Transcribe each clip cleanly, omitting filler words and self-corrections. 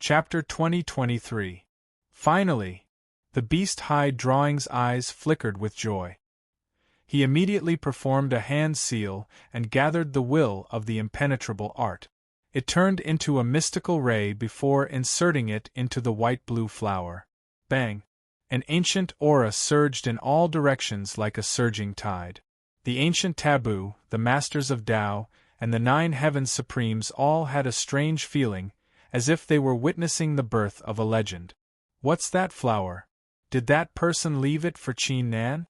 Chapter 2023. Finally! The beast-hide drawing's eyes flickered with joy. He immediately performed a hand seal and gathered the will of the impenetrable art. It turned into a mystical ray before inserting it into the white-blue flower. Bang! An ancient aura surged in all directions like a surging tide. The ancient taboo, the masters of Tao, and the 9 heavens supremes all had a strange feeling, as if they were witnessing the birth of a legend. What's that flower? Did that person leave it for Qin Nan?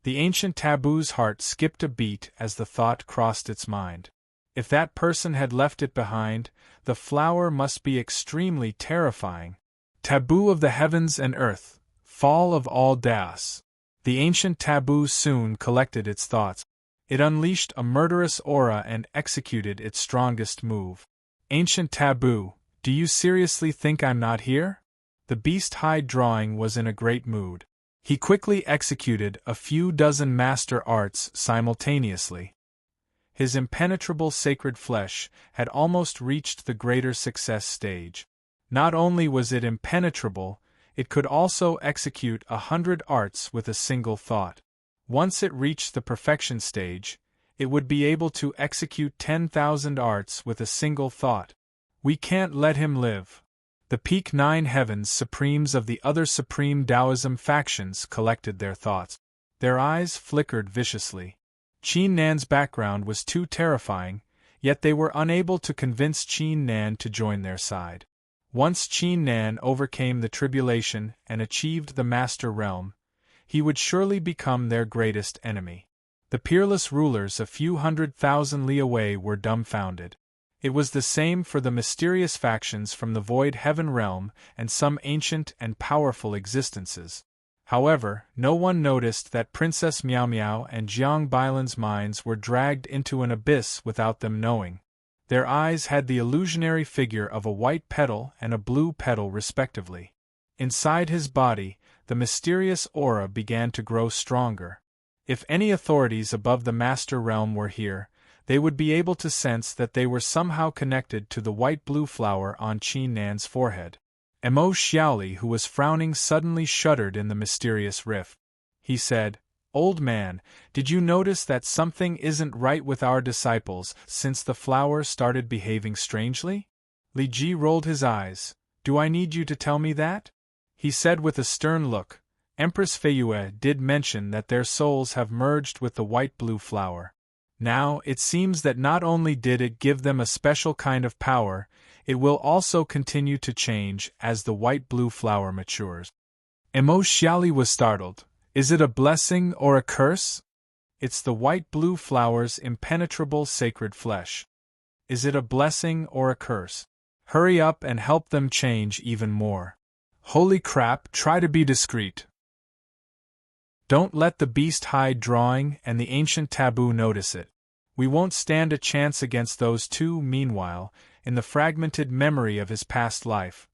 The ancient taboo's heart skipped a beat as the thought crossed its mind. If that person had left it behind, the flower must be extremely terrifying. Taboo of the heavens and earth, fall of all Daos. The ancient taboo soon collected its thoughts. It unleashed a murderous aura and executed its strongest move. Ancient taboo, do you seriously think I'm not here? The beast-hide drawing was in a great mood. He quickly executed a few dozen master arts simultaneously. His impenetrable sacred flesh had almost reached the greater success stage. Not only was it impenetrable, it could also execute 100 arts with a single thought. Once it reached the perfection stage, it would be able to execute 10,000 arts with a single thought. We can't let him live. The peak 9 heavens supremes of the other supreme Taoism factions collected their thoughts. Their eyes flickered viciously. Qin Nan's background was too terrifying, yet they were unable to convince Qin Nan to join their side. Once Qin Nan overcame the tribulation and achieved the master realm, he would surely become their greatest enemy. The peerless rulers a few 100,000 li away were dumbfounded. It was the same for the mysterious factions from the void heaven realm and some ancient and powerful existences. However, no one noticed that Princess Miao Miao and Jiang Bailan's minds were dragged into an abyss without them knowing. Their eyes had the illusionary figure of a white petal and a blue petal respectively. Inside his body, the mysterious aura began to grow stronger. If any authorities above the master realm were here, they would be able to sense that they were somehow connected to the white-blue flower on Qin Nan's forehead. Mo Xiaoli, who was frowning, suddenly shuddered in the mysterious rift. He said, "Old man, did you notice that something isn't right with our disciples since the flower started behaving strangely?" Li Ji rolled his eyes. "Do I need you to tell me that?" He said with a stern look, "Empress Feiyue did mention that their souls have merged with the white-blue flower. Now, it seems that not only did it give them a special kind of power, it will also continue to change as the white-blue flower matures." Mo Xiaoli was startled. "Is it a blessing or a curse?" "It's the white-blue flower's impenetrable sacred flesh." "Is it a blessing or a curse? Hurry up and help them change even more." "Holy crap, try to be discreet. Don't let the beast-hide drawing and the ancient taboo notice it. We won't stand a chance against those two." Meanwhile, in the fragmented memory of his past life,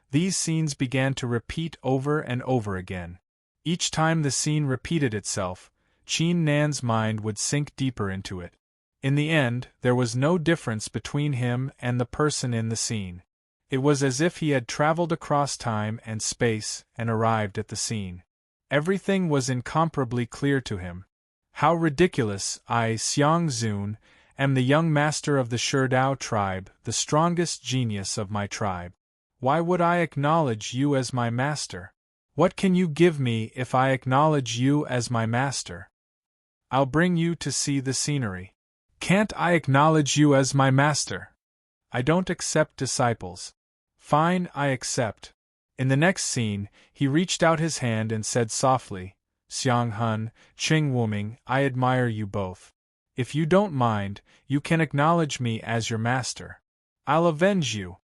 these scenes began to repeat over and over again. Each time the scene repeated itself, Qin Nan's mind would sink deeper into it. In the end, there was no difference between him and the person in the scene. It was as if he had traveled across time and space and arrived at the scene. Everything was incomparably clear to him. How ridiculous! I, Xiang Zun, am the young master of the Sherdao tribe, the strongest genius of my tribe. Why would I acknowledge you as my master? What can you give me if I acknowledge you as my master? I'll bring you to see the scenery. Can't I acknowledge you as my master? I don't accept disciples. Fine, I accept. In the next scene, he reached out his hand and said softly, "Xiang Hun, Qing Wuming, I admire you both. If you don't mind, you can acknowledge me as your master. I'll avenge you."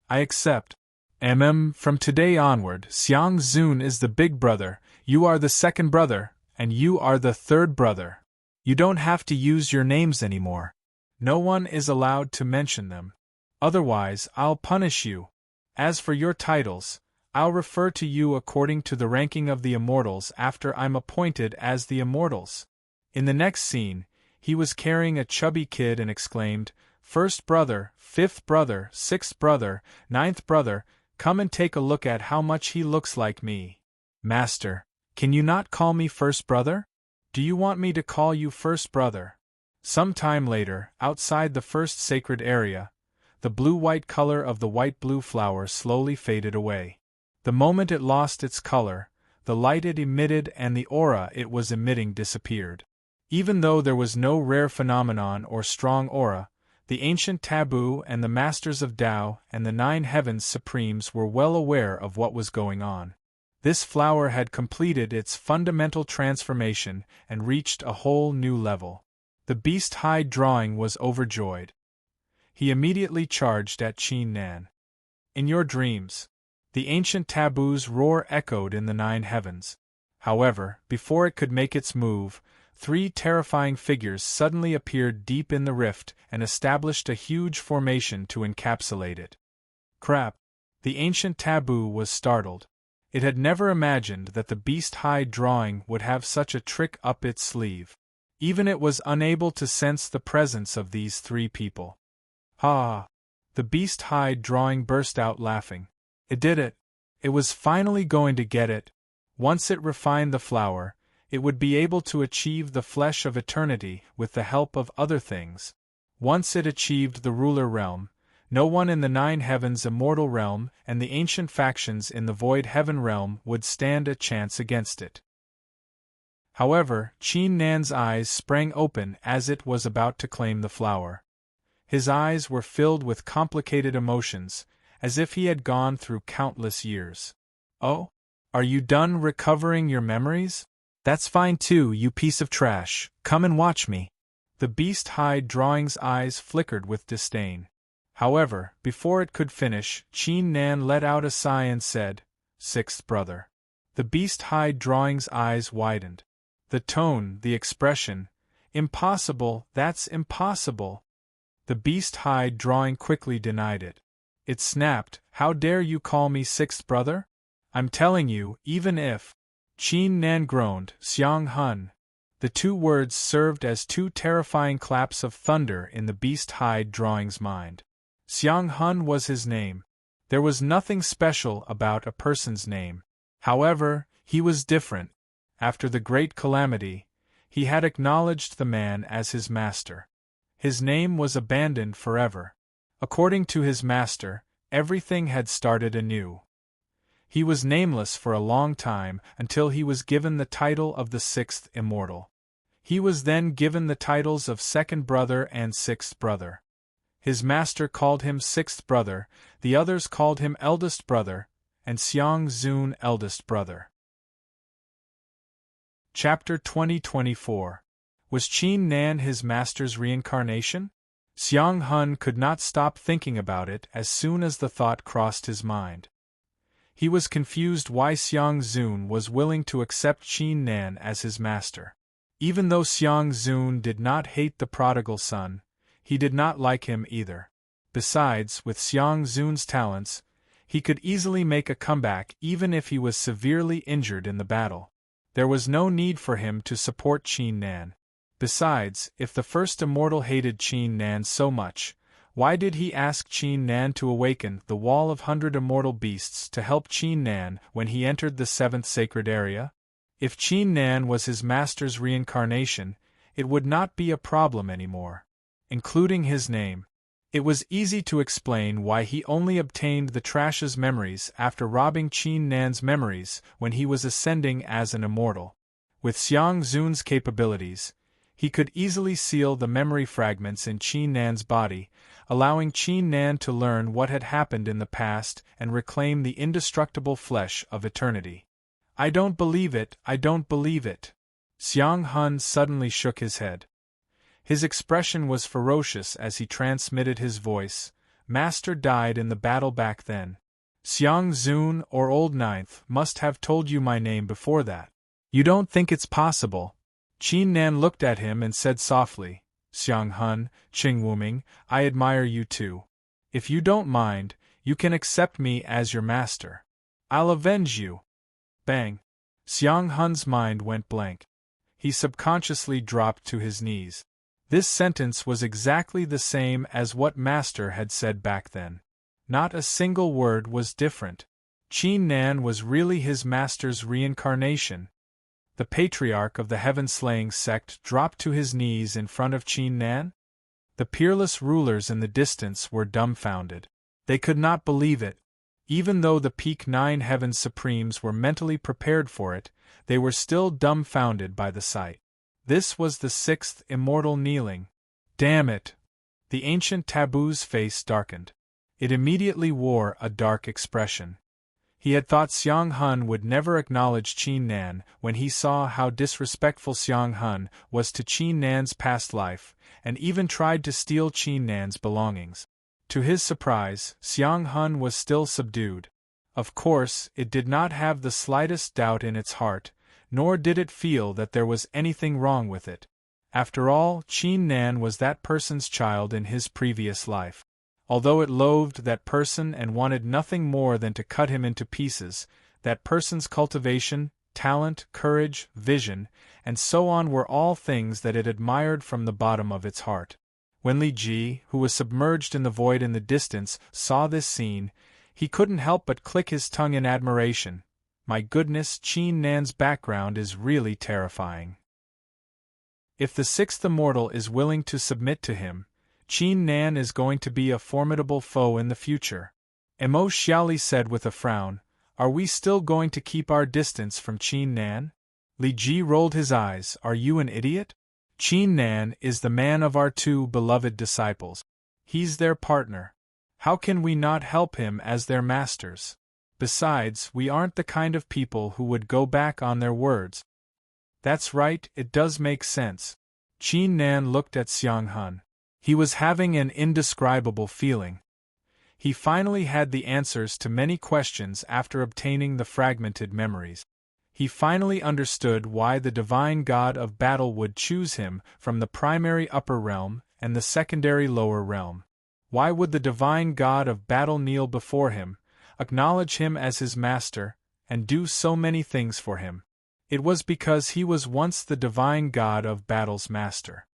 "I accept. From today onward, Xiang Zun is the big brother, you are the second brother, and you are the third brother. You don't have to use your names anymore. No one is allowed to mention them. Otherwise, I'll punish you. As for your titles, I'll refer to you according to the ranking of the immortals after I'm appointed as the immortals." In the next scene, he was carrying a chubby kid and exclaimed, First brother, fifth brother, sixth brother, ninth brother, come and take a look at how much he looks like me. Master, can you not call me first brother? Do you want me to call you first brother? Some time later, outside the first sacred area, the blue-white color of the white-blue flower slowly faded away. The moment it lost its color, the light it emitted and the aura it was emitting disappeared. Even though there was no rare phenomenon or strong aura, the ancient taboo and the masters of Tao and the 9 heavens supremes were well aware of what was going on. This flower had completed its fundamental transformation and reached a whole new level. The beast hide drawing was overjoyed. He immediately charged at Qin Nan. In your dreams. The ancient taboo's roar echoed in the 9 heavens. However, before it could make its move, 3 terrifying figures suddenly appeared deep in the rift and established a huge formation to encapsulate it. Crap! The ancient taboo was startled. It had never imagined that the beast hide drawing would have such a trick up its sleeve. Even it was unable to sense the presence of these 3 people. Ha! The beast hide drawing burst out laughing. It did it! It was finally going to get it. Once it refined the flower, it would be able to achieve the flesh of eternity with the help of other things. Once it achieved the ruler realm, no one in the 9 heavens immortal realm and the ancient factions in the void heaven realm would stand a chance against it. However, Qin Nan's eyes sprang open as it was about to claim the flower. His eyes were filled with complicated emotions, as if he had gone through countless years. Oh? Are you done recovering your memories? That's fine too, you piece of trash. Come and watch me. The beast hide drawing's eyes flickered with disdain. However, before it could finish, Qin Nan let out a sigh and said, "Sixth brother." The beast hide drawing's eyes widened. The tone, the expression, "Impossible, that's impossible." The beast hide drawing quickly denied it. It snapped, "How dare you call me sixth brother? I'm telling you, even if—" Qin Nan groaned, "Xiang Hun." The 2 words served as 2 terrifying claps of thunder in the beast hide drawing's mind. Xiang Hun was his name. There was nothing special about a person's name. However, he was different. After the great calamity, he had acknowledged the man as his master. His name was abandoned forever. According to his master, everything had started anew. He was nameless for a long time until he was given the title of the 6th Immortal. He was then given the titles of second brother and 6th brother. His master called him 6th brother, the others called him eldest brother, and Xiang Zun eldest brother. Chapter 2024. Was Qin Nan his master's reincarnation? Xiang Hun could not stop thinking about it as soon as the thought crossed his mind. He was confused why Xiang Zun was willing to accept Qin Nan as his master. Even though Xiang Zun did not hate the prodigal son, he did not like him either. Besides, with Xiang Zun's talents, he could easily make a comeback even if he was severely injured in the battle. There was no need for him to support Qin Nan. Besides, if the first immortal hated Qin Nan so much, why did he ask Qin Nan to awaken the Wall of 100 Immortal Beasts to help Qin Nan when he entered the 7th sacred area? If Qin Nan was his master's reincarnation, it would not be a problem anymore. Including his name. It was easy to explain why he only obtained the trash's memories after robbing Qin Nan's memories when he was ascending as an immortal. With Xiang Zun's capabilities, he could easily seal the memory fragments in Qin Nan's body, allowing Qin Nan to learn what had happened in the past and reclaim the indestructible flesh of eternity. I don't believe it, I don't believe it. Xiang Hun suddenly shook his head. His expression was ferocious as he transmitted his voice. Master died in the battle back then. Xiang Zun or Old Ninth must have told you my name before that. You don't think it's possible? Qin Nan looked at him and said softly, Xiang Hun, Qing Wuming, I admire you too. If you don't mind, you can accept me as your master. I'll avenge you. Bang. Xiang Hun's mind went blank. He subconsciously dropped to his knees. This sentence was exactly the same as what Master had said back then. Not a single word was different. Qin Nan was really his master's reincarnation. The patriarch of the heaven-slaying sect dropped to his knees in front of Qin Nan. The peerless rulers in the distance were dumbfounded. They could not believe it. Even though the peak 9 heavens supremes were mentally prepared for it, they were still dumbfounded by the sight. This was the 6th immortal kneeling. Damn it! The ancient taboo's face darkened. It immediately wore a dark expression. He had thought Xiang Hun would never acknowledge Qin Nan when he saw how disrespectful Xiang Hun was to Qin Nan's past life, and even tried to steal Qin Nan's belongings. To his surprise, Xiang Hun was still subdued. Of course, it did not have the slightest doubt in its heart, nor did it feel that there was anything wrong with it. After all, Qin Nan was that person's child in his previous life. Although it loathed that person and wanted nothing more than to cut him into pieces, that person's cultivation, talent, courage, vision, and so on were all things that it admired from the bottom of its heart. When Li Ji, who was submerged in the void in the distance, saw this scene, he couldn't help but click his tongue in admiration. My goodness, Qin Nan's background is really terrifying. If the 6th immortal is willing to submit to him, Qin Nan is going to be a formidable foe in the future. Mo Xiaoli said with a frown, "Are we still going to keep our distance from Qin Nan?" Li Ji rolled his eyes. "Are you an idiot? Qin Nan is the man of our 2 beloved disciples. He's their partner. How can we not help him as their masters? Besides, we aren't the kind of people who would go back on their words." "That's right, it does make sense." Qin Nan looked at Xiang Hun. He was having an indescribable feeling. He finally had the answers to many questions after obtaining the fragmented memories. He finally understood why the divine god of battle would choose him from the primary upper realm and the secondary lower realm. Why would the divine god of battle kneel before him, acknowledge him as his master, and do so many things for him? It was because he was once the divine god of battle's master.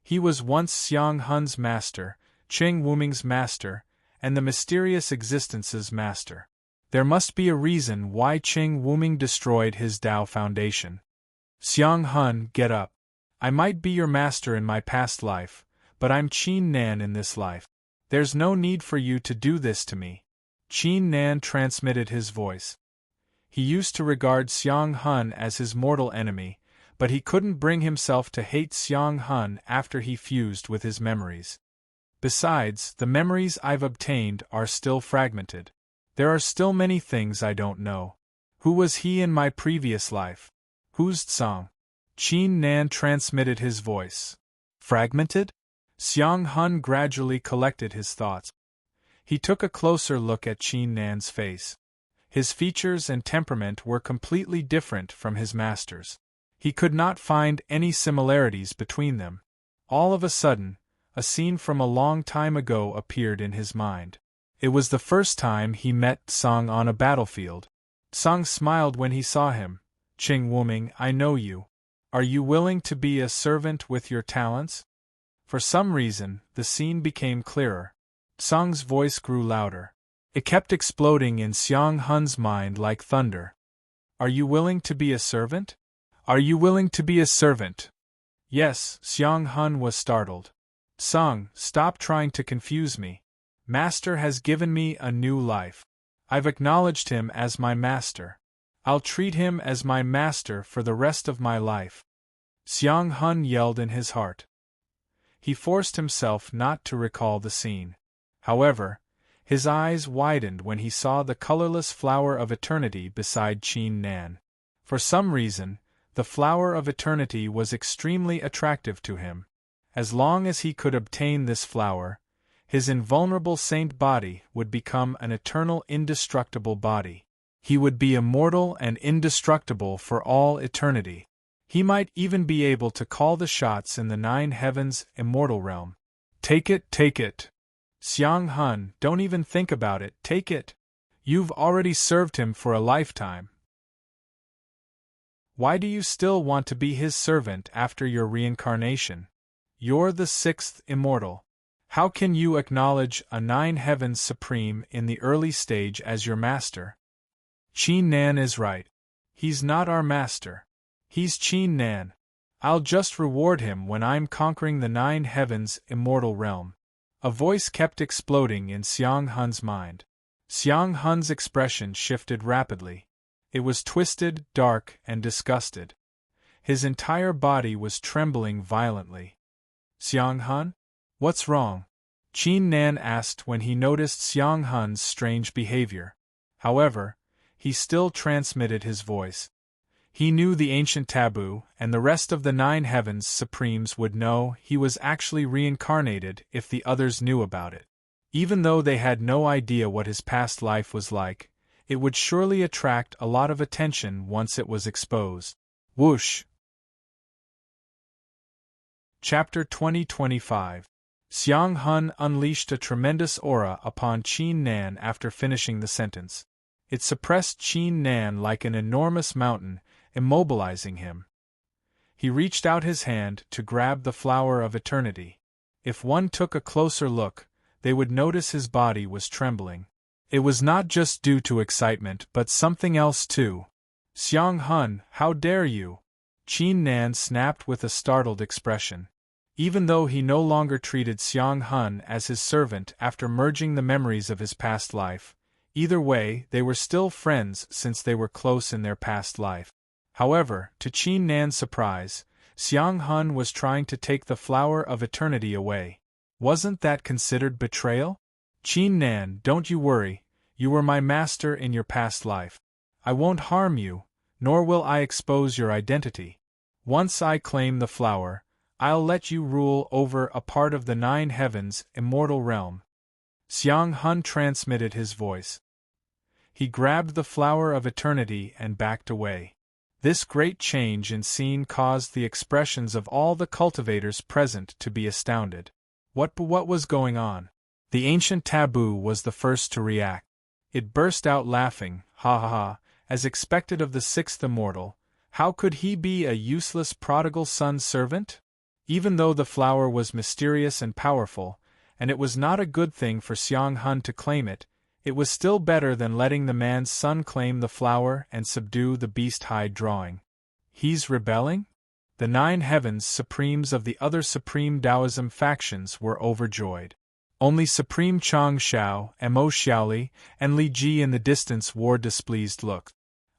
He was once Xiang Hun's master, Cheng Wuming's master, and the mysterious existence's master. There must be a reason why Cheng Wuming destroyed his Tao foundation. "Xiang Hun, get up. I might be your master in my past life, but I'm Qin Nan in this life. There's no need for you to do this to me." Qin Nan transmitted his voice. He used to regard Xiang Hun as his mortal enemy, but he couldn't bring himself to hate Xiang Hun after he fused with his memories. Besides, the memories I've obtained are still fragmented. There are still many things I don't know. Who was he in my previous life? Who's Tsang? Qin Nan transmitted his voice. Fragmented? Xiang Hun gradually collected his thoughts. He took a closer look at Qin Nan's face. His features and temperament were completely different from his master's. He could not find any similarities between them. All of a sudden, a scene from a long time ago appeared in his mind. It was the first time he met Tsang on a battlefield. Tsang smiled when he saw him. "Cheng Wuming, I know you. Are you willing to be a servant with your talents?" For some reason, the scene became clearer. Tsang's voice grew louder. It kept exploding in Xiang Hun's mind like thunder. "Are you willing to be a servant? Are you willing to be a servant?" "Yes," Xiang Hun was startled. "Tsang, stop trying to confuse me. Master has given me a new life. I've acknowledged him as my master. I'll treat him as my master for the rest of my life." Xiang Hun yelled in his heart. He forced himself not to recall the scene. However, his eyes widened when he saw the colorless flower of eternity beside Qin Nan. For some reason, the flower of eternity was extremely attractive to him. As long as he could obtain this flower, his invulnerable saint body would become an eternal indestructible body. He would be immortal and indestructible for all eternity. He might even be able to call the shots in the 9 heavens immortal realm. Take it, take it. Xiang Hun, don't even think about it, take it. You've already served him for a lifetime. Why do you still want to be his servant after your reincarnation? You're the sixth immortal. How can you acknowledge a nine heavens supreme in the early stage as your master? Qin Nan is right. He's not our master. He's Qin Nan. I'll just reward him when I'm conquering the nine heavens immortal realm. A voice kept exploding in Xiang Hun's mind. Xiang Hun's expression shifted rapidly. It was twisted, dark, and disgusted. His entire body was trembling violently. Xiang Hun? What's wrong? Qin Nan asked when he noticed Xiang Hun's strange behavior. However, he still transmitted his voice. He knew the ancient taboo, and the rest of the nine heavens supremes would know he was actually reincarnated if the others knew about it. Even though they had no idea what his past life was like, it would surely attract a lot of attention once it was exposed. Whoosh! Chapter 2025. Xiang Hun unleashed a tremendous aura upon Qin Nan after finishing the sentence. It suppressed Qin Nan like an enormous mountain, immobilizing him. He reached out his hand to grab the flower of eternity. If one took a closer look, they would notice his body was trembling. It was not just due to excitement but something else too. Xiang Hun, how dare you? Qin Nan snapped with a startled expression. Even though he no longer treated Xiang Hun as his servant after merging the memories of his past life, either way they were still friends since they were close in their past life. However, to Qin Nan's surprise, Xiang Hun was trying to take the flower of eternity away. Wasn't that considered betrayal? Qin Nan, don't you worry, you were my master in your past life. I won't harm you, nor will I expose your identity. Once I claim the flower, I'll let you rule over a part of the nine heavens immortal realm. Xiang Hun transmitted his voice. He grabbed the flower of eternity and backed away. This great change in scene caused the expressions of all the cultivators present to be astounded. What was going on? The ancient taboo was the first to react. It burst out laughing, ha ha ha, as expected of the sixth immortal. How could he be a useless prodigal son servant? Even though the flower was mysterious and powerful, and it was not a good thing for Xiang Hun to claim it, it was still better than letting the man's son claim the flower and subdue the beast-hide drawing. He's rebelling? The nine heavens supremes of the other supreme Taoism factions were overjoyed. Only Supreme Chang Xiao, Mo Xiaoli, and Li Ji in the distance wore displeased looks.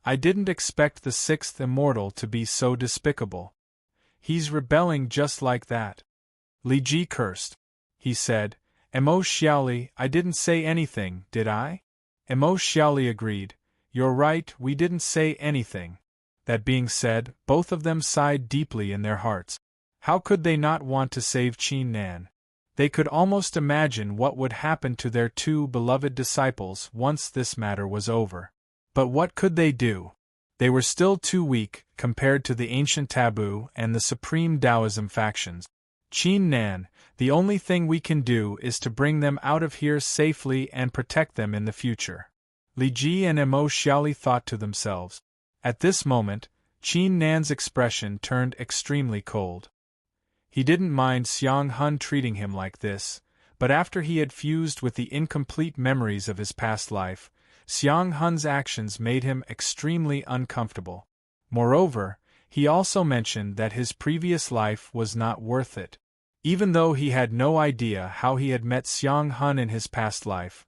I didn't expect the sixth immortal to be so despicable. He's rebelling just like that. Li Ji cursed. He said, Mo Xiaoli, I didn't say anything, did I? Mo Xiaoli agreed, you're right, we didn't say anything. That being said, both of them sighed deeply in their hearts. How could they not want to save Qin Nan? They could almost imagine what would happen to their two beloved disciples once this matter was over. But what could they do? They were still too weak, compared to the ancient taboo and the supreme Taoism factions. Qin Nan, the only thing we can do is to bring them out of here safely and protect them in the future. Li Ji and Mo Xiaoli thought to themselves. At this moment, Qin Nan's expression turned extremely cold. He didn't mind Xiang Hun treating him like this, but after he had fused with the incomplete memories of his past life, Xiang Hun's actions made him extremely uncomfortable. Moreover, he also mentioned that his previous life was not worth it. Even though he had no idea how he had met Xiang Hun in his past life,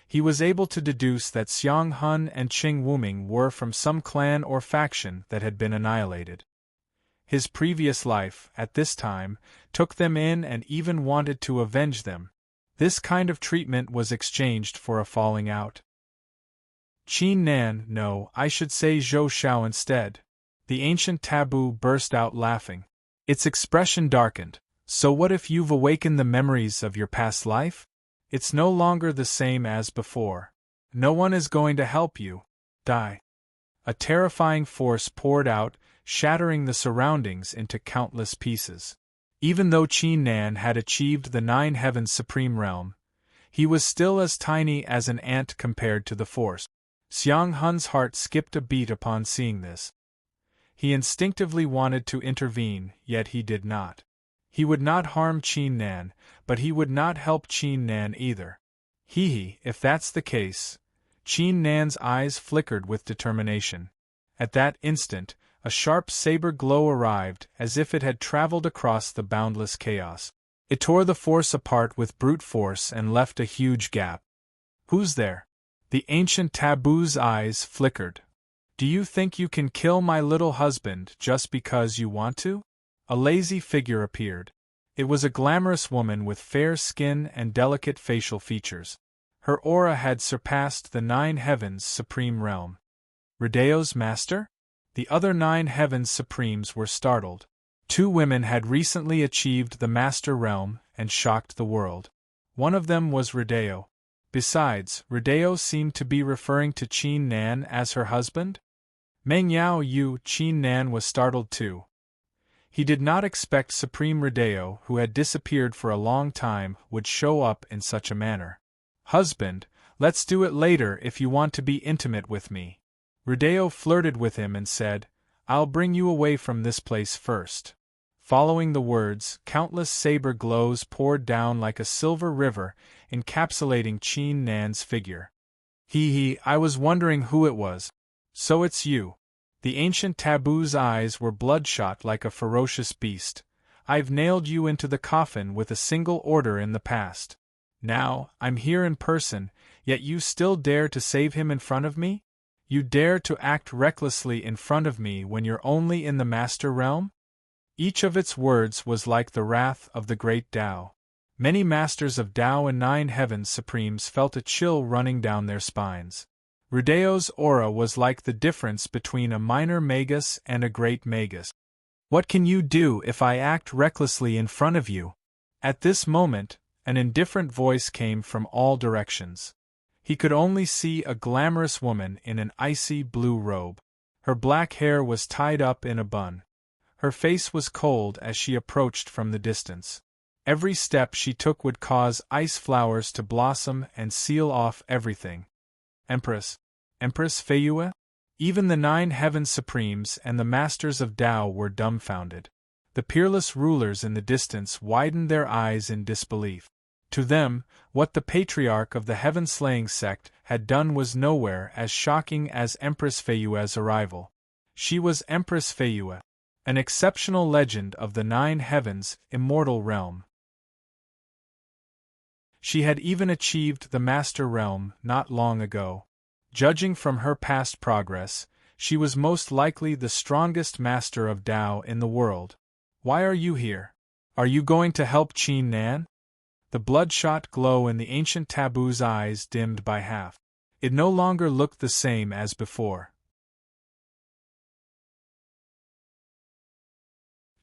he was able to deduce that Xiang Hun and Qing Wuming were from some clan or faction that had been annihilated. His previous life, at this time, took them in and even wanted to avenge them. This kind of treatment was exchanged for a falling out. Qin Nan, no, I should say Zhou Xiao instead. The ancient taboo burst out laughing. Its expression darkened. So what if you've awakened the memories of your past life? It's no longer the same as before. No one is going to help you. Die. A terrifying force poured out, shattering the surroundings into countless pieces. Even though Qin Nan had achieved the nine heavens supreme realm, he was still as tiny as an ant compared to the force. Xiang Hun's heart skipped a beat upon seeing this. He instinctively wanted to intervene, yet he did not. He would not harm Qin Nan, but he would not help Qin Nan either. If that's the case. Qin Nan's eyes flickered with determination. At that instant, a sharp saber glow arrived, as if it had traveled across the boundless chaos. It tore the force apart with brute force and left a huge gap. Who's there? The ancient taboo's eyes flickered. Do you think you can kill my little husband just because you want to? A lazy figure appeared. It was a glamorous woman with fair skin and delicate facial features. Her aura had surpassed the 9 heavens supreme realm. Rideo's master? The other 9 heavens supremes were startled. 2 women had recently achieved the master realm and shocked the world. One of them was Rideo. Besides, Rideo seemed to be referring to Qin Nan as her husband? Meng Yao Yu. Qin Nan was startled too. He did not expect Supreme Rideo, who had disappeared for a long time, would show up in such a manner. Husband, let's do it later if you want to be intimate with me. Rideo flirted with him and said, I'll bring you away from this place first. Following the words, countless saber glows poured down like a silver river, encapsulating Qin Nan's figure. I was wondering who it was. So it's you. The ancient taboo's eyes were bloodshot like a ferocious beast. I've nailed you into the coffin with a single order in the past. Now, I'm here in person, yet you still dare to save him in front of me? You dare to act recklessly in front of me when you're only in the master realm? Each of its words was like the wrath of the great Tao. Many masters of Tao and 9 heavens supremes felt a chill running down their spines. Rideo's aura was like the difference between a minor magus and a great magus. What can you do if I act recklessly in front of you? At this moment, an indifferent voice came from all directions. He could only see a glamorous woman in an icy blue robe. Her black hair was tied up in a bun. Her face was cold as she approached from the distance. Every step she took would cause ice flowers to blossom and seal off everything. Empress Feiyue? Even the 9 heaven supremes and the masters of Tao were dumbfounded. The peerless rulers in the distance widened their eyes in disbelief. To them, what the patriarch of the heaven-slaying sect had done was nowhere as shocking as Empress Feiyue's arrival. She was Empress Feiyue, an exceptional legend of the 9 heavens' immortal realm. She had even achieved the master realm not long ago. Judging from her past progress, she was most likely the strongest master of Tao in the world. Why are you here? Are you going to help Qin Nan? The bloodshot glow in the ancient taboo's eyes dimmed by half. It no longer looked the same as before.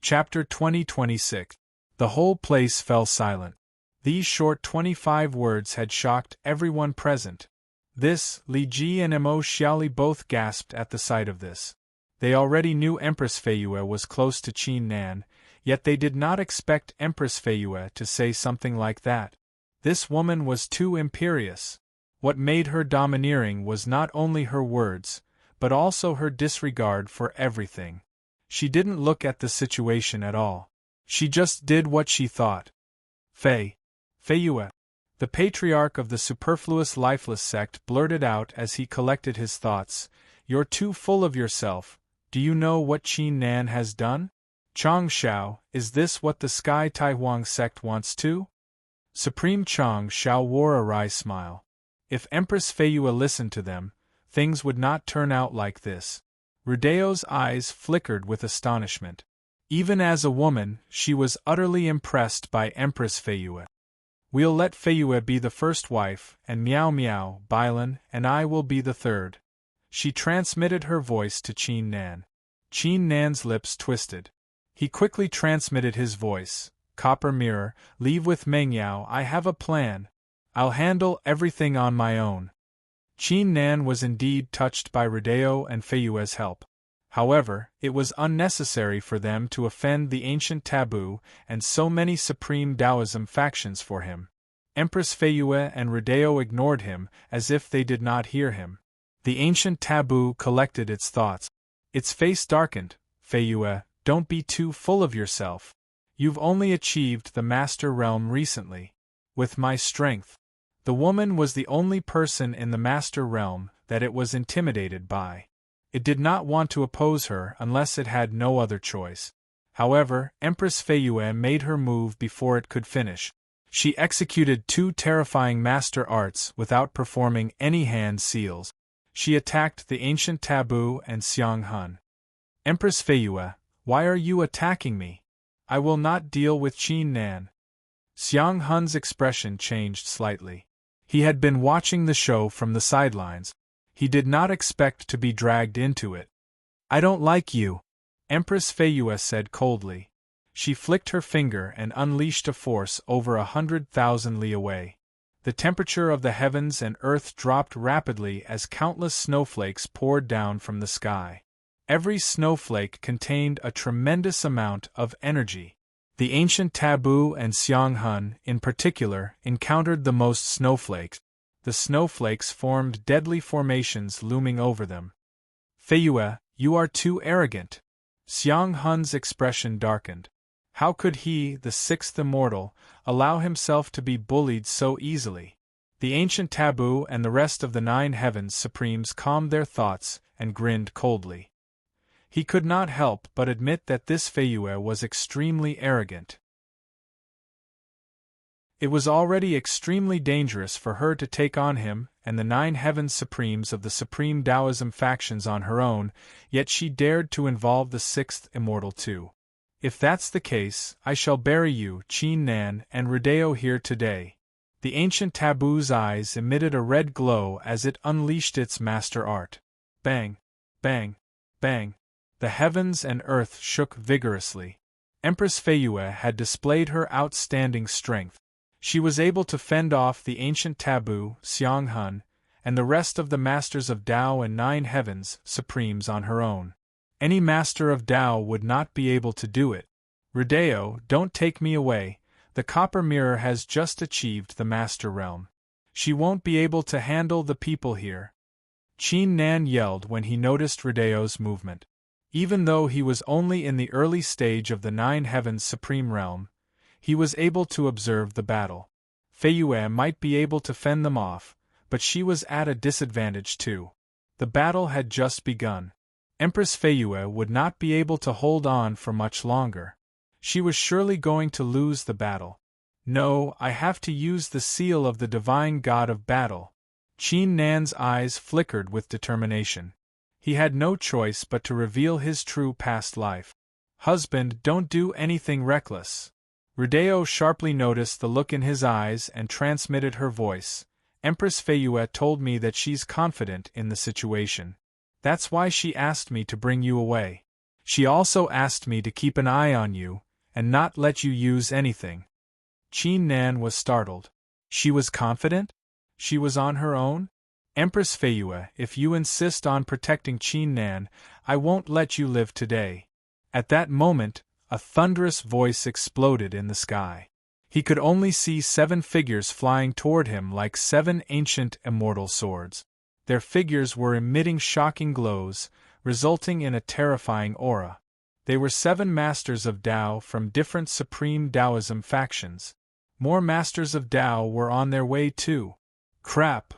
Chapter 2026. The whole place fell silent. These short 25 words had shocked everyone present. Li Ji and Mo Xiaoli both gasped at the sight of this. They already knew Empress Feiyue was close to Qin Nan, yet they did not expect Empress Feiyue to say something like that. This woman was too imperious. What made her domineering was not only her words, but also her disregard for everything. She didn't look at the situation at all. She just did what she thought. Feiyue. The patriarch of the superfluous lifeless sect blurted out as he collected his thoughts, You're too full of yourself. Do you know what Qin Nan has done? Chang Shao, is this what the Sky Tai Huang sect wants too? Supreme Chang Shao wore a wry smile. If Empress Feiyue listened to them, things would not turn out like this. Rideo's eyes flickered with astonishment. Even as a woman, she was utterly impressed by Empress Feiyue. We'll let Feiyue be the first wife, and Miao Miao, Bailan, and I will be the third. She transmitted her voice to Qin Nan. Qin Nan's lips twisted. He quickly transmitted his voice. Copper Mirror, leave with Meng Yao, I have a plan. I'll handle everything on my own. Qin Nan was indeed touched by Rideo and Feiyue's help. However, it was unnecessary for them to offend the ancient taboo and so many supreme Taoism factions for him. Empress Feiyue and Rideo ignored him as if they did not hear him. The ancient taboo collected its thoughts. Its face darkened. Feiyue, don't be too full of yourself. You've only achieved the Master Realm recently. With my strength. The woman was the only person in the Master Realm that it was intimidated by. It did not want to oppose her unless it had no other choice. However, Empress Feiyue made her move before it could finish. She executed 2 terrifying master arts without performing any hand seals. She attacked the ancient taboo and Xiang Hun. Empress Feiyue, why are you attacking me? I will not deal with Qin Nan. Xiang Hun's expression changed slightly. He had been watching the show from the sidelines. He did not expect to be dragged into it. I don't like you, Empress Feiyue said coldly. She flicked her finger and unleashed a force over 100,000 li away. The temperature of the heavens and earth dropped rapidly as countless snowflakes poured down from the sky. Every snowflake contained a tremendous amount of energy. The ancient taboo and Xiang Hun, in particular, encountered the most snowflakes. The snowflakes formed deadly formations looming over them. Feiyue, you are too arrogant. Xiang Hun's expression darkened. How could he, the 6th immortal, allow himself to be bullied so easily? The ancient taboo and the rest of the 9 heavens supremes calmed their thoughts and grinned coldly. He could not help but admit that this Feiyue was extremely arrogant. It was already extremely dangerous for her to take on him and the 9 heavens supremes of the Supreme Taoism factions on her own, yet she dared to involve the 6th immortal too. If that's the case, I shall bury you, Qin Nan and Rideo here today. The ancient taboo's eyes emitted a red glow as it unleashed its master art. Bang! Bang! Bang! The heavens and earth shook vigorously. Empress Feiyue had displayed her outstanding strength. She was able to fend off the ancient taboo, Xiang Hun, and the rest of the masters of Tao and 9 heavens supremes on her own. Any master of Tao would not be able to do it. Rideo, don't take me away. The Copper Mirror has just achieved the Master Realm. She won't be able to handle the people here. Qin Nan yelled when he noticed Rideo's movement. Even though he was only in the early stage of the 9 heavens supreme realm, he was able to observe the battle. Feiyue might be able to fend them off, but she was at a disadvantage too. The battle had just begun. Empress Feiyue would not be able to hold on for much longer. She was surely going to lose the battle. No, I have to use the seal of the divine god of battle. Qin Nan's eyes flickered with determination. He had no choice but to reveal his true past life. Husband, don't do anything reckless. Rideo sharply noticed the look in his eyes and transmitted her voice. Empress Feiyue told me that she's confident in the situation. That's why she asked me to bring you away. She also asked me to keep an eye on you, and not let you use anything. Qin Nan was startled. She was confident? She was on her own? Empress Feiyue, if you insist on protecting Qin Nan, I won't let you live today. At that moment, a thunderous voice exploded in the sky. He could only see 7 figures flying toward him like 7 ancient immortal swords. Their figures were emitting shocking glows, resulting in a terrifying aura. They were 7 masters of Tao from different supreme Taoism factions. More masters of Tao were on their way too. Crap!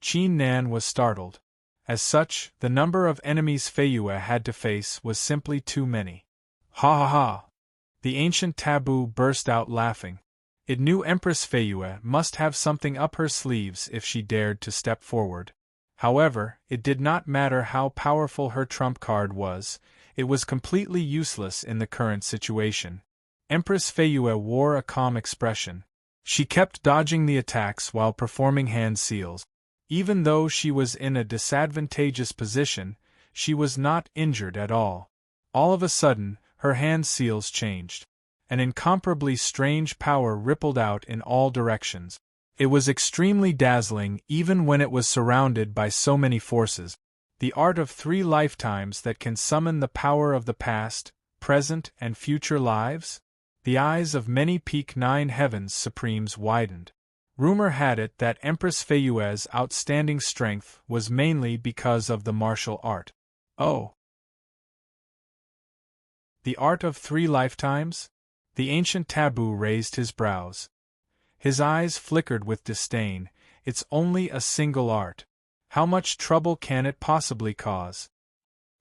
Qin Nan was startled. As such, the number of enemies Feiyue had to face was simply too many. Ha ha ha! The ancient taboo burst out laughing. It knew Empress Feiyue must have something up her sleeves if she dared to step forward. However, it did not matter how powerful her trump card was, it was completely useless in the current situation. Empress Feiyue wore a calm expression. She kept dodging the attacks while performing hand seals. Even though she was in a disadvantageous position, she was not injured at all. All of a sudden, her hand seals changed. An incomparably strange power rippled out in all directions. It was extremely dazzling even when it was surrounded by so many forces. The art of 3 lifetimes that can summon the power of the past, present, and future lives? The eyes of many peak 9 heavens supremes widened. Rumor had it that Empress Feiyue's outstanding strength was mainly because of the martial art. Oh! The art of 3 lifetimes? The ancient taboo raised his brows. His eyes flickered with disdain. It's only a single art. How much trouble can it possibly cause?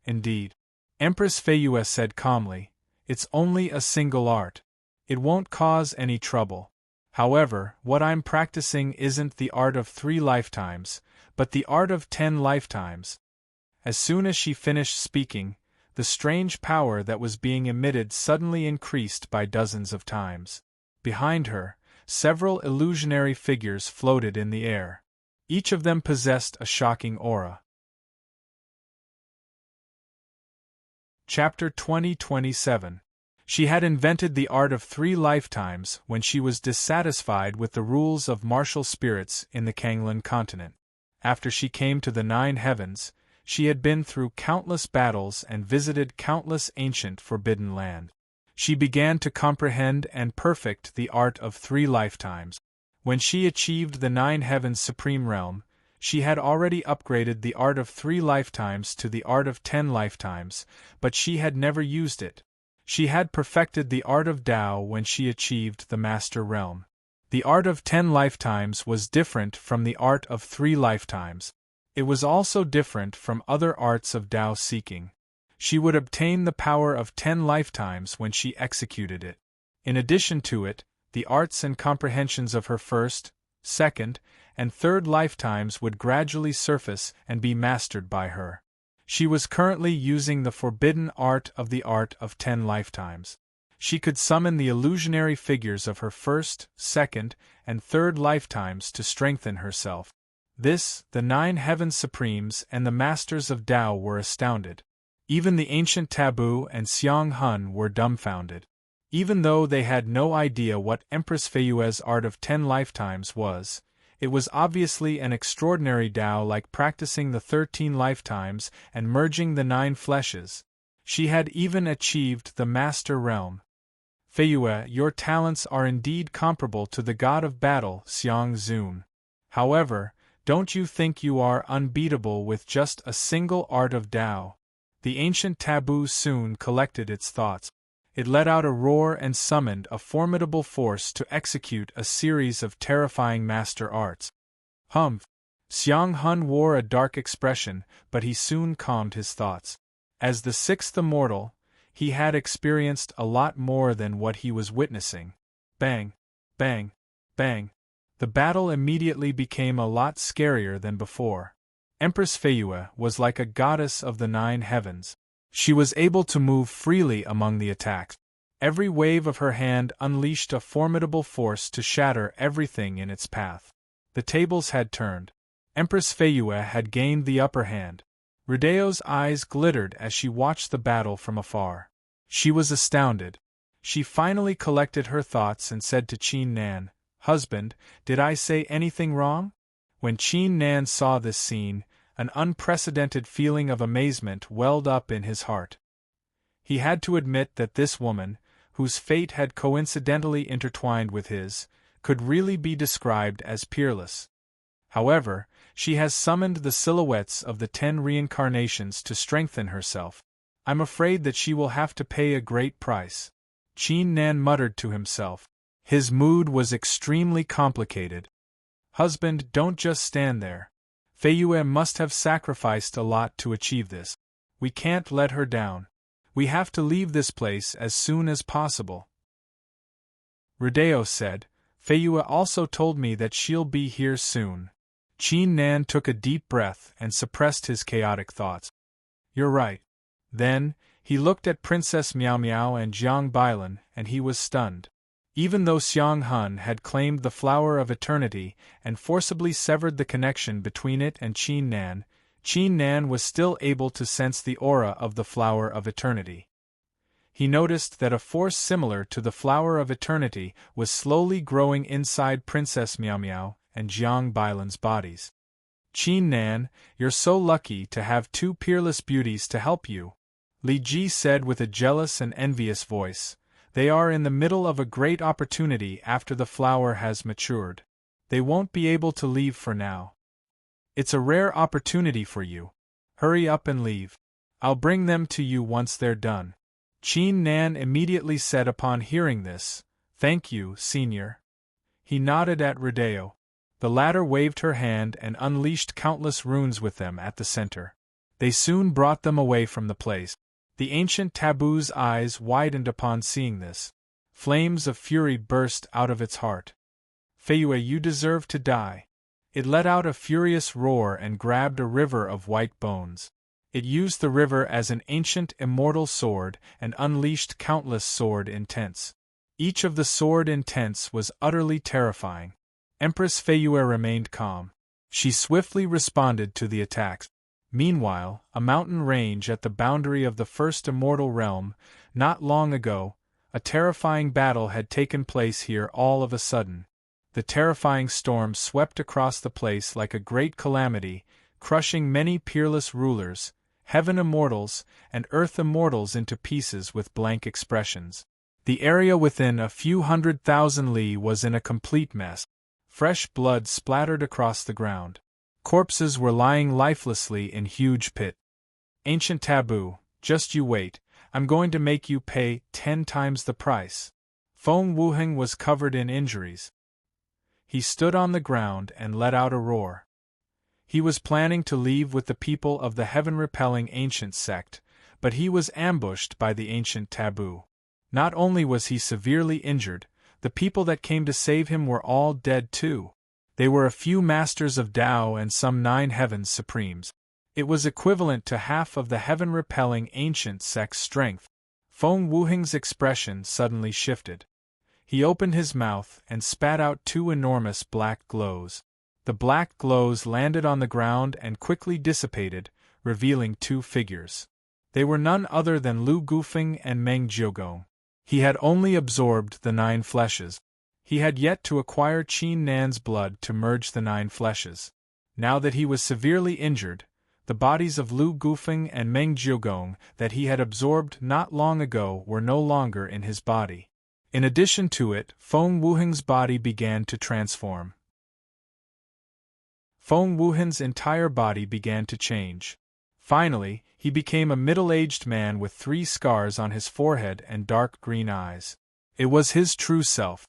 Indeed. Empress Feiyue said calmly, it's only a single art. It won't cause any trouble. However, what I'm practicing isn't the art of 3 lifetimes, but the art of 10 lifetimes. As soon as she finished speaking, the strange power that was being emitted suddenly increased by dozens of times. Behind her, several illusionary figures floated in the air. Each of them possessed a shocking aura. Chapter 2027. She had invented the art of 3 lifetimes when she was dissatisfied with the rules of martial spirits in the Kanglan continent. After she came to the 9 heavens, she had been through countless battles and visited countless ancient forbidden land. She began to comprehend and perfect the art of 3 lifetimes. When she achieved the 9 heavens supreme realm, she had already upgraded the art of 3 lifetimes to the art of 10 lifetimes, but she had never used it. She had perfected the art of Tao when she achieved the master realm. The art of 10 lifetimes was different from the art of 3 lifetimes. It was also different from other arts of Tao seeking. She would obtain the power of 10 lifetimes when she executed it. In addition to it, the arts and comprehensions of her first, second, and third lifetimes would gradually surface and be mastered by her. She was currently using the forbidden art of the art of 10 lifetimes. She could summon the illusionary figures of her first, second, and third lifetimes to strengthen herself. This, the 9 heavens supremes and the masters of Tao were astounded. Even the ancient taboo and Xiang Hun were dumbfounded. Even though they had no idea what Empress Feiyue's art of 10 lifetimes was, it was obviously an extraordinary Tao, like practicing the 13 lifetimes and merging the 9 fleshes. She had even achieved the master realm. Feiyue, your talents are indeed comparable to the god of battle, Xiang Zun. However, don't you think you are unbeatable with just a single art of Tao? The ancient taboo soon collected its thoughts. It let out a roar and summoned a formidable force to execute a series of terrifying master arts. Humph! Xiang Hun wore a dark expression, but he soon calmed his thoughts. As the 6th immortal, he had experienced a lot more than what he was witnessing. Bang! Bang! Bang! The battle immediately became a lot scarier than before. Empress Feiyue was like a goddess of the 9 heavens. She was able to move freely among the attacks. Every wave of her hand unleashed a formidable force to shatter everything in its path. The tables had turned. Empress Feiyue had gained the upper hand. Rudeo's eyes glittered as she watched the battle from afar. She was astounded. She finally collected her thoughts and said to Qin Nan, "Husband, did I say anything wrong?" When Qin Nan saw this scene, an unprecedented feeling of amazement welled up in his heart. He had to admit that this woman, whose fate had coincidentally intertwined with his, could really be described as peerless. However, she has summoned the silhouettes of the 10 reincarnations to strengthen herself. I'm afraid that she will have to pay a great price. Qin Nan muttered to himself. His mood was extremely complicated. Husband, don't just stand there. Feiyue must have sacrificed a lot to achieve this. We can't let her down. We have to leave this place as soon as possible. Rudeo said, Feiyue also told me that she'll be here soon. Qin Nan took a deep breath and suppressed his chaotic thoughts. You're right. Then, he looked at Princess Miao Miao and Jiang Bailan, and he was stunned. Even though Xiang Hun had claimed the Flower of Eternity and forcibly severed the connection between it and Qin Nan was still able to sense the aura of the Flower of Eternity. He noticed that a force similar to the Flower of Eternity was slowly growing inside Princess Miao Miao and Jiang Bailan's bodies. Qin Nan, you're so lucky to have 2 peerless beauties to help you, Li Ji said with a jealous and envious voice. They are in the middle of a great opportunity after the flower has matured. They won't be able to leave for now. It's a rare opportunity for you. Hurry up and leave. I'll bring them to you once they're done. Qin Nan immediately said upon hearing this, "Thank you, Senior." He nodded at Rodeo. The latter waved her hand and unleashed countless runes with them at the center. They soon brought them away from the place. The ancient taboo's eyes widened upon seeing this. Flames of fury burst out of its heart. "Feiyue, you deserve to die." It let out a furious roar and grabbed a river of white bones. It used the river as an ancient immortal sword and unleashed countless sword intents. Each of the sword intents was utterly terrifying. Empress Feiyue remained calm. She swiftly responded to the attacks. Meanwhile, a mountain range at the boundary of the first immortal realm, not long ago, a terrifying battle had taken place here all of a sudden. The terrifying storm swept across the place like a great calamity, crushing many peerless rulers, heaven immortals, and earth immortals into pieces with blank expressions. The area within a few 100,000 li was in a complete mess. Fresh blood splattered across the ground. Corpses were lying lifelessly in huge pit. "Ancient taboo, just you wait, I'm going to make you pay 10 times the price." Feng Wuheng was covered in injuries. He stood on the ground and let out a roar. He was planning to leave with the people of the heaven-repelling ancient sect, but he was ambushed by the ancient taboo. Not only was he severely injured, the people that came to save him were all dead too. They were a few masters of Tao and some 9 heavens supremes. It was equivalent to half of the heaven-repelling ancient sect's strength. Feng Wuheng's expression suddenly shifted. He opened his mouth and spat out 2 enormous black glows. The black glows landed on the ground and quickly dissipated, revealing 2 figures. They were none other than Lu Gufeng and Meng Jiugong. He had only absorbed the 9 fleshes. He had yet to acquire Qin Nan's blood to merge the 9 fleshes. Now that he was severely injured, the bodies of Lu Gufeng and Meng Jiugong that he had absorbed not long ago were no longer in his body. In addition to it, Feng Wuheng's body began to transform. Feng Wuheng's entire body began to change. Finally, he became a middle-aged man with 3 scars on his forehead and dark green eyes. It was his true self.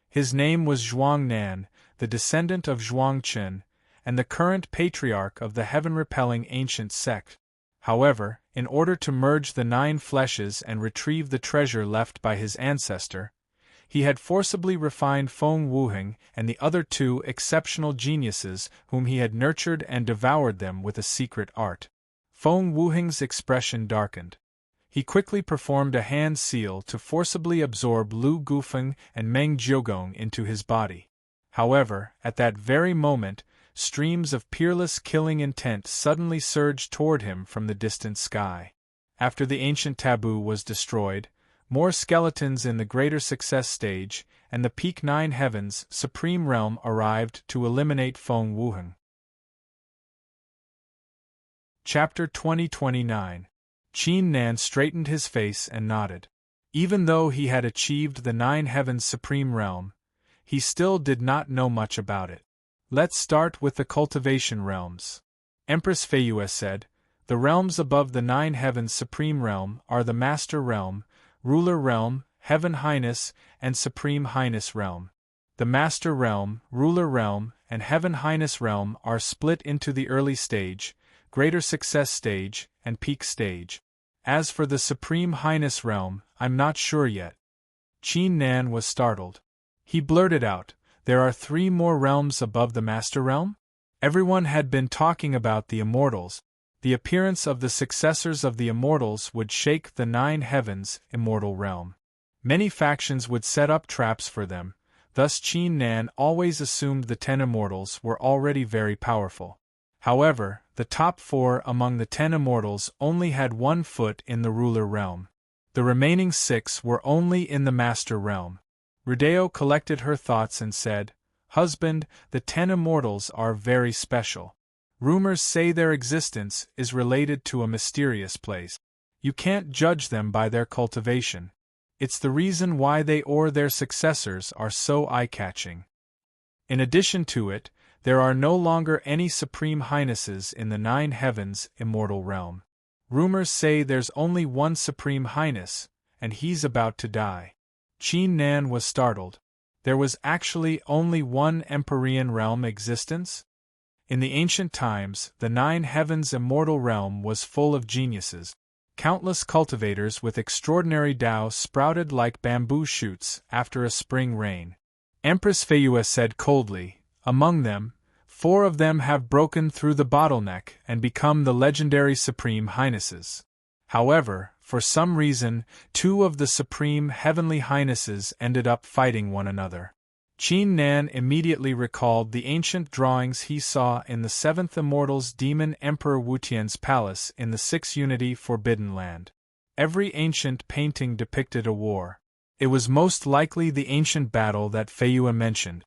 His name was Zhuang Nan, the descendant of Zhuang Qin, and the current patriarch of the heaven-repelling ancient sect. However, in order to merge the 9 fleshes and retrieve the treasure left by his ancestor, he had forcibly refined Feng Wuheng and the other 2 exceptional geniuses whom he had nurtured and devoured them with a secret art. Feng Wuheng's expression darkened. He quickly performed a hand seal to forcibly absorb Lu Gufeng and Meng Jiugong into his body. However, at that very moment, streams of peerless killing intent suddenly surged toward him from the distant sky. After the ancient taboo was destroyed, more skeletons in the greater success stage and the peak 9 heavens supreme realm arrived to eliminate Feng Wuheng. Chapter 2029. Qin Nan straightened his face and nodded. Even though he had achieved the 9 heavens supreme realm, he still did not know much about it. "Let's start with the cultivation realms," Empress Feiyue said. "The realms above the 9 heavens supreme realm are the Master Realm, Ruler Realm, Heaven Highness, and Supreme Highness Realm. The Master Realm, Ruler Realm, and Heaven Highness Realm are split into the early stage, greater success stage, and peak stage. As for the Supreme Highness Realm, I'm not sure yet." Qin Nan was startled. He blurted out, "There are 3 more realms above the Master Realm?" Everyone had been talking about the Immortals. The appearance of the successors of the Immortals would shake the 9 heavens immortal realm. Many factions would set up traps for them, thus Qin Nan always assumed the 10 Immortals were already very powerful. However, the top 4 among the 10 Immortals only had 1 foot in the Ruler Realm. The remaining 6 were only in the Master Realm. Rodeo collected her thoughts and said, "Husband, the 10 Immortals are very special. Rumors say their existence is related to a mysterious place. You can't judge them by their cultivation. It's the reason why they or their successors are so eye-catching. In addition to it, there are no longer any Supreme Highnesses in the 9 heavens immortal realm. Rumors say there's only one Supreme Highness, and he's about to die. Qin Nan was startled. There was actually only one Empyrean realm existence? In the ancient times, the Nine Heavens immortal realm was full of geniuses. Countless cultivators with extraordinary Tao sprouted like bamboo shoots after a spring rain. Empress Feiyue said coldly, among them, 4 of them have broken through the bottleneck and become the legendary Supreme Highnesses. However, for some reason, 2 of the Supreme Heavenly Highnesses ended up fighting one another. Qin Nan immediately recalled the ancient drawings he saw in the 7th Immortal's Demon Emperor Wutian's palace in the 6th Unity Forbidden Land. Every ancient painting depicted a war. It was most likely the ancient battle that Feiyue mentioned.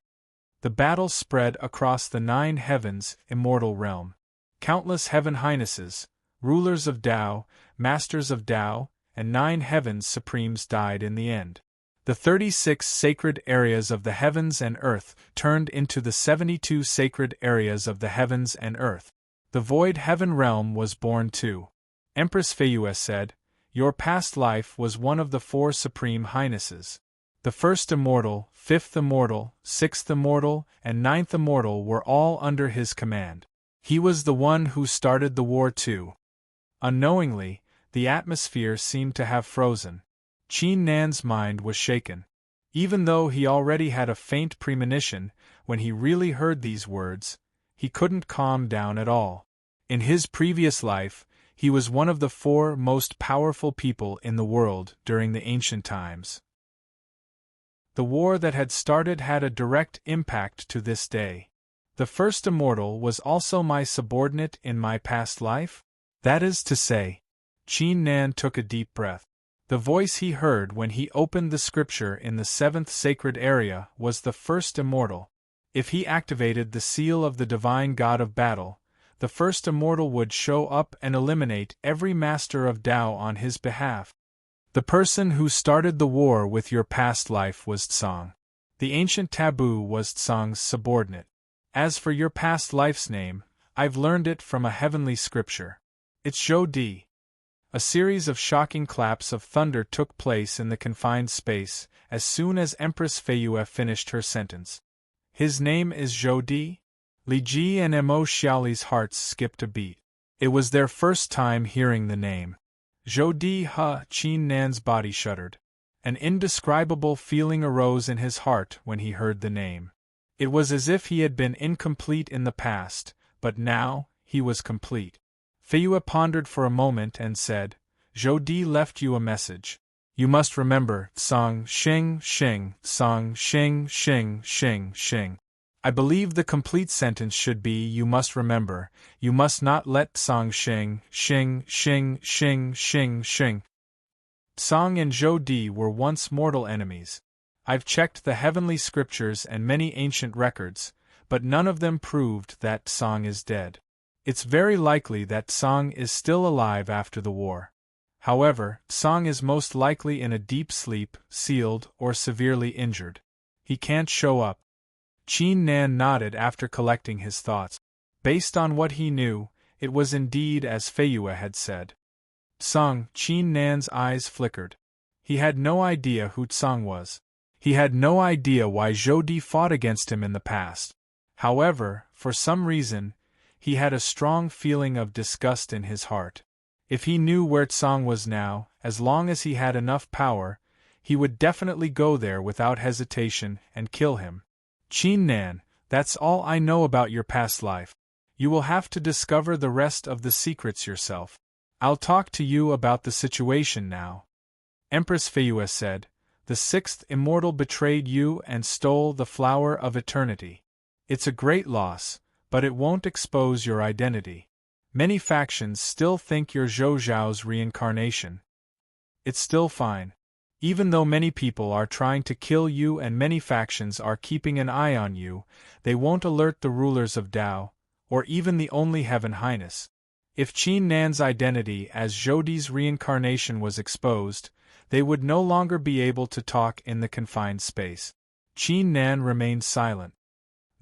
The battle spread across the 9 Heavens immortal realm. Countless Heaven Highnesses, rulers of Tao, masters of Tao, and 9 Heavens Supremes died in the end. The 36 sacred areas of the heavens and earth turned into the 72 sacred areas of the heavens and earth. The void heaven realm was born too. Empress Feiyue said, your past life was one of the 4 Supreme Highnesses. The 1st Immortal, 5th Immortal, 6th Immortal, and 9th Immortal were all under his command. He was the one who started the war too. Unknowingly, the atmosphere seemed to have frozen. Qin Nan's mind was shaken. Even though he already had a faint premonition, when he really heard these words, he couldn't calm down at all. In his previous life, he was one of the 4 most powerful people in the world during the ancient times. The war that had started had a direct impact to this day. The 1st Immortal was also my subordinate in my past life? That is to say, Qin Nan took a deep breath. The voice he heard when he opened the scripture in the 7th sacred area was the 1st Immortal. If he activated the seal of the divine god of battle, the 1st Immortal would show up and eliminate every master of Tao on his behalf. The person who started the war with your past life was Tsang. The ancient taboo was Tsang's subordinate. As for your past life's name, I've learned it from a heavenly scripture. It's Zhou Di. A series of shocking claps of thunder took place in the confined space as soon as Empress Feiyue finished her sentence. His name is Zhou Di? Li Ji and Mo Xiaoli's hearts skipped a beat. It was their first time hearing the name. Zhou Di Qin Nan's body shuddered. An indescribable feeling arose in his heart when he heard the name. It was as if he had been incomplete in the past, but now, he was complete. Feiyue pondered for a moment and said, Zhou Di left you a message. You must remember, Tsang Xing Xing, Tsang Xing Xing Xing Xing. I believe the complete sentence should be you must remember, you must not let Tsang Xing Xing Xing Xing Xing Xing. Tsang and Zhou Di were once mortal enemies. I've checked the heavenly scriptures and many ancient records, but none of them proved that Tsang is dead. It's very likely that Tsang is still alive after the war. However, Tsang is most likely in a deep sleep, sealed, or severely injured. He can't show up. Qin Nan nodded after collecting his thoughts. Based on what he knew, it was indeed as Feiyue had said. Tsang, Qin Nan's eyes flickered. He had no idea who Tsang was. He had no idea why Zhou Di fought against him in the past. However, for some reason, he had a strong feeling of disgust in his heart. If he knew where Tsang was now, as long as he had enough power, he would definitely go there without hesitation and kill him. Qin Nan, that's all I know about your past life. You will have to discover the rest of the secrets yourself. I'll talk to you about the situation now. Empress Feiyue said, the 6th Immortal betrayed you and stole the flower of eternity. It's a great loss, but it won't expose your identity. Many factions still think you're Zhou Zhao's reincarnation. It's still fine. Even though many people are trying to kill you and many factions are keeping an eye on you, they won't alert the rulers of Tao, or even the only Heaven Highness. If Qin Nan's identity as Zhou Di's reincarnation was exposed, they would no longer be able to talk in the confined space. Qin Nan remained silent.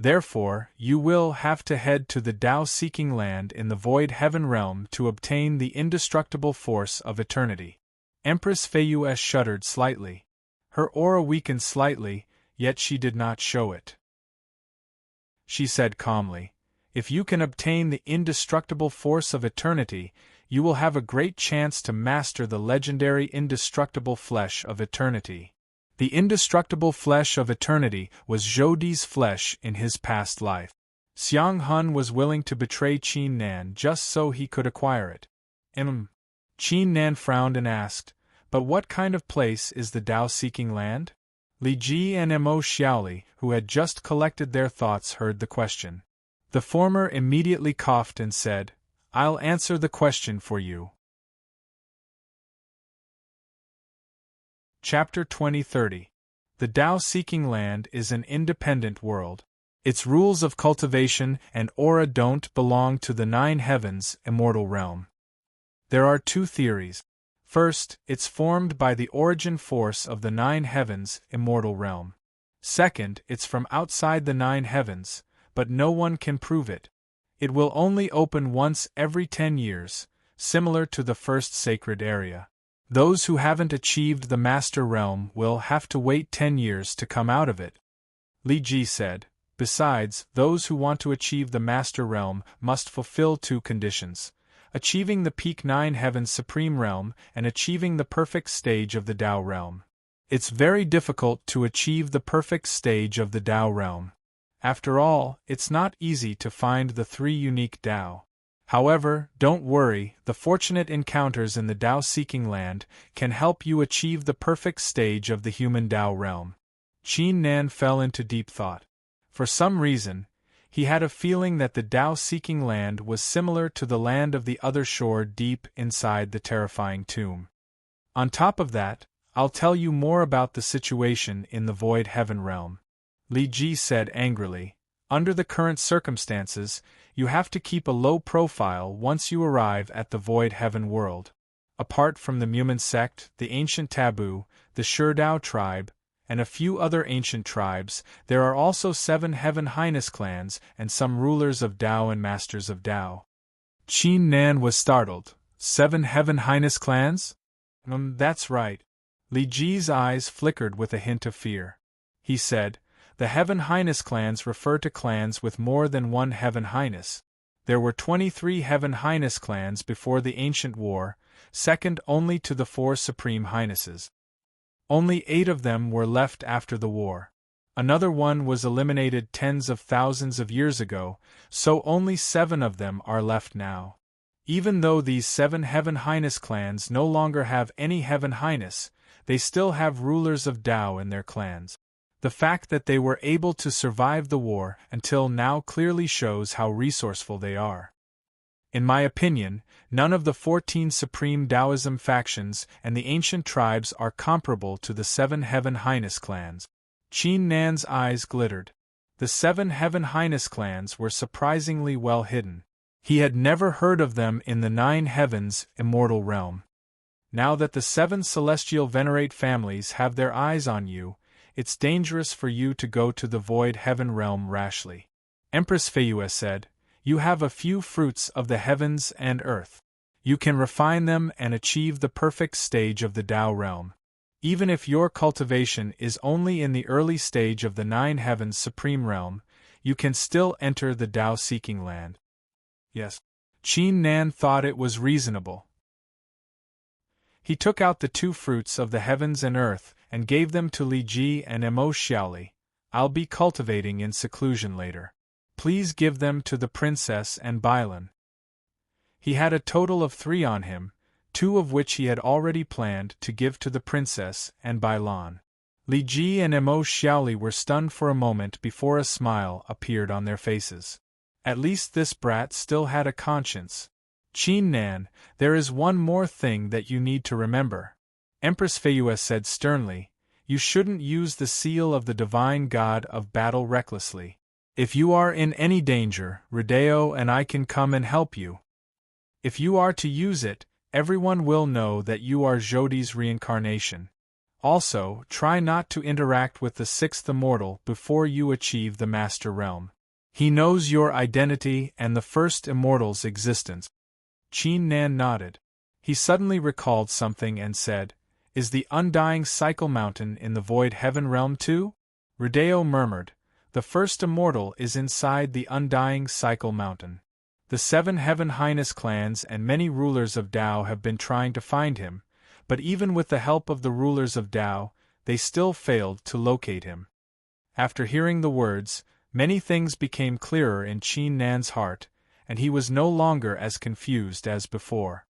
Therefore, you will have to head to the Tao-seeking land in the void heaven realm to obtain the indestructible force of eternity. Empress Fei shuddered slightly. Her aura weakened slightly, yet she did not show it. She said calmly, "If you can obtain the indestructible force of eternity, you will have a great chance to master the legendary indestructible flesh of eternity." The indestructible flesh of eternity was Zhou Di's flesh in his past life. Xiang Hun was willing to betray Qin Nan just so he could acquire it. Qin Nan frowned and asked, "But what kind of place is the Tao-seeking land?" Li Ji and Mo Xiaoli, who had just collected their thoughts, heard the question. The former immediately coughed and said, "I'll answer the question for you." Chapter 2030. The Tao-seeking land is an independent world. Its rules of cultivation and aura don't belong to the nine heavens immortal realm. There are two theories. First, it's formed by the origin force of the nine heavens immortal realm. Second, it's from outside the nine heavens, but no one can prove it. It will only open once every 10 years, similar to the first sacred area. Those who haven't achieved the Master Realm will have to wait 10 years to come out of it. Li Ji said, "Besides, those who want to achieve the Master Realm must fulfill two conditions: achieving the peak nine heavens supreme realm and achieving the perfect stage of the Tao realm. It's very difficult to achieve the perfect stage of the Tao realm. After all, it's not easy to find the three unique Tao. However, don't worry, the fortunate encounters in the Tao-seeking land can help you achieve the perfect stage of the human Tao realm." Qin Nan fell into deep thought. For some reason, he had a feeling that the Tao-seeking land was similar to the land of the other shore deep inside the terrifying tomb. On top of that, I'll tell you more about the situation in the void heaven realm. Li Ji said angrily, "Under the current circumstances, you have to keep a low profile once you arrive at the void heaven world. Apart from the Mumin sect, the ancient taboo, the Sherdao tribe, and a few other ancient tribes, there are also 7 Heaven Highness clans and some rulers of Tao and masters of Tao." Qin Nan was startled. 7 Heaven Highness clans? That's right. Li Ji's eyes flickered with a hint of fear. He said, "The Heaven Highness clans refer to clans with more than one Heaven Highness. There were 23 Heaven Highness clans before the Ancient War, second only to the 4 Supreme Highnesses. Only 8 of them were left after the war. Another one was eliminated tens of thousands of years ago, so only 7 of them are left now. Even though these 7 Heaven Highness clans no longer have any Heaven Highness, they still have rulers of Tao in their clans. The fact that they were able to survive the war until now clearly shows how resourceful they are. In my opinion, none of the 14 Supreme Taoism factions and the ancient tribes are comparable to the 7 Heaven Highness clans." Qin Nan's eyes glittered. The 7 Heaven Highness clans were surprisingly well hidden. He had never heard of them in the 9 heavens immortal realm. Now that the 7 celestial venerate families have their eyes on you, it's dangerous for you to go to the void heaven realm rashly. Empress Fei said, "You have a few fruits of the heavens and earth. You can refine them and achieve the perfect stage of the Tao realm. Even if your cultivation is only in the early stage of the 9 heavens supreme realm, you can still enter the Tao-seeking land." Yes. Qin Nan thought it was reasonable. He took out the 2 fruits of the heavens and earth and gave them to Li Ji and Mo Xiaoli. "I'll be cultivating in seclusion later. Please give them to the princess and Bailan." He had a total of 3 on him, 2 of which he had already planned to give to the princess and Bailan. Li Ji and Mo Xiaoli were stunned for a moment before a smile appeared on their faces. At least this brat still had a conscience. "Qin Nan, there is one more thing that you need to remember," Empress Fei said sternly. "You shouldn't use the seal of the divine god of battle recklessly. If you are in any danger, Rideo and I can come and help you. If you are to use it, everyone will know that you are Zhou Di's reincarnation. Also, try not to interact with the sixth immortal before you achieve the Master Realm. He knows your identity and the first immortal's existence. Qin Nan nodded. He suddenly recalled something and said, "Is the Undying Cycle Mountain in the Void Heaven Realm too?" Rideo murmured, "The first immortal is inside the Undying Cycle Mountain. The 7 Heaven Highness clans and many rulers of Tao have been trying to find him, but even with the help of the rulers of Tao, they still failed to locate him." After hearing the words, many things became clearer in Qin Nan's heart, and he was no longer as confused as before.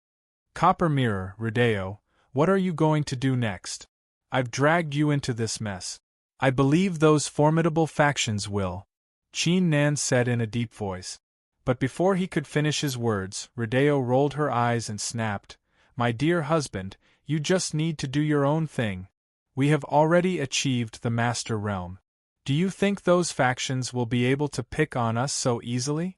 "Copper Mirror, Rideo, what are you going to do next? I've dragged you into this mess. I believe those formidable factions will," Qin Nan said in a deep voice. But before he could finish his words, Rideo rolled her eyes and snapped, "My dear husband, you just need to do your own thing. We have already achieved the Master Realm. Do you think those factions will be able to pick on us so easily?"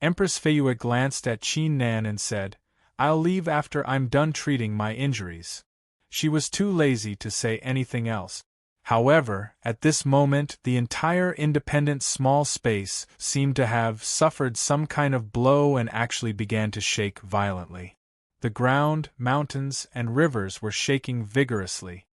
Empress Feiyue glanced at Qin Nan and said, "I'll leave after I'm done treating my injuries." She was too lazy to say anything else. However, at this moment the entire independent small space seemed to have suffered some kind of blow and actually began to shake violently. The ground, mountains, and rivers were shaking vigorously.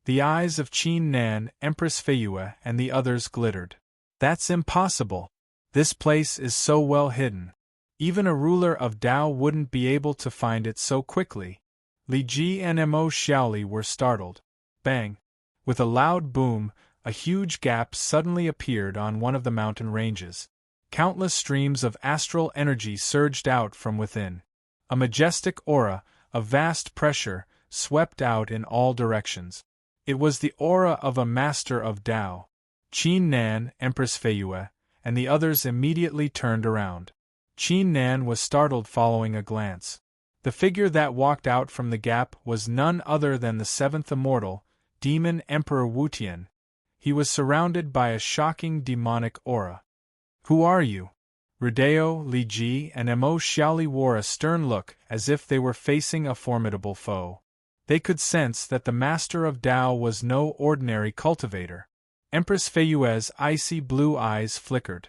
The eyes of Qin Nan, Empress Feiyue, and the others glittered. "That's impossible. This place is so well hidden. Even a ruler of Tao wouldn't be able to find it so quickly." Li Ji and Mo Xiaoli were startled. Bang! With a loud boom, a huge gap suddenly appeared on one of the mountain ranges. Countless streams of astral energy surged out from within. A majestic aura, of vast pressure, swept out in all directions. It was the aura of a master of Tao. Qin Nan, Empress Feiyue, and the others immediately turned around. Qin Nan was startled following a glance. The figure that walked out from the gap was none other than the 7th immortal, Demon Emperor Wutian. He was surrounded by a shocking demonic aura. "Who are you?" Rideo, Li Ji, and Mo Xiaoli wore a stern look as if they were facing a formidable foe. They could sense that the Master of Tao was no ordinary cultivator. Empress Feiyue's icy blue eyes flickered.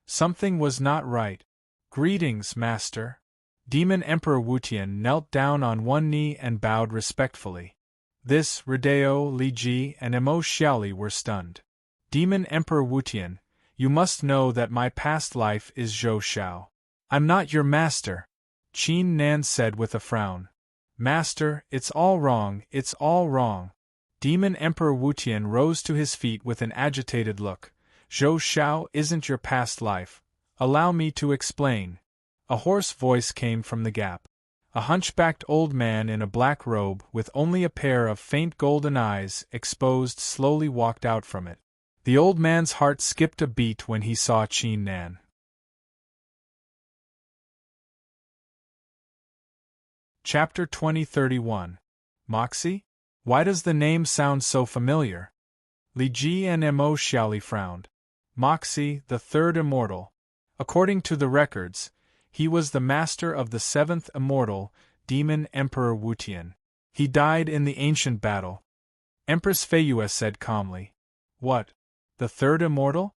Something was not right. "Greetings, Master." Demon Emperor Wutian knelt down on one knee and bowed respectfully. This, Rideo, Li Ji, and Mo Xiaoli were stunned. "Demon Emperor Wutian, you must know that my past life is Zhou Xiao. I'm not your master," Qin Nan said with a frown. "Master, it's all wrong, it's all wrong." Demon Emperor Wutian rose to his feet with an agitated look. "Zhou Xiao isn't your past life. Allow me to explain." A hoarse voice came from the gap. A hunchbacked old man in a black robe with only a pair of faint golden eyes exposed slowly walked out from it. The old man's heart skipped a beat when he saw Qin Nan. Chapter 2031. Moxie? Why does the name sound so familiar? Li Ji and Mo Xiaoli frowned. Moxie, the 3rd immortal. According to the records, he was the master of the 7th immortal, Demon Emperor Wutian. He died in the ancient battle. Empress Feiyue said calmly. "What? The 3rd immortal?"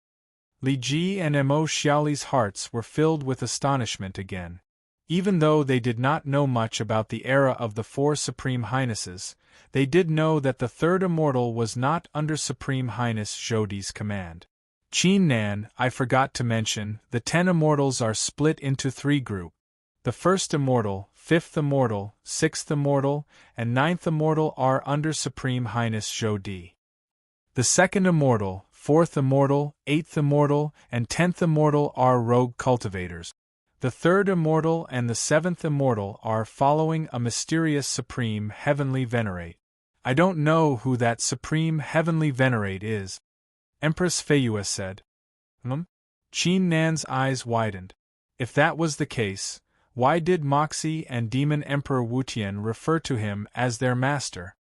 Li Ji and Mo Xiaoli's hearts were filled with astonishment again. Even though they did not know much about the era of the 4 Supreme Highnesses, they did know that the 3rd immortal was not under Supreme Highness Zhoudi's command. Qin Nan, I forgot to mention, the 10 immortals are split into 3 groups. The 1st immortal, 5th immortal, 6th immortal, and 9th immortal are under Supreme Highness Zhoudi. The 2nd immortal, 4th immortal, 8th immortal, and 10th immortal are rogue cultivators. The 3rd immortal and the 7th immortal are following a mysterious Supreme Heavenly Venerate. I don't know who that Supreme Heavenly Venerate is, Empress Feiyue said. Qin Nan's eyes widened. If that was the case, why did Moxie and Demon Emperor Wutian refer to him as their master?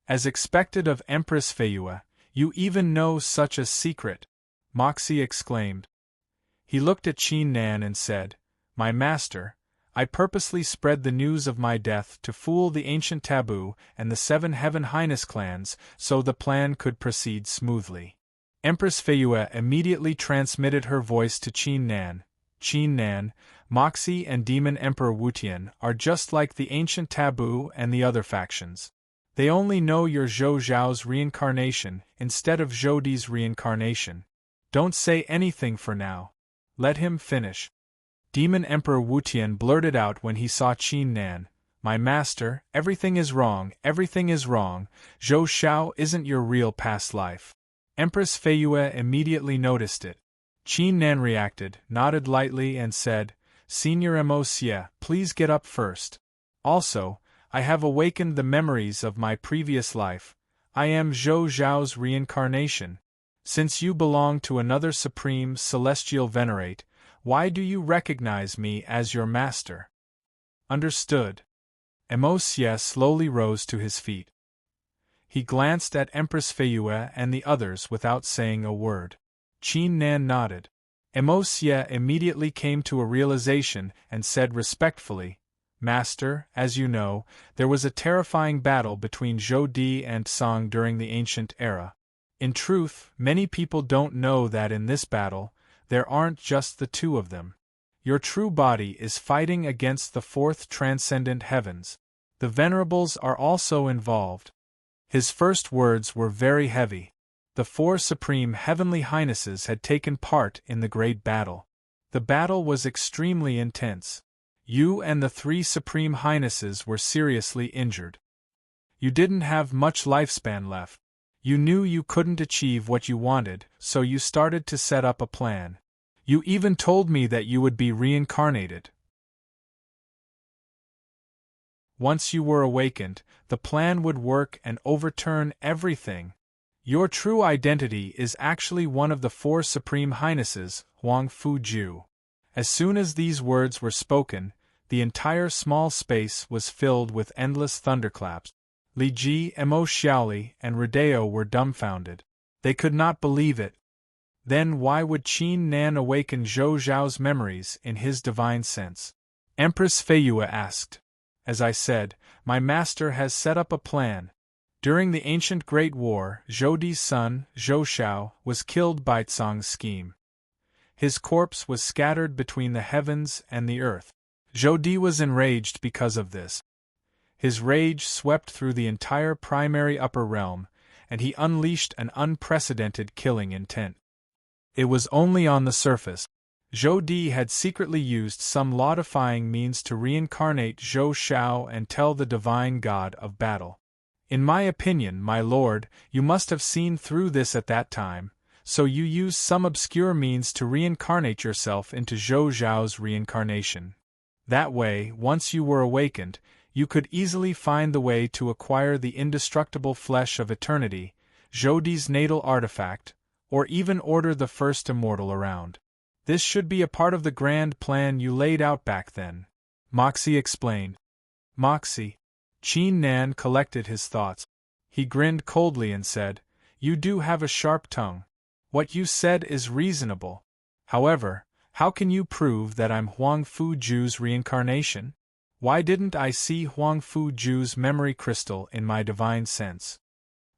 As expected of Empress Feiyue, you even know such a secret, Moxie exclaimed. He looked at Qin Nan and said, "My master, I purposely spread the news of my death to fool the ancient taboo and the 7 Heaven Highness clans so the plan could proceed smoothly. Empress Feiyue immediately transmitted her voice to Qin Nan. Qin Nan, Moxie and Demon Emperor Wutian are just like the ancient taboo and the other factions. They only know your Zhou Zhao's reincarnation instead of Zhou Di's reincarnation. Don't say anything for now. Let him finish. Demon Emperor Wutian blurted out when he saw Qin Nan. My master, everything is wrong, everything is wrong. Zhou Xiao isn't your real past life. Empress Feiyue immediately noticed it. Qin Nan reacted, nodded lightly and said, Senior Mo-Xie, please get up first. Also, I have awakened the memories of my previous life. I am Zhou Zhao's reincarnation. Since you belong to another supreme celestial venerate, why do you recognize me as your master? Understood. Mo-Xie slowly rose to his feet. He glanced at Empress Feiyue and the others without saying a word. Qin Nan nodded. Mo-Xie immediately came to a realization and said respectfully, Master, as you know, there was a terrifying battle between Zhou Di and Song during the ancient era. In truth, many people don't know that in this battle, there aren't just the two of them. Your true body is fighting against the 4th transcendent heavens. The venerables are also involved. His first words were very heavy. The 4 supreme heavenly highnesses had taken part in the great battle. The battle was extremely intense. You and the 3 supreme highnesses were seriously injured. You didn't have much lifespan left. You knew you couldn't achieve what you wanted, so you started to set up a plan. You even told me that you would be reincarnated. Once you were awakened, the plan would work and overturn everything. Your true identity is actually one of the 4 supreme highnesses, Huang Fuju. As soon as these words were spoken, the entire small space was filled with endless thunderclaps. Li Ji, Mo Xiaoli, and Rodeo were dumbfounded. They could not believe it. Then why would Qin Nan awaken Zhou Zhao's memories in his divine sense? Empress Feiyue asked. As I said, my master has set up a plan. During the ancient Great War, Zhou Di's son, Zhou Xiao, was killed by Tsang's scheme. His corpse was scattered between the heavens and the earth. Zhou Di was enraged because of this. His rage swept through the entire primary upper realm, and he unleashed an unprecedented killing intent. It was only on the surface. Zhou Di had secretly used some law-defying means to reincarnate Zhou Xiao and tell the divine god of battle. In my opinion, my lord, you must have seen through this at that time, so you used some obscure means to reincarnate yourself into Zhou Zhao's reincarnation. That way, once you were awakened, you could easily find the way to acquire the indestructible flesh of eternity, Zhou Di's natal artifact, or even order the first immortal around. This should be a part of the grand plan you laid out back then, Moxie explained. Moxie. Qin Nan collected his thoughts. He grinned coldly and said, You do have a sharp tongue. What you said is reasonable. However, how can you prove that I'm Huang Fuju's reincarnation? Why didn't I see Huang Fuju's memory crystal in my divine sense?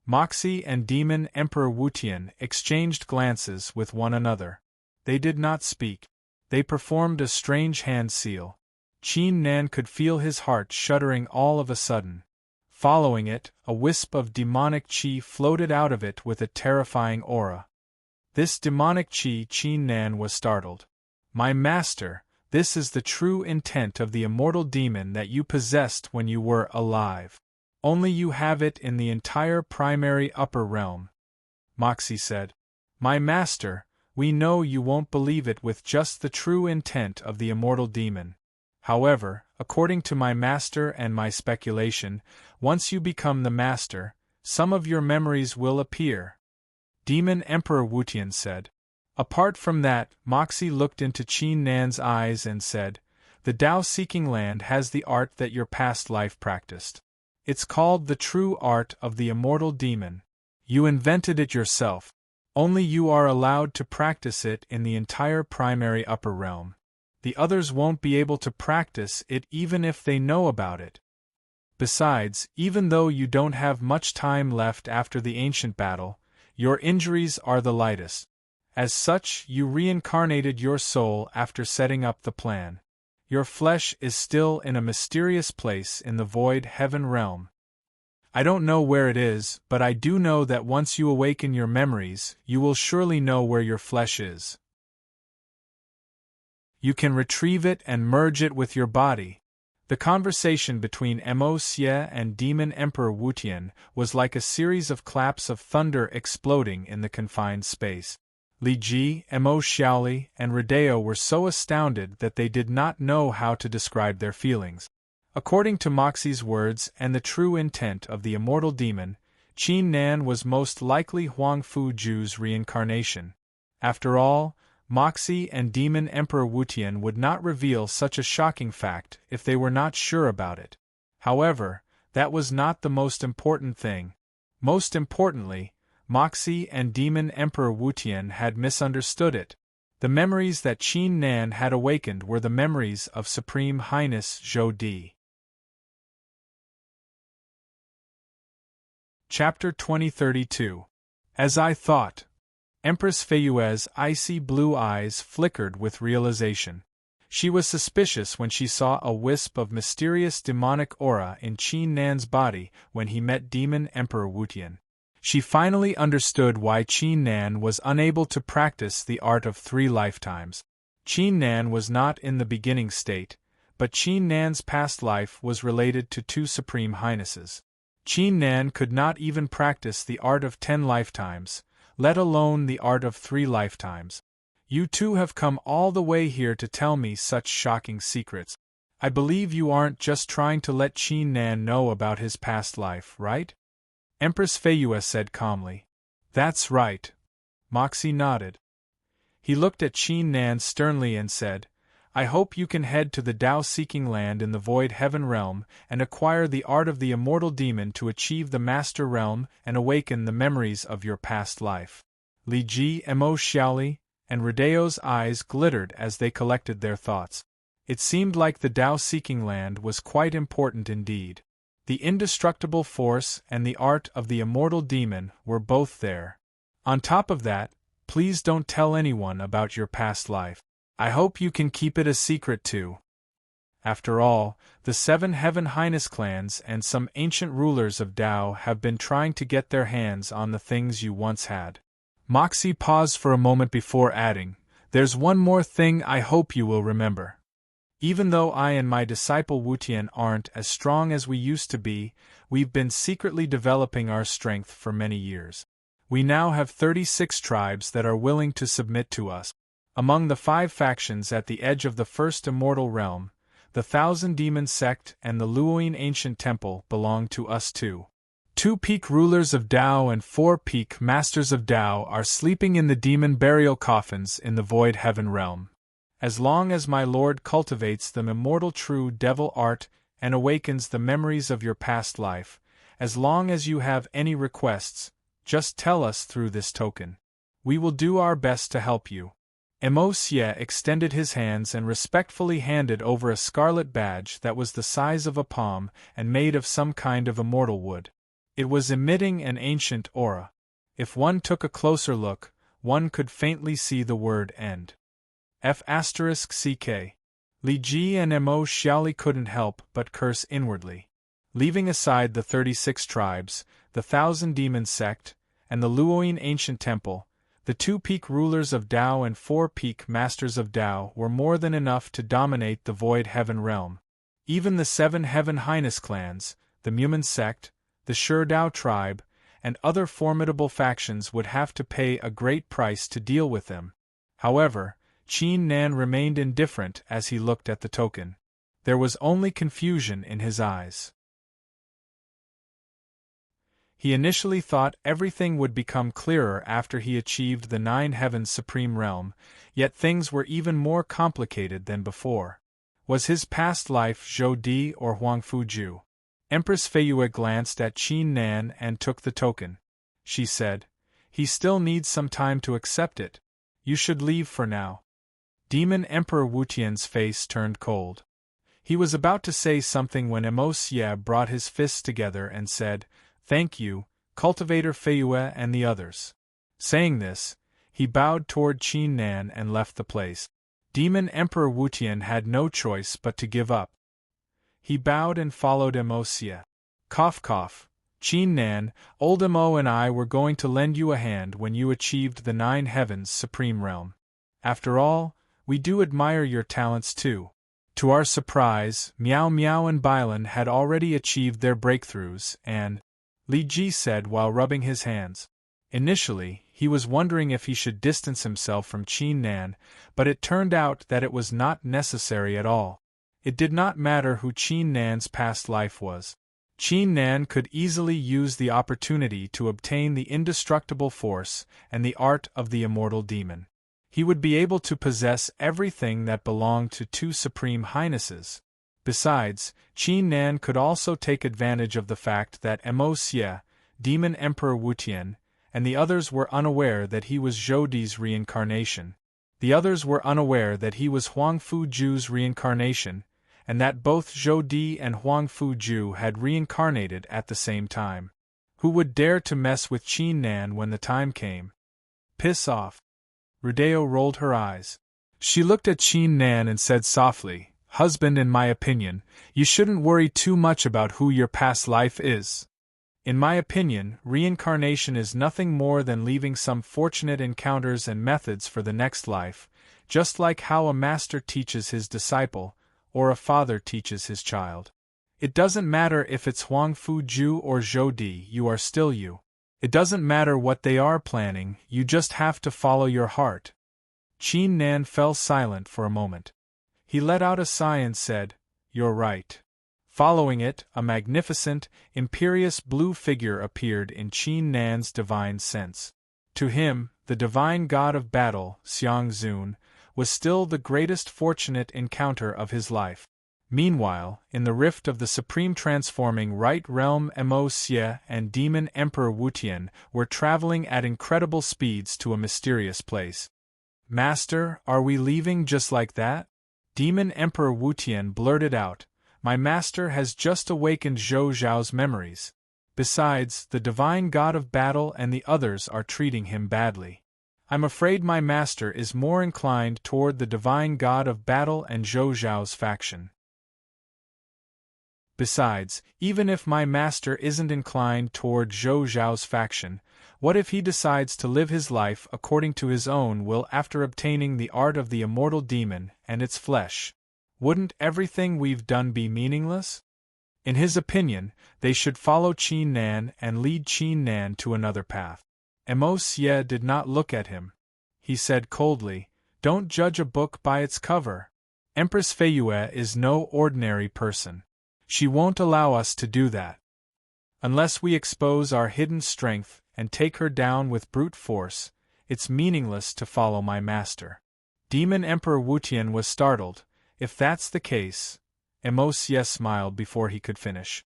Moxie and Demon Emperor Wutian exchanged glances with one another. They did not speak. They performed a strange hand seal. Qin Nan could feel his heart shuddering all of a sudden. Following it, a wisp of demonic qi floated out of it with a terrifying aura. This demonic qi, Qin Nan was startled. My master, this is the true intent of the immortal demon that you possessed when you were alive. Only you have it in the entire primary upper realm. Moxie said. My master, we know you won't believe it with just the true intent of the immortal demon. However, according to my master and my speculation, once you become the master, some of your memories will appear. Demon Emperor Wutian said. Apart from that, Moxie looked into Qin Nan's eyes and said, The Tao-seeking land has the art that your past life practiced. It's called the true art of the immortal demon. You invented it yourself. Only you are allowed to practice it in the entire primary upper realm. The others won't be able to practice it even if they know about it. Besides, even though you don't have much time left after the ancient battle, your injuries are the lightest. As such, you reincarnated your soul after setting up the plan. Your flesh is still in a mysterious place in the void heaven realm. I don't know where it is, but I do know that once you awaken your memories, you will surely know where your flesh is. You can retrieve it and merge it with your body. The conversation between Mo Xie and Demon Emperor Wutian was like a series of claps of thunder exploding in the confined space. Li Ji, Mo Xiaoli, and Rodeo were so astounded that they did not know how to describe their feelings. According to Moxie's words and the true intent of the immortal demon, Qin Nan was most likely Huang Fuju's reincarnation. After all, Moxie and Demon Emperor Wutian would not reveal such a shocking fact if they were not sure about it. However, that was not the most important thing. Most importantly, Moxie and Demon Emperor Wutian had misunderstood it. The memories that Qin Nan had awakened were the memories of Supreme Highness Zhou Di. Chapter 2032. As I thought. Empress Feiyue's icy blue eyes flickered with realization. She was suspicious when she saw a wisp of mysterious demonic aura in Qin Nan's body when he met Demon Emperor Wutian. She finally understood why Qin Nan was unable to practice the art of 3 lifetimes. Qin Nan was not in the beginning state, but Qin Nan's past life was related to 2 Supreme Highnesses. Qin Nan could not even practice the art of 10 lifetimes, let alone the art of 3 lifetimes. You two have come all the way here to tell me such shocking secrets. I believe you aren't just trying to let Qin Nan know about his past life, right? Empress Feiyue said calmly. That's right. Moxie nodded. He looked at Qin Nan sternly and said, I hope you can head to the Tao-seeking land in the Void Heaven realm and acquire the art of the immortal demon to achieve the Master Realm and awaken the memories of your past life. Li Ji, Mo Xiaoli, and Rodeo's eyes glittered as they collected their thoughts. It seemed like the Tao-seeking land was quite important indeed. The indestructible force and the art of the immortal demon were both there. On top of that, please don't tell anyone about your past life. I hope you can keep it a secret too. After all, the 7 Heaven Highness clans and some ancient rulers of Tao have been trying to get their hands on the things you once had. Moxie paused for a moment before adding, There's one more thing I hope you will remember. Even though I and my disciple Wutian aren't as strong as we used to be, we've been secretly developing our strength for many years. We now have 36 tribes that are willing to submit to us. Among the 5 factions at the edge of the first immortal realm, the Thousand Demon Sect and the Luoying Ancient Temple belong to us too. 2 peak rulers of Tao and 4 peak masters of Tao are sleeping in the demon burial coffins in the Void Heaven realm. As long as my lord cultivates the immortal true devil art and awakens the memories of your past life, as long as you have any requests, just tell us through this token. We will do our best to help you. Mo Xie extended his hands and respectfully handed over a scarlet badge that was the size of a palm and made of some kind of immortal wood. It was emitting an ancient aura. If one took a closer look, one could faintly see the word end. F***CK. Li Ji and Mo Xiaoli couldn't help but curse inwardly. Leaving aside the 36 tribes, the Thousand Demon Sect, and the Luoying Ancient Temple, the 2 peak rulers of Tao and 4 peak masters of Tao were more than enough to dominate the Void Heaven realm. Even the 7 Heaven Highness clans, the Mumin Sect, the Shi Dao tribe, and other formidable factions would have to pay a great price to deal with them. However, Qin Nan remained indifferent as he looked at the token. There was only confusion in his eyes. He initially thought everything would become clearer after he achieved the 9 Heavens Supreme Realm, yet things were even more complicated than before. Was his past life Zhou Di or Huang Fuju? Empress Feiyue glanced at Qin Nan and took the token. She said, He still needs some time to accept it. You should leave for now. Demon Emperor Wutian's face turned cold. He was about to say something when Emo Xie brought his fists together and said, "Thank you, Cultivator Feiyue and the others." Saying this, he bowed toward Qin Nan and left the place. Demon Emperor Wutian had no choice but to give up. He bowed and followed Emo Xie. Cough cough. Qin Nan, old Emo and I were going to lend you a hand when you achieved the 9 heavens supreme realm. After all, we do admire your talents too. To our surprise, Miao Miao and Bailan had already achieved their breakthroughs, and Li Ji said while rubbing his hands. Initially, he was wondering if he should distance himself from Qin Nan, but it turned out that it was not necessary at all. It did not matter who Qin Nan's past life was. Qin Nan could easily use the opportunity to obtain the indestructible force and the art of the immortal demon. He would be able to possess everything that belonged to 2 supreme highnesses. Besides, Qin Nan could also take advantage of the fact that Emo Xie, Demon Emperor Wutian, and the others were unaware that he was Zhou Di's reincarnation. The others were unaware that he was Huang Fuju's reincarnation, and that both Zhou Di and Huang Fuju had reincarnated at the same time. Who would dare to mess with Qin Nan when the time came? Piss off. Rudeo rolled her eyes. She looked at Qin Nan and said softly, "Husband, in my opinion, you shouldn't worry too much about who your past life is. In my opinion, reincarnation is nothing more than leaving some fortunate encounters and methods for the next life, just like how a master teaches his disciple, or a father teaches his child. It doesn't matter if it's Huang Fuju or Zhou Di, you are still you. It doesn't matter what they are planning, you just have to follow your heart." Qin Nan fell silent for a moment. He let out a sigh and said, "You're right." Following it, a magnificent, imperious blue figure appeared in Qin Nan's divine sense. To him, the divine god of battle, Xiang Zun, was still the greatest fortunate encounter of his life. Meanwhile, in the rift of the supreme transforming right realm, Emo Xie and Demon Emperor Wutian were traveling at incredible speeds to a mysterious place. "Master, are we leaving just like that?" Demon Emperor Wutian blurted out. "My master has just awakened Zhou Zhao's memories. Besides, the divine god of battle and the others are treating him badly. I'm afraid my master is more inclined toward the divine god of battle and Zhou Zhao's faction. Besides, even if my master isn't inclined toward Zhou Zhao's faction, what if he decides to live his life according to his own will after obtaining the art of the immortal demon and its flesh? Wouldn't everything we've done be meaningless?" In his opinion, they should follow Qin Nan and lead Qin Nan to another path. Emo Xie did not look at him. He said coldly, "Don't judge a book by its cover. Empress Feiyue is no ordinary person. She won't allow us to do that. Unless we expose our hidden strength and take her down with brute force, it's meaningless to follow my master." Demon Emperor Wutian was startled. "If that's the case," Emo Xie smiled before he could finish.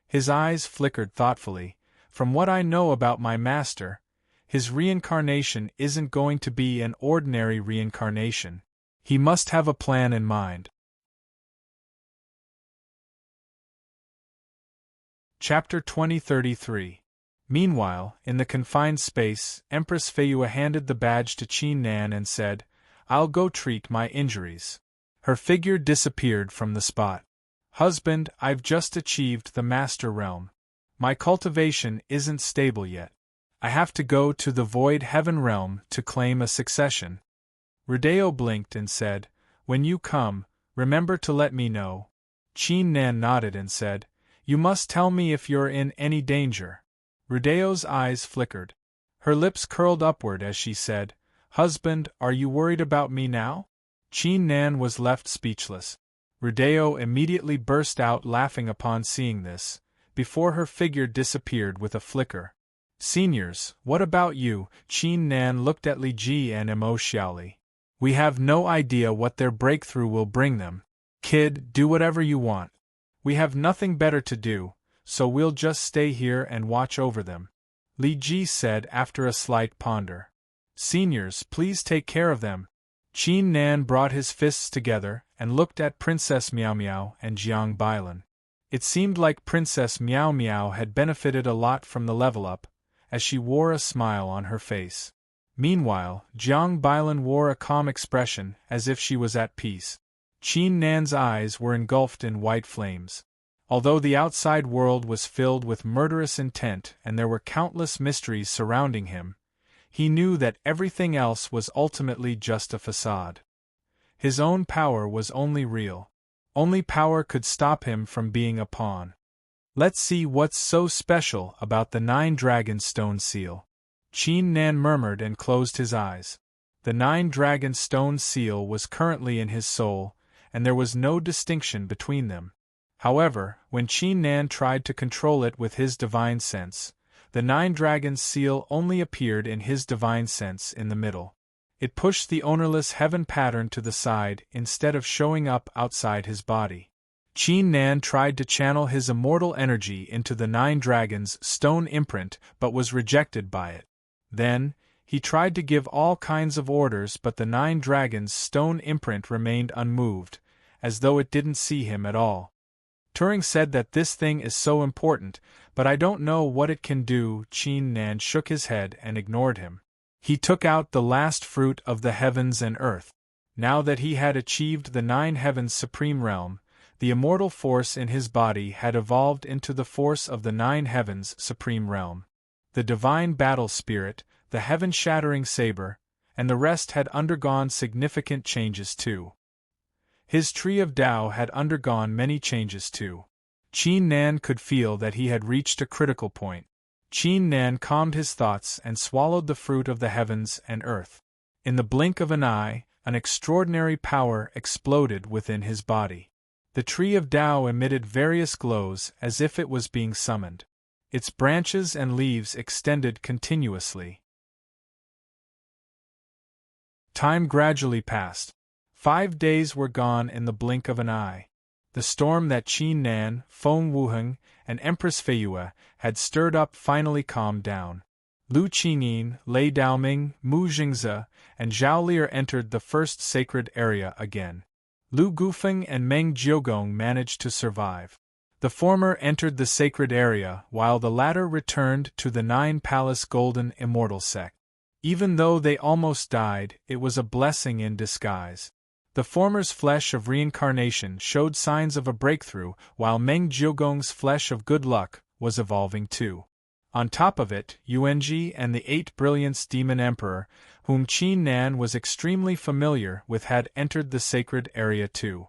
His eyes flickered thoughtfully. "From what I know about my master, his reincarnation isn't going to be an ordinary reincarnation. He must have a plan in mind." Chapter 2033. Meanwhile, in the confined space, Empress Feiyue handed the badge to Qin Nan and said, "I'll go treat my injuries." Her figure disappeared from the spot. "Husband, I've just achieved the master realm. My cultivation isn't stable yet. I have to go to the void heaven realm to claim a succession." Rudeo blinked and said, "When you come, remember to let me know." Qin Nan nodded and said, "You must tell me if you're in any danger." Rudeo's eyes flickered. Her lips curled upward as she said, "Husband, are you worried about me now?" Qin Nan was left speechless. Rudeo immediately burst out laughing upon seeing this, before her figure disappeared with a flicker. "Seniors, what about you?" Qin Nan looked at Li Ji and Emo Xiaoli. "We have no idea what their breakthrough will bring them. Kid, do whatever you want. We have nothing better to do, so we'll just stay here and watch over them," Li Ji said after a slight ponder. "Seniors, please take care of them. Qin Nan brought his fists together and looked at Princess Miao Miao and Jiang Bailan. It seemed like Princess Miao Miao had benefited a lot from the level up, as she wore a smile on her face. Meanwhile, Jiang Bailan wore a calm expression as if she was at peace. Qin Nan's eyes were engulfed in white flames. Although the outside world was filled with murderous intent and there were countless mysteries surrounding him, he knew that everything else was ultimately just a facade. His own power was only real. Only power could stop him from being a pawn. Let's see what's so special about the 9-dragon stone seal. Qin Nan murmured and closed his eyes. The 9-dragon stone seal was currently in his soul, and there was no distinction between them. However, when Qin Nan tried to control it with his divine sense, the 9-dragon seal only appeared in his divine sense in the middle. It pushed the ownerless heaven pattern to the side instead of showing up outside his body. Qin Nan tried to channel his immortal energy into the 9 dragons' stone imprint but was rejected by it. Then, he tried to give all kinds of orders but the 9 dragons' stone imprint remained unmoved, as though it didn't see him at all. Turing said that this thing is so important, but I don't know what it can do. Qin Nan shook his head and ignored him. He took out the last fruit of the heavens and earth. Now that he had achieved the 9 heavens' supreme realm, the immortal force in his body had evolved into the force of the 9 heavens' supreme realm. The divine battle spirit, the heaven-shattering saber, and the rest had undergone significant changes too. His tree of Tao had undergone many changes too. Qin Nan could feel that he had reached a critical point. Qin Nan calmed his thoughts and swallowed the fruit of the heavens and earth. In the blink of an eye, an extraordinary power exploded within his body. The tree of Tao emitted various glows as if it was being summoned. Its branches and leaves extended continuously. Time gradually passed. 5 days were gone in the blink of an eye. The storm that Qin Nan, Feng Wuheng, and Empress Feiyue had stirred up finally calmed down. Lu Qingyin, Lei Daoming, Mu Jingze, and Zhao Lier entered the first sacred area again. Lu Gufeng and Meng Jiugong managed to survive. The former entered the sacred area while the latter returned to the 9-palace golden immortal sect. Even though they almost died, it was a blessing in disguise. The former's flesh of reincarnation showed signs of a breakthrough, while Meng Jiugong's flesh of good luck was evolving too. On top of it, Yuanji and the 8 Brilliance Demon Emperor, whom Qin Nan was extremely familiar with, had entered the sacred area too.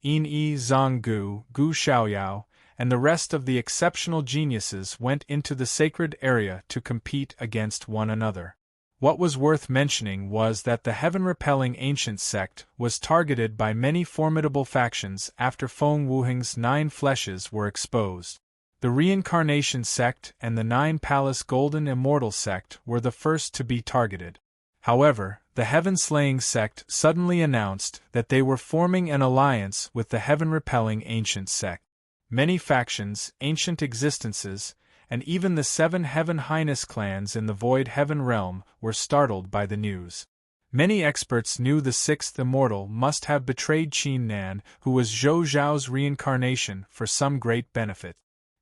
Yin Yi, Zhonggu, Gu Xiaoyao, and the rest of the exceptional geniuses went into the sacred area to compete against one another. What was worth mentioning was that the heaven-repelling ancient sect was targeted by many formidable factions after Feng Wuheng's 9 fleshes were exposed. The reincarnation sect and the 9-palace golden immortal sect were the first to be targeted. However, the heaven-slaying sect suddenly announced that they were forming an alliance with the heaven-repelling ancient sect. Many factions, ancient existences, and even the 7 Heaven Highness clans in the Void Heaven realm were startled by the news. Many experts knew the 6th Immortal must have betrayed Qin Nan, who was Zhou Zhao's reincarnation, for some great benefit.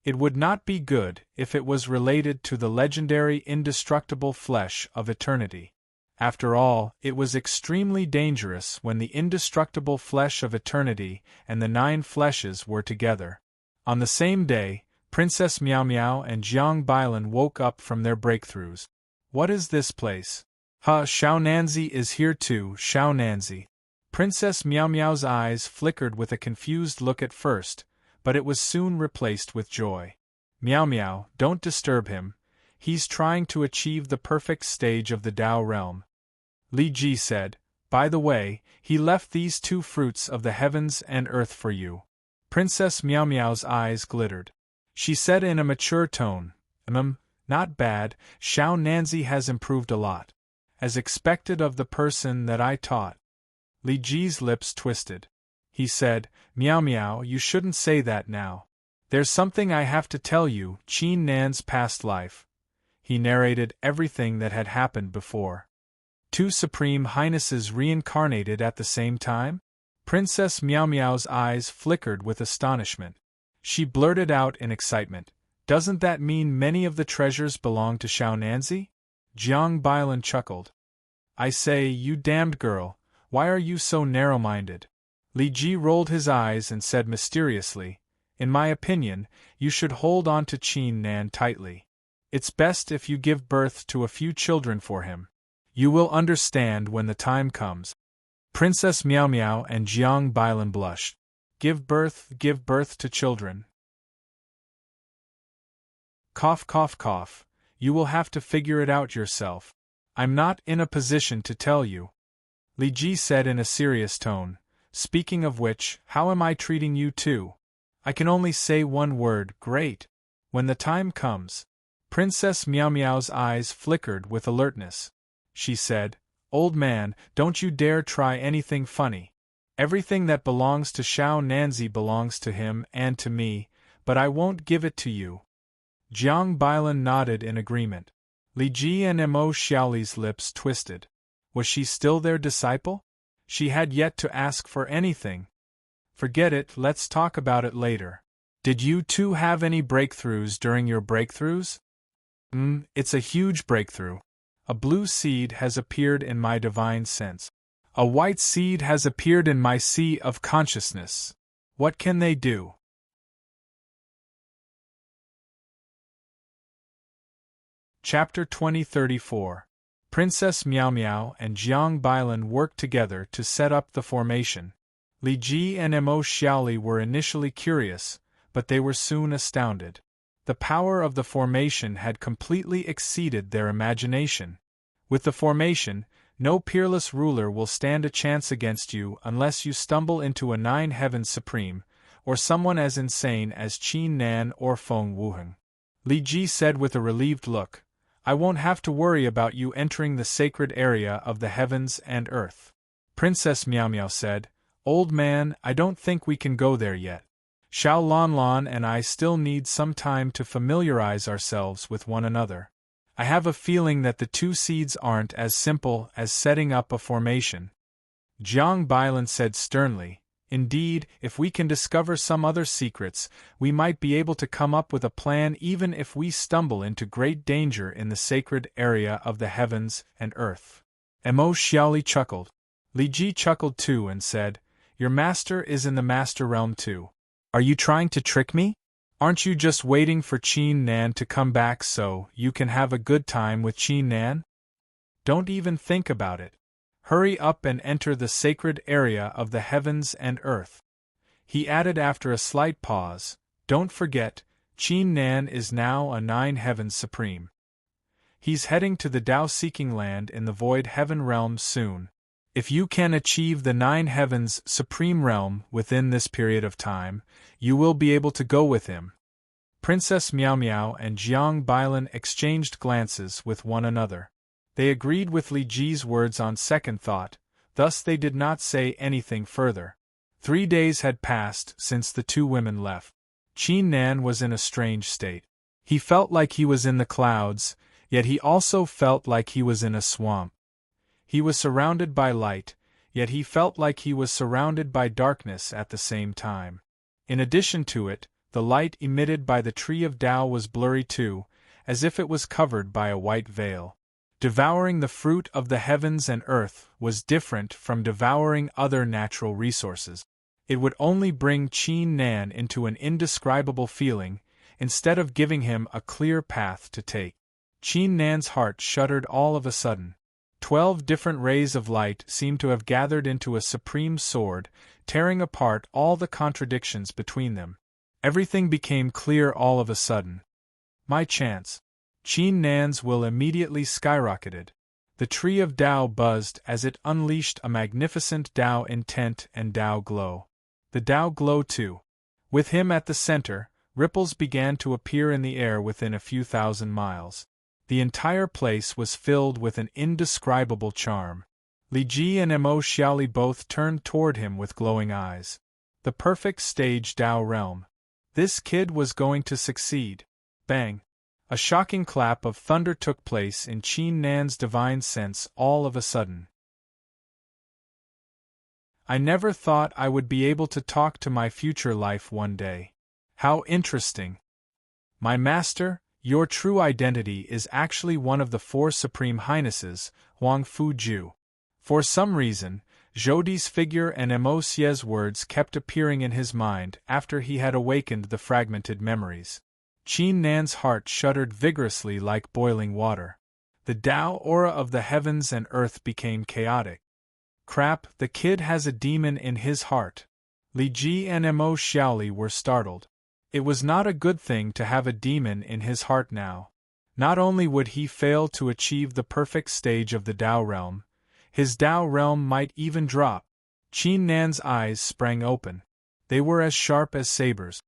It would not be good if it was related to the legendary indestructible flesh of eternity. After all, it was extremely dangerous when the indestructible flesh of eternity and the 9 fleshes were together. On the same day, Princess Miao Miao and Jiang Bailan woke up from their breakthroughs. What is this place? Xiao Nanzi is here too, Xiao Nanzi. Princess Miao Miao's eyes flickered with a confused look at first, but it was soon replaced with joy. Miao Miao, don't disturb him. He's trying to achieve the perfect stage of the Tao realm. Li Ji said, by the way, he left these 2 fruits of the heavens and earth for you. Princess Miao Miao's eyes glittered. She said in a mature tone, not bad, Xiao Nanzi has improved a lot. As expected of the person that I taught. Li Ji's lips twisted. He said, Miao Miao, you shouldn't say that now. There's something I have to tell you, Qin Nan's past life. He narrated everything that had happened before. Two Supreme Highnesses reincarnated at the same time? Princess Meow Meow's eyes flickered with astonishment. She blurted out in excitement, "Doesn't that mean many of the treasures belong to Xiao Nanzi?" Jiang Bailan chuckled. "I say, you damned girl, why are you so narrow-minded?" Li Ji rolled his eyes and said mysteriously, "In my opinion, you should hold on to Qin Nan tightly. It's best if you give birth to a few children for him. You will understand when the time comes." Princess Meow Meow and Jiang Bailan blushed. Give birth to children. Cough, cough, cough. You will have to figure it out yourself. I'm not in a position to tell you. Li Ji said in a serious tone, "Speaking of which, how am I treating you too? I can only say one word, great. When the time comes." Princess Meow Meow's eyes flickered with alertness. She said, "Old man, don't you dare try anything funny. Everything that belongs to Xiao Nanzi belongs to him and to me, but I won't give it to you." Jiang Bailan nodded in agreement. Li Ji and Mo Xiaoli's lips twisted. Was she still their disciple? She had yet to ask for anything. "Forget it, let's talk about it later. Did you two have any breakthroughs during your breakthroughs?" It's a huge breakthrough. A blue seed has appeared in my divine sense. A white seed has appeared in my sea of consciousness. What can they do? Chapter 2034. Princess Meow Meow and Jiang Bailan worked together to set up the formation. Li Ji and Mo Xiaoli were initially curious, but they were soon astounded. The power of the formation had completely exceeded their imagination. With the formation, no peerless ruler will stand a chance against you unless you stumble into a Nine Heavens Supreme, or someone as insane as Qin Nan or Feng Wuheng. Li Ji said with a relieved look, "I won't have to worry about you entering the sacred area of the heavens and earth." Princess Meow Meow said, "Old man, I don't think we can go there yet. Xiao Lan Lan and I still need some time to familiarize ourselves with one another. I have a feeling that the two seeds aren't as simple as setting up a formation." Jiang Bailan said sternly, "Indeed, if we can discover some other secrets, we might be able to come up with a plan even if we stumble into great danger in the sacred area of the heavens and earth." Mo Xiaoli chuckled. Li Ji chuckled too and said, "Your master is in the master realm too. Are you trying to trick me? Aren't you just waiting for Qin Nan to come back so you can have a good time with Qin Nan? Don't even think about it. Hurry up and enter the sacred area of the heavens and earth." He added after a slight pause, "Don't forget, Qin Nan is now a Nine Heavens Supreme. He's heading to the Tao-seeking land in the Void Heaven realm soon. If you can achieve the Nine Heavens Supreme realm within this period of time, you will be able to go with him." Princess Meow Meow and Jiang Bailan exchanged glances with one another. They agreed with Li Ji's words on second thought, thus they did not say anything further. 3 days had passed since the two women left. Qin Nan was in a strange state. He felt like he was in the clouds, yet he also felt like he was in a swamp. He was surrounded by light, yet he felt like he was surrounded by darkness at the same time. In addition to it, the light emitted by the Tree of Tao was blurry too, as if it was covered by a white veil. Devouring the fruit of the heavens and earth was different from devouring other natural resources. It would only bring Qin Nan into an indescribable feeling, instead of giving him a clear path to take. Qin Nan's heart shuddered all of a sudden. 12 different rays of light seemed to have gathered into a supreme sword, tearing apart all the contradictions between them. Everything became clear all of a sudden. My chance. Qin Nan's will immediately skyrocketed. The Tree of Tao buzzed as it unleashed a magnificent Tao intent and Tao glow. The Tao glow too. With him at the center, ripples began to appear in the air within a few thousand miles. The entire place was filled with an indescribable charm. Li Ji and Mo Xiaoli both turned toward him with glowing eyes. The perfect stage Tao realm. This kid was going to succeed. Bang! A shocking clap of thunder took place in Qin Nan's divine sense all of a sudden. I never thought I would be able to talk to my future life one day. How interesting. My master, your true identity is actually one of the four Supreme Highnesses, Huang Fu Ju. For some reason, Zhoudi's figure and Emo Xie's words kept appearing in his mind after he had awakened the fragmented memories. Qin Nan's heart shuddered vigorously like boiling water. The Tao aura of the heavens and earth became chaotic. Crap, the kid has a demon in his heart. Li Ji and Emo Xiaoli were startled. It was not a good thing to have a demon in his heart now. Not only would he fail to achieve the perfect stage of the Tao realm, his Tao realm might even drop. Qin Nan's eyes sprang open. They were as sharp as sabers.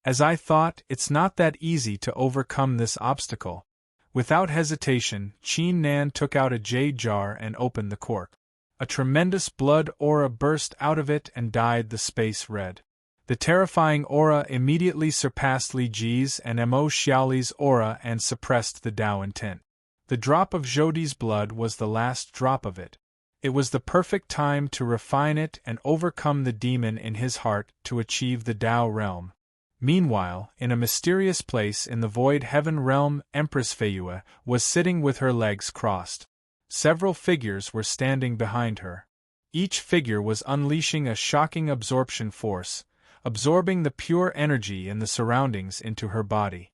As I thought, it's not that easy to overcome this obstacle. Without hesitation, Qin Nan took out a jade jar and opened the cork. A tremendous blood aura burst out of it and dyed the space red. The terrifying aura immediately surpassed Li Ji's and Emo Xiaoli's aura and suppressed the Tao intent. The drop of Zhoudi's blood was the last drop of it. It was the perfect time to refine it and overcome the demon in his heart to achieve the Tao realm. Meanwhile, in a mysterious place in the void heaven realm, Empress Feiyue was sitting with her legs crossed. Several figures were standing behind her. Each figure was unleashing a shocking absorption force, absorbing the pure energy in the surroundings into her body.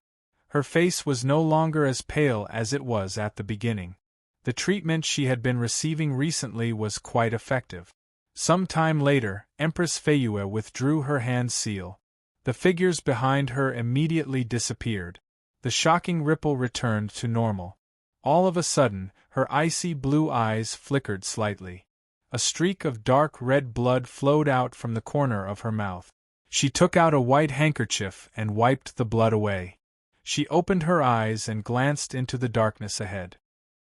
Her face was no longer as pale as it was at the beginning. The treatment she had been receiving recently was quite effective. Some time later, Empress Feiyue withdrew her hand seal. The figures behind her immediately disappeared. The shocking ripple returned to normal. All of a sudden, her icy blue eyes flickered slightly. A streak of dark red blood flowed out from the corner of her mouth. She took out a white handkerchief and wiped the blood away. She opened her eyes and glanced into the darkness ahead.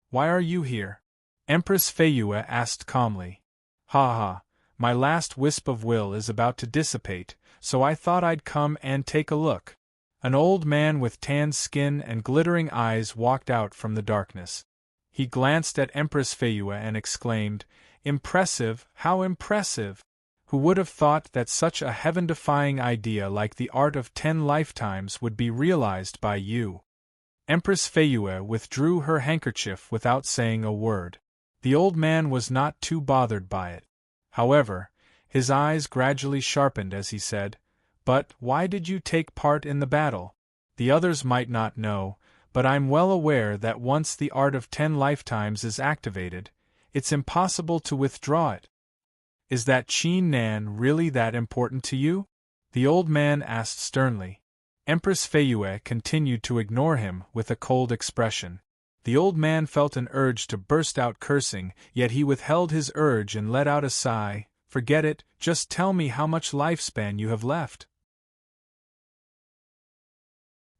"Why are you here?" Empress Feiyue asked calmly. "Ha ha, my last wisp of will is about to dissipate, so I thought I'd come and take a look." An old man with tanned skin and glittering eyes walked out from the darkness. He glanced at Empress Feiyue and exclaimed, "Impressive, how impressive! Who would have thought that such a heaven-defying idea like the art of 10 lifetimes would be realized by you?" Empress Feiyue withdrew her handkerchief without saying a word. The old man was not too bothered by it. However, his eyes gradually sharpened as he said, "But why did you take part in the battle? The others might not know, but I'm well aware that once the art of 10 lifetimes is activated, it's impossible to withdraw it. Is that Qin Nan really that important to you?" the old man asked sternly. Empress Feiyue continued to ignore him with a cold expression. The old man felt an urge to burst out cursing, yet he withheld his urge and let out a sigh. "Forget it, just tell me how much lifespan you have left."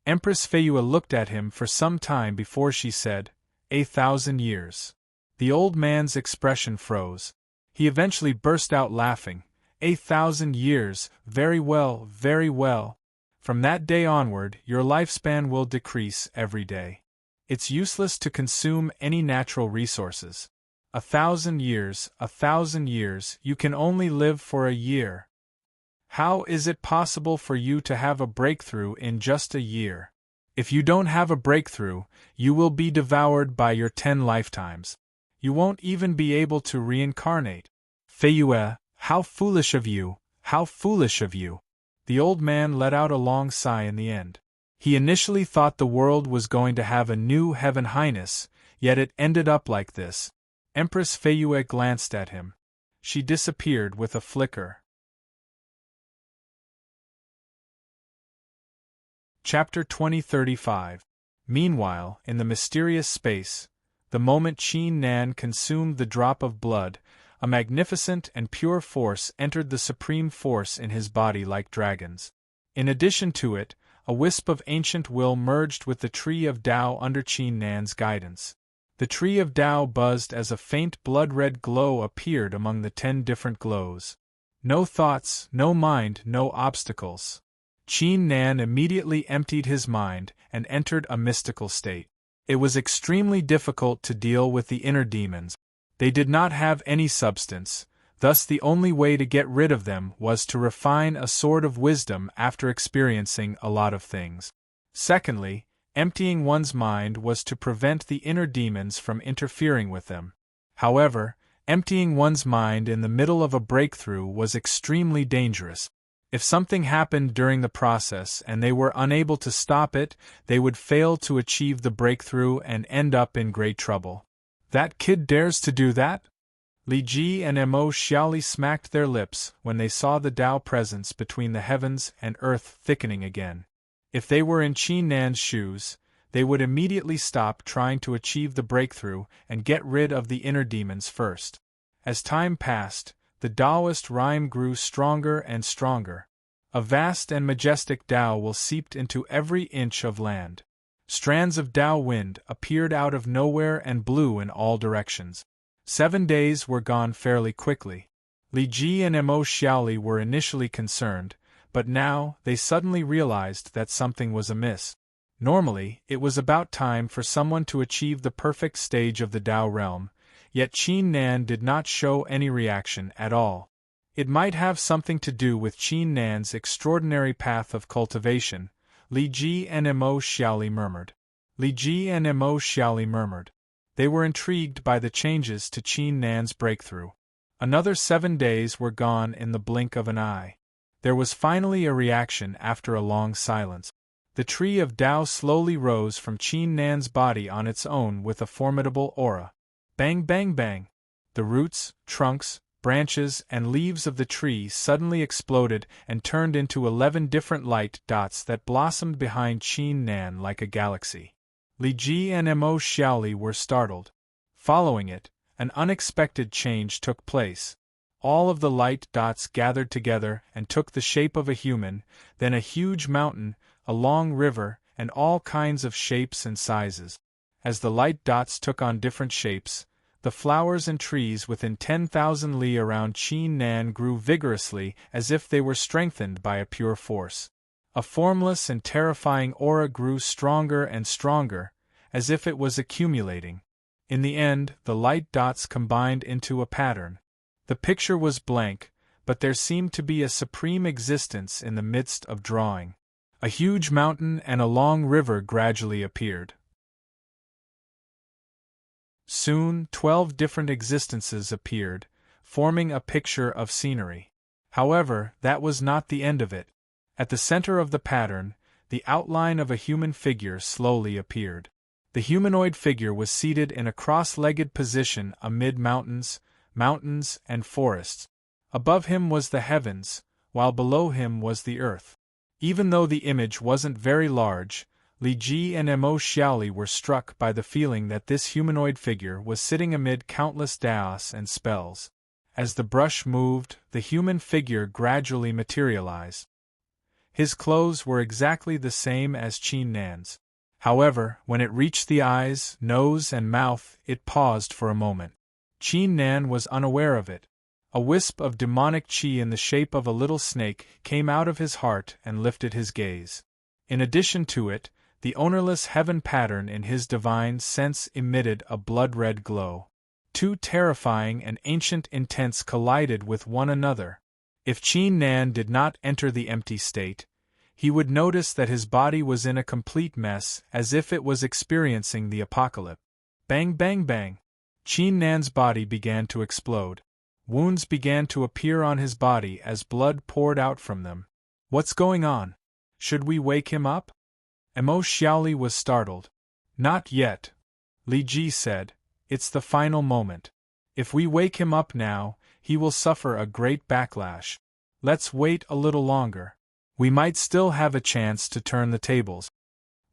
Empress Feiyue looked at him for some time before she said, 1,000 years. The old man's expression froze. He eventually burst out laughing. 1,000 years, very well, very well. From that day onward, your lifespan will decrease every day. It's useless to consume any natural resources. 1,000 years, 1,000 years, you can only live for a year. How is it possible for you to have a breakthrough in just a year? If you don't have a breakthrough, you will be devoured by your 10 lifetimes. You won't even be able to reincarnate. Feiyue, how foolish of you, how foolish of you. The old man let out a long sigh in the end. He initially thought the world was going to have a new heaven highness, yet it ended up like this. Empress Feiyue glanced at him. She disappeared with a flicker. Chapter 2035. Meanwhile, in the mysterious space, the moment Qin Nan consumed the drop of blood, a magnificent and pure force entered the supreme force in his body like dragons. In addition to it, a wisp of ancient will merged with the tree of Tao under Qin Nan's guidance. The tree of Tao buzzed as a faint blood-red glow appeared among the 10 different glows. No thoughts, no mind, no obstacles. Qin Nan immediately emptied his mind and entered a mystical state. It was extremely difficult to deal with the inner demons. They did not have any substance, thus the only way to get rid of them was to refine a sword of wisdom after experiencing a lot of things. Secondly, emptying one's mind was to prevent the inner demons from interfering with them. However, emptying one's mind in the middle of a breakthrough was extremely dangerous. If something happened during the process and they were unable to stop it, they would fail to achieve the breakthrough and end up in great trouble. That kid dares to do that? Li Ji and Mo Xiaoli smacked their lips when they saw the Tao presence between the heavens and earth thickening again. If they were in Qin Nan's shoes, they would immediately stop trying to achieve the breakthrough and get rid of the inner demons first. As time passed, the Taoist rhyme grew stronger and stronger. A vast and majestic Tao will seeped into every inch of land. Strands of Tao wind appeared out of nowhere and blew in all directions. 7 days were gone fairly quickly. Li Ji and Mo Xiaoli were initially concerned, but now they suddenly realized that something was amiss. Normally, it was about time for someone to achieve the perfect stage of the Tao realm, yet Qin Nan did not show any reaction at all. It might have something to do with Qin Nan's extraordinary path of cultivation, Li Ji and Mo Xiaoli murmured. Li Ji and Mo Xiaoli murmured. They were intrigued by the changes to Qin Nan's breakthrough. Another 7 days were gone in the blink of an eye. There was finally a reaction after a long silence. The tree of Tao slowly rose from Qin Nan's body on its own with a formidable aura. Bang bang bang! The roots, trunks, branches, and leaves of the tree suddenly exploded and turned into 11 different light dots that blossomed behind Qin Nan like a galaxy. Li Ji and Mo Xiaoli were startled. Following it, an unexpected change took place. All of the light dots gathered together and took the shape of a human, then a huge mountain, a long river, and all kinds of shapes and sizes. As the light dots took on different shapes, the flowers and trees within 10,000 li around Qin Nan grew vigorously as if they were strengthened by a pure force. A formless and terrifying aura grew stronger and stronger, as if it was accumulating. In the end, the light dots combined into a pattern. The picture was blank, but there seemed to be a supreme existence in the midst of drawing. A huge mountain and a long river gradually appeared. Soon 12 different existences appeared, forming a picture of scenery. However, that was not the end of it. At the center of the pattern, the outline of a human figure slowly appeared. The humanoid figure was seated in a cross-legged position amid mountains, and forests. Above him was the heavens, while below him was the earth. Even though the image wasn't very large, Li Ji and Mo Xiaoli were struck by the feeling that this humanoid figure was sitting amid countless daos and spells. As the brush moved, the human figure gradually materialized. His clothes were exactly the same as Qin Nan's. However, when it reached the eyes, nose, and mouth, it paused for a moment. Qin Nan was unaware of it. A wisp of demonic qi in the shape of a little snake came out of his heart and lifted his gaze. In addition to it, the ownerless heaven pattern in his divine sense emitted a blood-red glow. Two terrifying and ancient intents collided with one another. If Qin Nan did not enter the empty state, he would notice that his body was in a complete mess, as if it was experiencing the apocalypse. Bang bang bang! Qin Nan's body began to explode. Wounds began to appear on his body as blood poured out from them. What's going on? Should we wake him up? Mo Xiaoli was startled. Not yet. Li Ji said. It's the final moment. If we wake him up now, he will suffer a great backlash. Let's wait a little longer. We might still have a chance to turn the tables.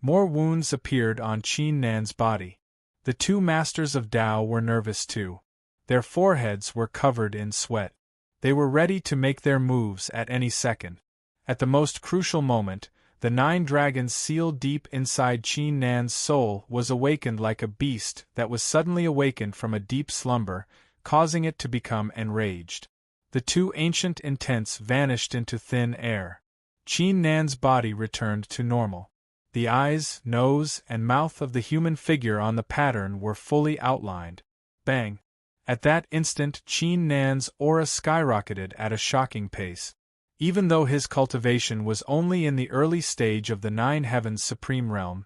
More wounds appeared on Qin Nan's body. The two masters of Tao were nervous too. Their foreheads were covered in sweat. They were ready to make their moves at any second. At the most crucial moment, the 9 dragons sealed deep inside Qin Nan's soul was awakened like a beast that was suddenly awakened from a deep slumber, causing it to become enraged. The two ancient intents vanished into thin air. Qin Nan's body returned to normal. The eyes, nose, and mouth of the human figure on the pattern were fully outlined. Bang! At that instant, Qin Nan's aura skyrocketed at a shocking pace. Even though his cultivation was only in the early stage of the Nine Heavens Supreme Realm,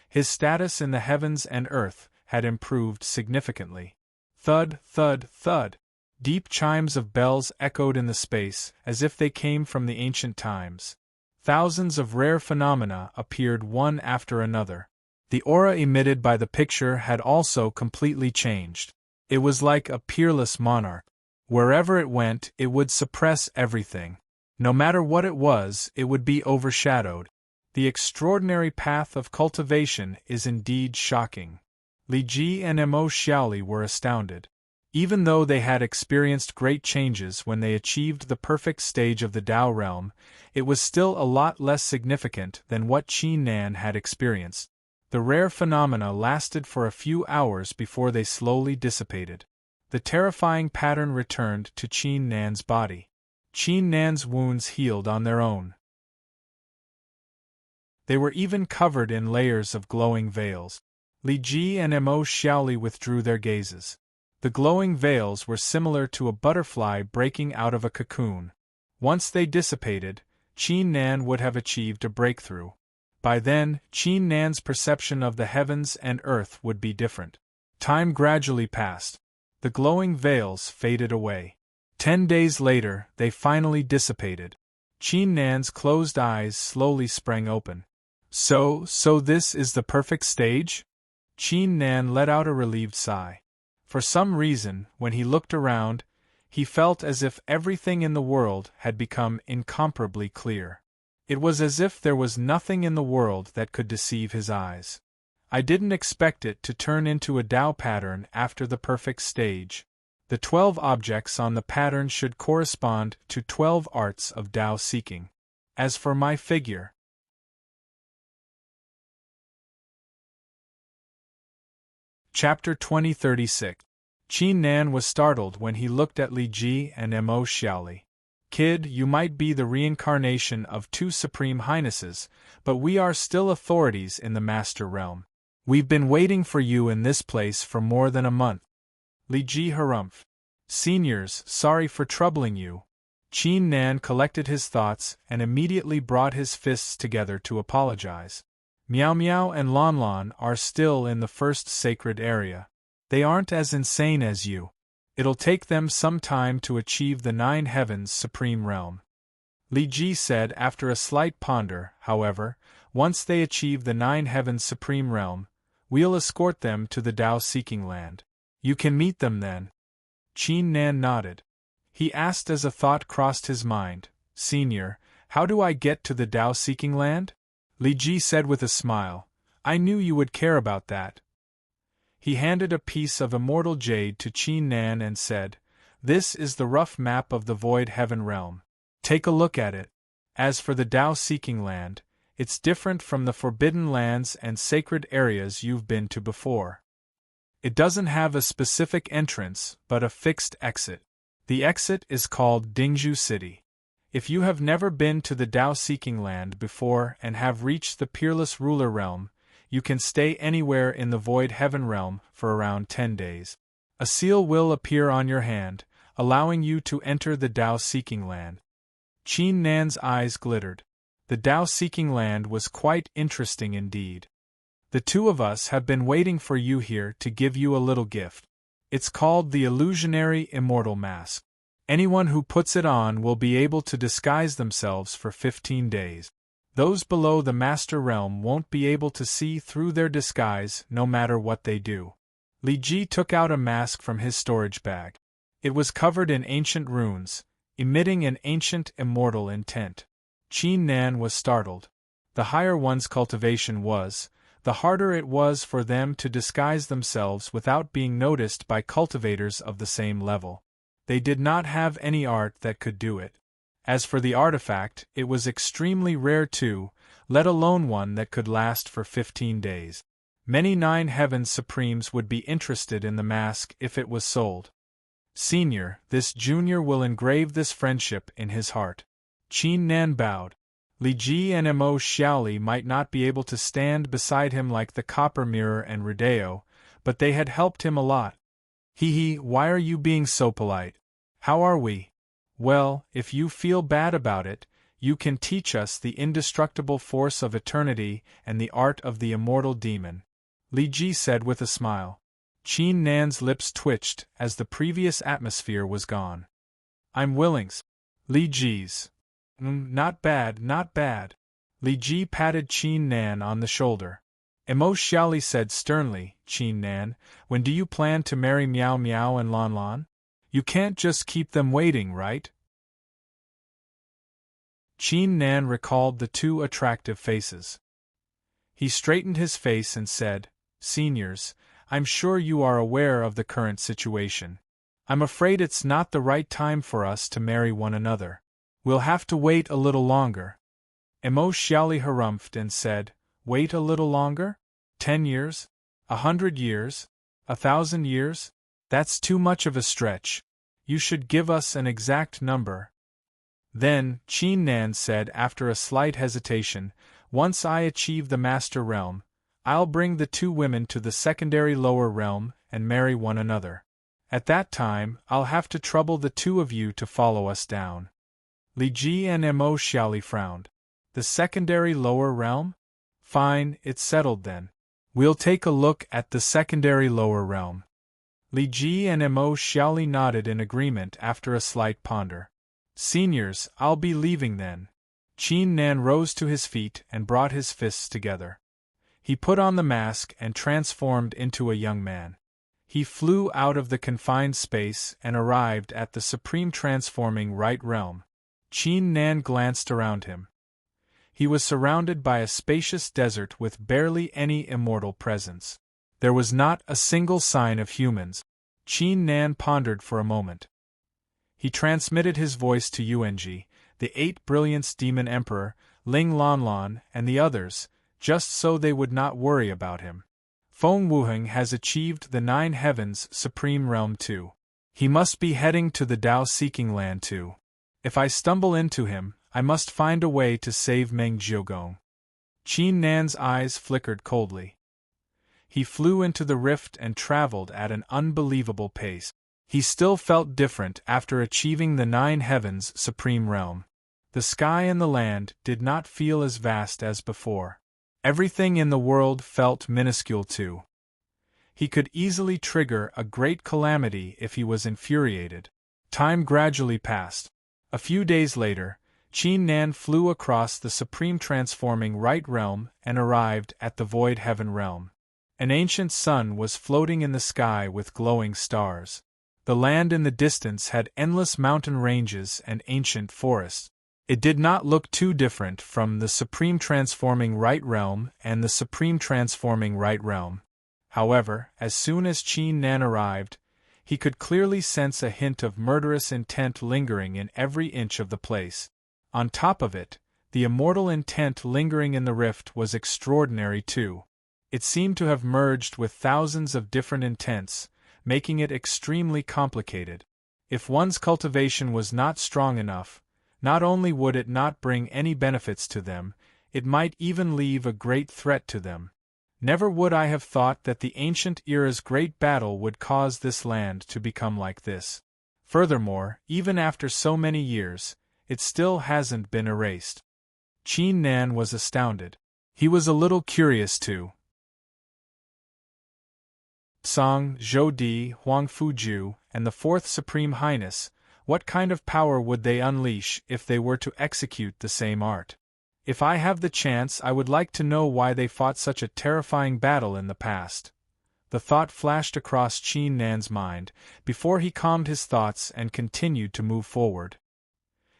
his status in the heavens and earth had improved significantly. Thud, thud, thud! Deep chimes of bells echoed in the space, as if they came from the ancient times. Thousands of rare phenomena appeared one after another. The aura emitted by the picture had also completely changed. It was like a peerless monarch. Wherever it went, it would suppress everything. No matter what it was, it would be overshadowed. The extraordinary path of cultivation is indeed shocking. Li Ji and Mo Xiaoli were astounded. Even though they had experienced great changes when they achieved the perfect stage of the Tao realm, it was still a lot less significant than what Qin Nan had experienced. The rare phenomena lasted for a few hours before they slowly dissipated. The terrifying pattern returned to Qin Nan's body. Qin Nan's wounds healed on their own. They were even covered in layers of glowing veils. Li Ji and Mo Xiaoli withdrew their gazes. The glowing veils were similar to a butterfly breaking out of a cocoon. Once they dissipated, Qin Nan would have achieved a breakthrough. By then, Qin Nan's perception of the heavens and earth would be different. Time gradually passed. The glowing veils faded away. 10 days later, they finally dissipated. Qin Nan's closed eyes slowly sprang open. So this is the perfect stage? Qin Nan let out a relieved sigh. For some reason, when he looked around, he felt as if everything in the world had become incomparably clear. It was as if there was nothing in the world that could deceive his eyes. I didn't expect it to turn into a Tao pattern after the perfect stage. The 12 objects on the pattern should correspond to 12 arts of Tao seeking. As for my figure, Chapter 2036. Qin Nan was startled when he looked at Li Ji and Mo Xiaoli. Kid, you might be the reincarnation of 2 supreme highnesses, but we are still authorities in the Master Realm. We've been waiting for you in this place for more than a month. Li Ji harumphed. Seniors, sorry for troubling you. Qin Nan collected his thoughts and immediately brought his fists together to apologize. Miao Miao and Lon Lon are still in the first sacred area. They aren't as insane as you. It'll take them some time to achieve the Nine Heavens Supreme Realm. Li Ji said after a slight ponder. However, once they achieve the Nine Heavens Supreme Realm, we'll escort them to the Tao-seeking land. You can meet them then. Qin Nan nodded. He asked as a thought crossed his mind, Senior, how do I get to the Tao-seeking land? Li Ji said with a smile, I knew you would care about that. He handed a piece of immortal jade to Qin Nan and said, This is the rough map of the Void Heaven Realm. Take a look at it. As for the Tao-seeking land, it's different from the forbidden lands and sacred areas you've been to before. It doesn't have a specific entrance, but a fixed exit. The exit is called Dingzhu City. If you have never been to the Tao-seeking land before and have reached the Peerless Ruler Realm, you can stay anywhere in the Void Heaven Realm for around 10 days. A seal will appear on your hand, allowing you to enter the Tao-seeking land. Qin Nan's eyes glittered. The Tao-seeking land was quite interesting indeed. The 2 of us have been waiting for you here to give you a little gift. It's called the Illusionary Immortal Mask. Anyone who puts it on will be able to disguise themselves for 15 days. Those below the Master Realm won't be able to see through their disguise no matter what they do. Li Ji took out a mask from his storage bag. It was covered in ancient runes, emitting an ancient immortal intent. Qin Nan was startled. The higher one's cultivation was, the harder it was for them to disguise themselves without being noticed by cultivators of the same level. They did not have any art that could do it. As for the artifact, it was extremely rare too, let alone one that could last for 15 days. Many Nine Heavens Supremes would be interested in the mask if it was sold. Senior, this junior will engrave this friendship in his heart. Qin Nan bowed. Li Ji and Mo Xiaoli might not be able to stand beside him like the Copper Mirror and Rodeo, but they had helped him a lot. Hee, why are you being so polite? How are we? Well, if you feel bad about it, you can teach us the indestructible force of eternity and the art of the immortal demon, Li Ji said with a smile. Qin Nan's lips twitched as the previous atmosphere was gone. I'm willing. Li Ji's. Not bad, not bad. Li Ji patted Qin Nan on the shoulder. Mo Xiaoli said sternly, Qin Nan, when do you plan to marry Miao Miao and Lan Lan? You can't just keep them waiting, right? Qin Nan recalled the two attractive faces. He straightened his face and said, Seniors, I'm sure you are aware of the current situation. I'm afraid it's not the right time for us to marry one another. We'll have to wait a little longer. Mo Xiaoli harumphed and said, Wait a little longer? 10 years? 100 years? 1,000 years? That's too much of a stretch. You should give us an exact number. Then, Qin Nan said after a slight hesitation, Once I achieve the Master Realm, I'll bring the two women to the secondary lower realm and marry one another. At that time, I'll have to trouble the two of you to follow us down. Li Ji and Mo Xiaoli frowned. The secondary lower realm? Fine, it's settled then. We'll take a look at the secondary lower realm. Li Ji and Mo Xiaoli nodded in agreement after a slight ponder. Seniors, I'll be leaving then. Qin Nan rose to his feet and brought his fists together. He put on the mask and transformed into a young man. He flew out of the confined space and arrived at the supreme transforming right realm. Qin Nan glanced around him. He was surrounded by a spacious desert with barely any immortal presence. There was not a single sign of humans. Qin Nan pondered for a moment. He transmitted his voice to Yuanji, the 8 Brilliance Demon Emperor, Ling Lanlan, and the others, just so they would not worry about him. Feng Wuheng has achieved the 9 Heavens Supreme Realm too. He must be heading to the Tao-seeking land too. If I stumble into him, I must find a way to save Meng Jiugong. Qin Nan's eyes flickered coldly. He flew into the rift and traveled at an unbelievable pace. He still felt different after achieving the 9 Heavens Supreme Realm. The sky and the land did not feel as vast as before. Everything in the world felt minuscule too. He could easily trigger a great calamity if he was infuriated. Time gradually passed. A few days later, Qin Nan flew across the supreme transforming right realm and arrived at the void heaven realm. An ancient sun was floating in the sky with glowing stars. The land in the distance had endless mountain ranges and ancient forests. It did not look too different from the Supreme Transforming Right Realm and the Supreme Transforming Right Realm. However, as soon as Qin Nan arrived, he could clearly sense a hint of murderous intent lingering in every inch of the place. On top of it, the immortal intent lingering in the rift was extraordinary too. It seemed to have merged with thousands of different intents, making it extremely complicated. If one's cultivation was not strong enough, not only would it not bring any benefits to them, it might even leave a great threat to them. Never would I have thought that the ancient era's great battle would cause this land to become like this. Furthermore, even after so many years, it still hasn't been erased. Qin Nan was astounded. He was a little curious too. Song, Zhou Di, Huang Fuju, and the Fourth Supreme Highness, what kind of power would they unleash if they were to execute the same art? If I have the chance, I would like to know why they fought such a terrifying battle in the past. The thought flashed across Qin Nan's mind, before he calmed his thoughts and continued to move forward.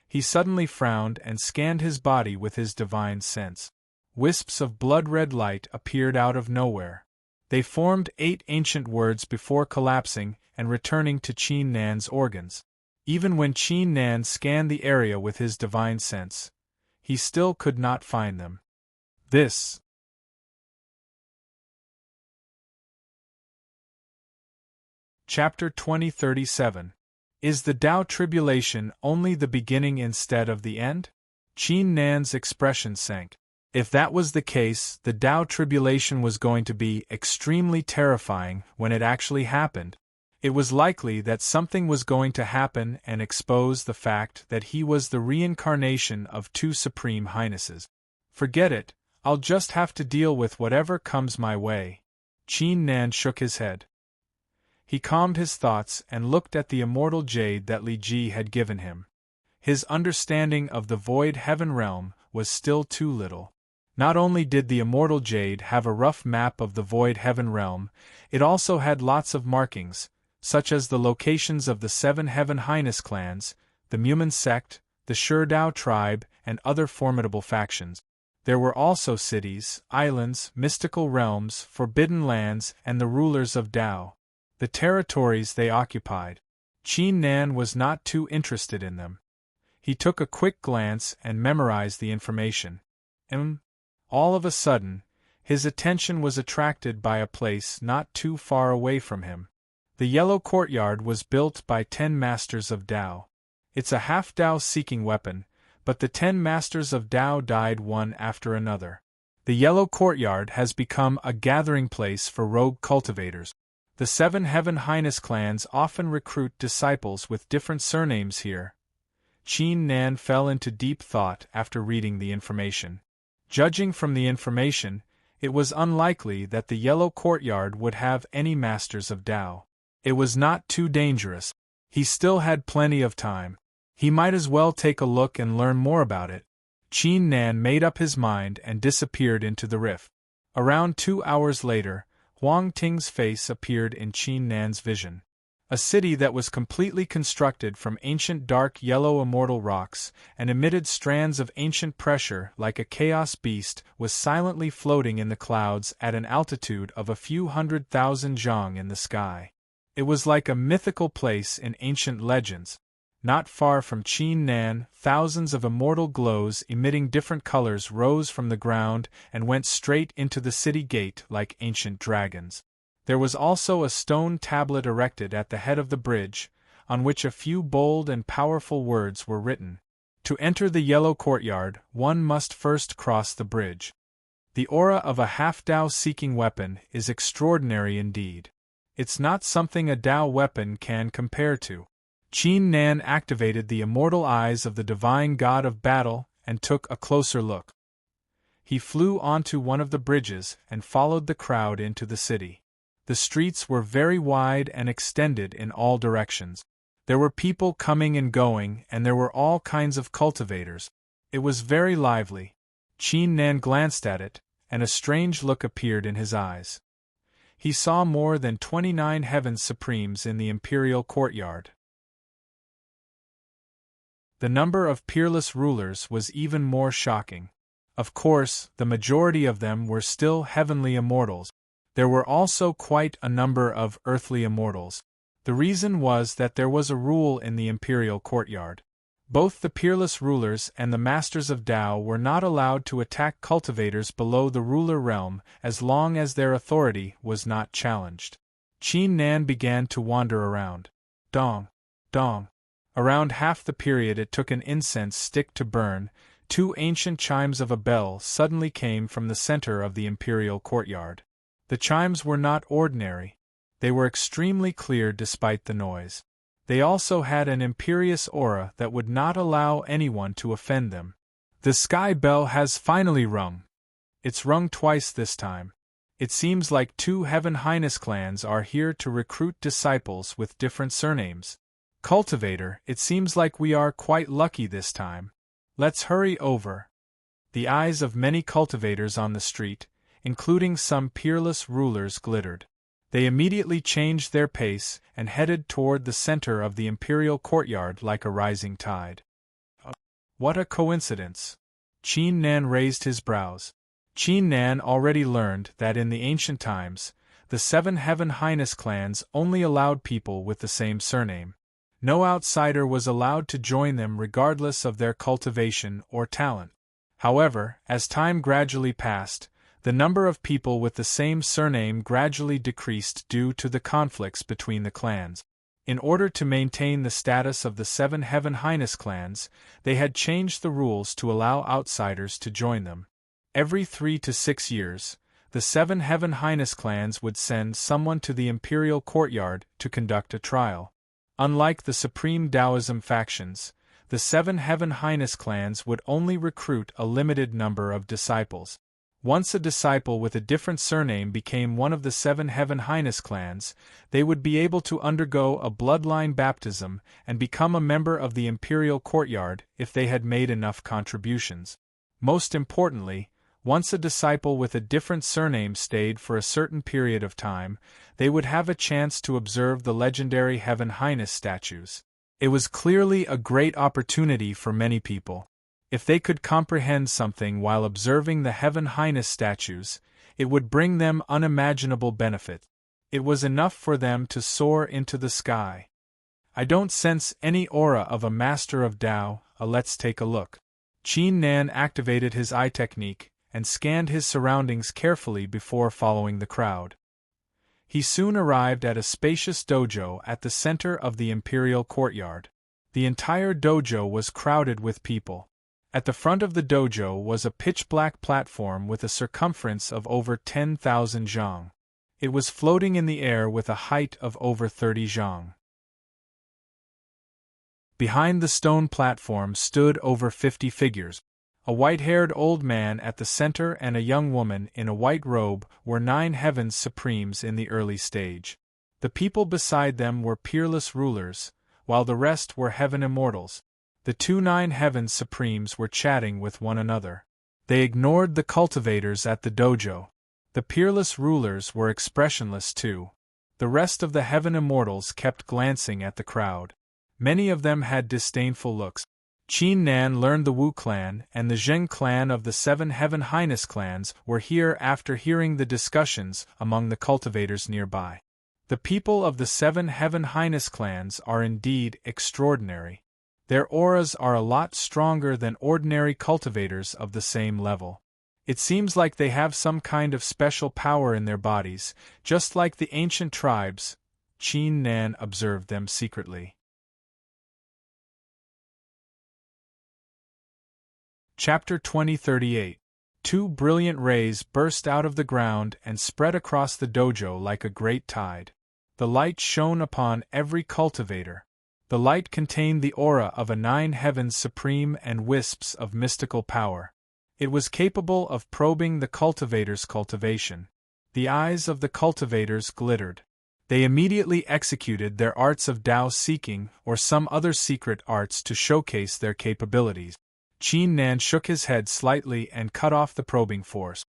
He suddenly frowned and scanned his body with his divine sense. Wisps of blood-red light appeared out of nowhere. They formed 8 ancient words before collapsing and returning to Qin Nan's organs. Even when Qin Nan scanned the area with his divine sense, he still could not find them. This. Chapter 2037. Is the Tao tribulation only the beginning instead of the end? Qin Nan's expression sank. If that was the case, the Tao tribulation was going to be extremely terrifying when it actually happened. It was likely that something was going to happen and expose the fact that he was the reincarnation of two Supreme Highnesses. Forget it, I'll just have to deal with whatever comes my way. Qin Nan shook his head. He calmed his thoughts and looked at the immortal jade that Li Ji had given him. His understanding of the Void Heaven realm was still too little. Not only did the immortal jade have a rough map of the Void Heaven realm, it also had lots of markings, such as the locations of the 7 Heaven Highness clans, the Mumin sect, the Shurdao tribe, and other formidable factions. There were also cities, islands, mystical realms, forbidden lands, and the rulers of Tao. The territories they occupied. Qin Nan was not too interested in them. He took a quick glance and memorized the information. All of a sudden, his attention was attracted by a place not too far away from him. The Yellow Courtyard was built by 10 Masters of Tao. It's a half-Tao seeking weapon, but the 10 Masters of Tao died one after another. The Yellow Courtyard has become a gathering place for rogue cultivators. The 7 Heaven Highness clans often recruit disciples with different surnames here. Qin Nan fell into deep thought after reading the information. Judging from the information, it was unlikely that the Yellow Courtyard would have any Masters of Tao. It was not too dangerous. He still had plenty of time. He might as well take a look and learn more about it. Qin Nan made up his mind and disappeared into the rift. Around 2 hours later, Huang Ting's face appeared in Qin Nan's vision. A city that was completely constructed from ancient dark yellow immortal rocks and emitted strands of ancient pressure like a chaos beast was silently floating in the clouds at an altitude of a few 100,000 zhang in the sky. It was like a mythical place in ancient legends. Not far from Qin Nan, thousands of immortal glows emitting different colors rose from the ground and went straight into the city gate like ancient dragons. There was also a stone tablet erected at the head of the bridge, on which a few bold and powerful words were written. To enter the Yellow Courtyard, one must first cross the bridge. The aura of a half-Tao seeking weapon is extraordinary indeed. It's not something a Tao weapon can compare to. Qin Nan activated the immortal eyes of the divine god of battle and took a closer look. He flew onto one of the bridges and followed the crowd into the city. The streets were very wide and extended in all directions. There were people coming and going, and there were all kinds of cultivators. It was very lively. Qin Nan glanced at it, and a strange look appeared in his eyes. He saw more than 29 Heaven Supremes in the Imperial Courtyard. The number of peerless rulers was even more shocking. Of course, the majority of them were still heavenly immortals. There were also quite a number of earthly immortals. The reason was that there was a rule in the Imperial Courtyard. Both the peerless rulers and the Masters of Tao were not allowed to attack cultivators below the ruler realm as long as their authority was not challenged. Qin Nan began to wander around. Dong, dong. Around half the period it took an incense stick to burn, 2 ancient chimes of a bell suddenly came from the center of the Imperial Courtyard. The chimes were not ordinary. They were extremely clear despite the noise. They also had an imperious aura that would not allow anyone to offend them. The sky bell has finally rung. It's rung twice this time. It seems like 2 Heaven Highness clans are here to recruit disciples with different surnames. Cultivator, it seems like we are quite lucky this time. Let's hurry over. The eyes of many cultivators on the street, including some peerless rulers, glittered. They immediately changed their pace and headed toward the center of the Imperial Courtyard like a rising tide. What a coincidence! Qin Nan raised his brows. Qin Nan already learned that in the ancient times, the 7 Heaven Highness clans only allowed people with the same surname. No outsider was allowed to join them regardless of their cultivation or talent. However, as time gradually passed, the number of people with the same surname gradually decreased due to the conflicts between the clans. In order to maintain the status of the 7 Heaven Highness clans, they had changed the rules to allow outsiders to join them. Every 3 to 6 years, the 7 Heaven Highness clans would send someone to the imperial courtyard to conduct a trial. Unlike the Supreme Taoism factions, the 7 Heaven Highness clans would only recruit a limited number of disciples. Once a disciple with a different surname became one of the 7 Heaven Highness clans, they would be able to undergo a bloodline baptism and become a member of the imperial courtyard if they had made enough contributions. Most importantly, once a disciple with a different surname stayed for a certain period of time, they would have a chance to observe the legendary Heaven Highness statues. It was clearly a great opportunity for many people. If they could comprehend something while observing the Heaven Highness statues, it would bring them unimaginable benefit. It was enough for them to soar into the sky. I don't sense any aura of a master of Tao. Let's take a look. Qin Nan activated his eye technique and scanned his surroundings carefully before following the crowd. He soon arrived at a spacious dojo at the center of the imperial courtyard. The entire dojo was crowded with people. At the front of the dojo was a pitch-black platform with a circumference of over 10,000 zhang. It was floating in the air with a height of over 30 zhang. Behind the stone platform stood over 50 figures. A white-haired old man at the center and a young woman in a white robe were 9 Heavens Supremes in the early stage. The people beside them were peerless rulers, while the rest were heaven immortals. The 2 9 Heavens Supremes were chatting with one another. They ignored the cultivators at the dojo. The peerless rulers were expressionless too. The rest of the heaven immortals kept glancing at the crowd. Many of them had disdainful looks. Qin Nan learned the Wu clan and the Zheng clan of the 7 Heaven Highness clans were here after hearing the discussions among the cultivators nearby. The people of the 7 Heaven Highness clans are indeed extraordinary. Their auras are a lot stronger than ordinary cultivators of the same level. It seems like they have some kind of special power in their bodies, just like the ancient tribes. Qin Nan observed them secretly. Chapter 2038. 2 brilliant rays burst out of the ground and spread across the dojo like a great tide. The light shone upon every cultivator. The light contained the aura of a 9 Heavens Supreme and wisps of mystical power. It was capable of probing the cultivator's cultivation. The eyes of the cultivators glittered. They immediately executed their arts of Tao seeking or some other secret arts to showcase their capabilities. Qin Nan shook his head slightly and cut off the probing force.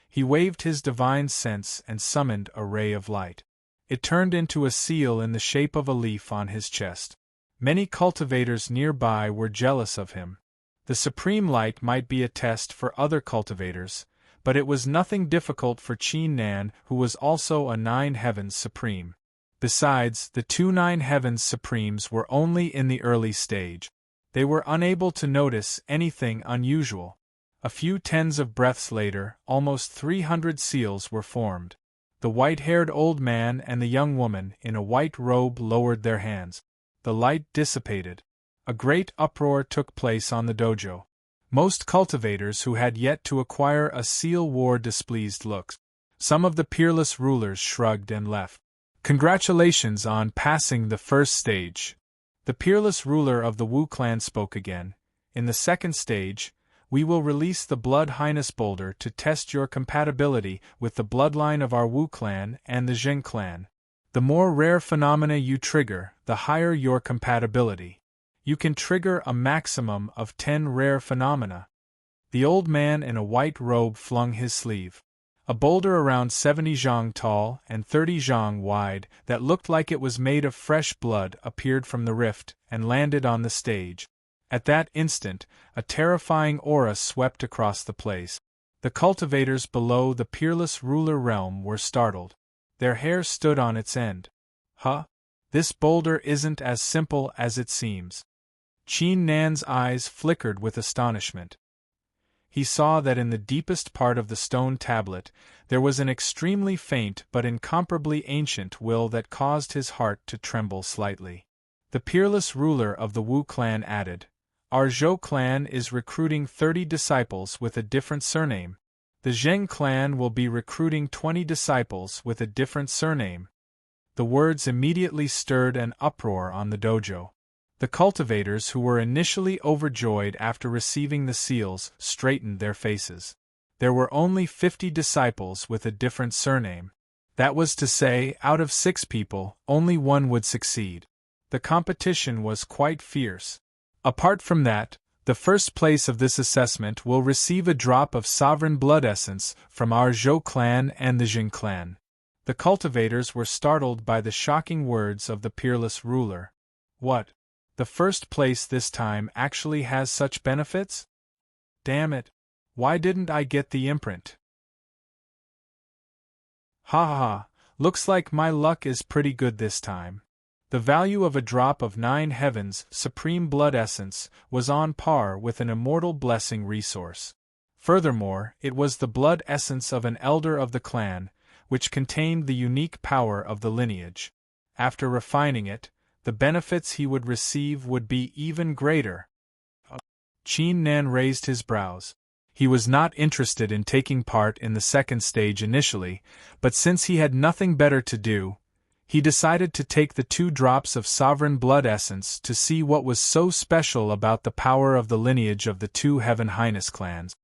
He waved his divine sense and summoned a ray of light. It turned into a seal in the shape of a leaf on his chest. Many cultivators nearby were jealous of him. The supreme light might be a test for other cultivators, but it was nothing difficult for Qin Nan, who was also a 9 Heavens Supreme. Besides, the 2 9 Heavens Supremes were only in the early stage. They were unable to notice anything unusual. A few tens of breaths later, almost 300 seals were formed. The white-haired old man and the young woman in a white robe lowered their hands. The light dissipated. A great uproar took place on the dojo. Most cultivators who had yet to acquire a seal wore displeased looks. Some of the peerless rulers shrugged and left. Congratulations on passing the first stage. The peerless ruler of the Wu clan spoke again. In the second stage, we will release the Blood Highness Boulder to test your compatibility with the bloodline of our Wu clan and the Zheng clan. The more rare phenomena you trigger, the higher your compatibility. You can trigger a maximum of 10 rare phenomena. The old man in a white robe flung his sleeve. A boulder around 70 zhang tall and 30 zhang wide that looked like it was made of fresh blood appeared from the rift and landed on the stage. At that instant, a terrifying aura swept across the place. The cultivators below the peerless ruler realm were startled. Their hair stood on its end. Huh? This boulder isn't as simple as it seems. Qin Nan's eyes flickered with astonishment. he saw that in the deepest part of the stone tablet there was an extremely faint but incomparably ancient will that caused his heart to tremble slightly. The peerless ruler of the Wu clan added, "Our Zhou clan is recruiting 30 disciples with a different surname. The Zheng clan will be recruiting 20 disciples with a different surname." The words immediately stirred an uproar on the dojo. The cultivators, who were initially overjoyed after receiving the seals, straightened their faces. There were only 50 disciples with a different surname. That was to say, out of 6 people, only 1 would succeed. The competition was quite fierce. Apart from that, the first place of this assessment will receive a drop of sovereign blood essence from our Zhou clan and the Jing clan. The cultivators were startled by the shocking words of the peerless ruler. What? The first place this time actually has such benefits? Damn it! Why didn't I get the imprint? Ha ha ha, looks like my luck is pretty good this time. The value of a drop of 9 heavens supreme blood essence was on par with an immortal blessing resource. Furthermore, it was the blood essence of an elder of the clan, which contained the unique power of the lineage. After refining it, the benefits he would receive would be even greater. Qin Nan raised his brows. He was not interested in taking part in the second stage initially, but since he had nothing better to do, he decided to take the 2 drops of sovereign blood essence to see what was so special about the power of the lineage of the 2 Heaven Highness clans.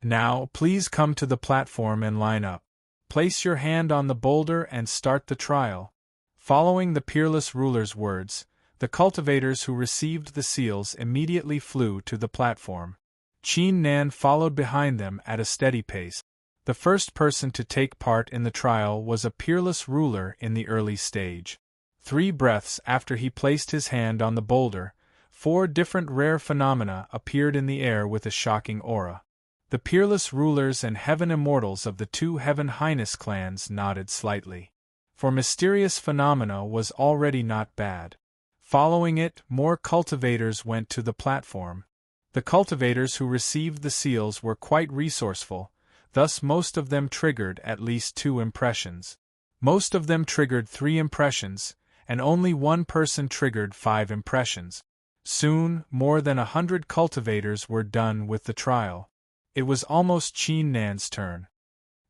Now, please come to the platform and line up. Place your hand on the boulder and start the trial. Following the peerless ruler's words, the cultivators who received the seals immediately flew to the platform. Qin Nan followed behind them at a steady pace. The first person to take part in the trial was a peerless ruler in the early stage. 3 breaths after he placed his hand on the boulder, 4 different rare phenomena appeared in the air with a shocking aura. The peerless rulers and heaven immortals of the 2 Heaven Highness clans nodded slightly. For mysterious phenomena was already not bad. Following it, more cultivators went to the platform. The cultivators who received the seals were quite resourceful, thus most of them triggered at least 2 impressions. Most of them triggered 3 impressions, and only 1 person triggered 5 impressions. Soon, more than 100 cultivators were done with the trial. It was almost Qin Nan's turn.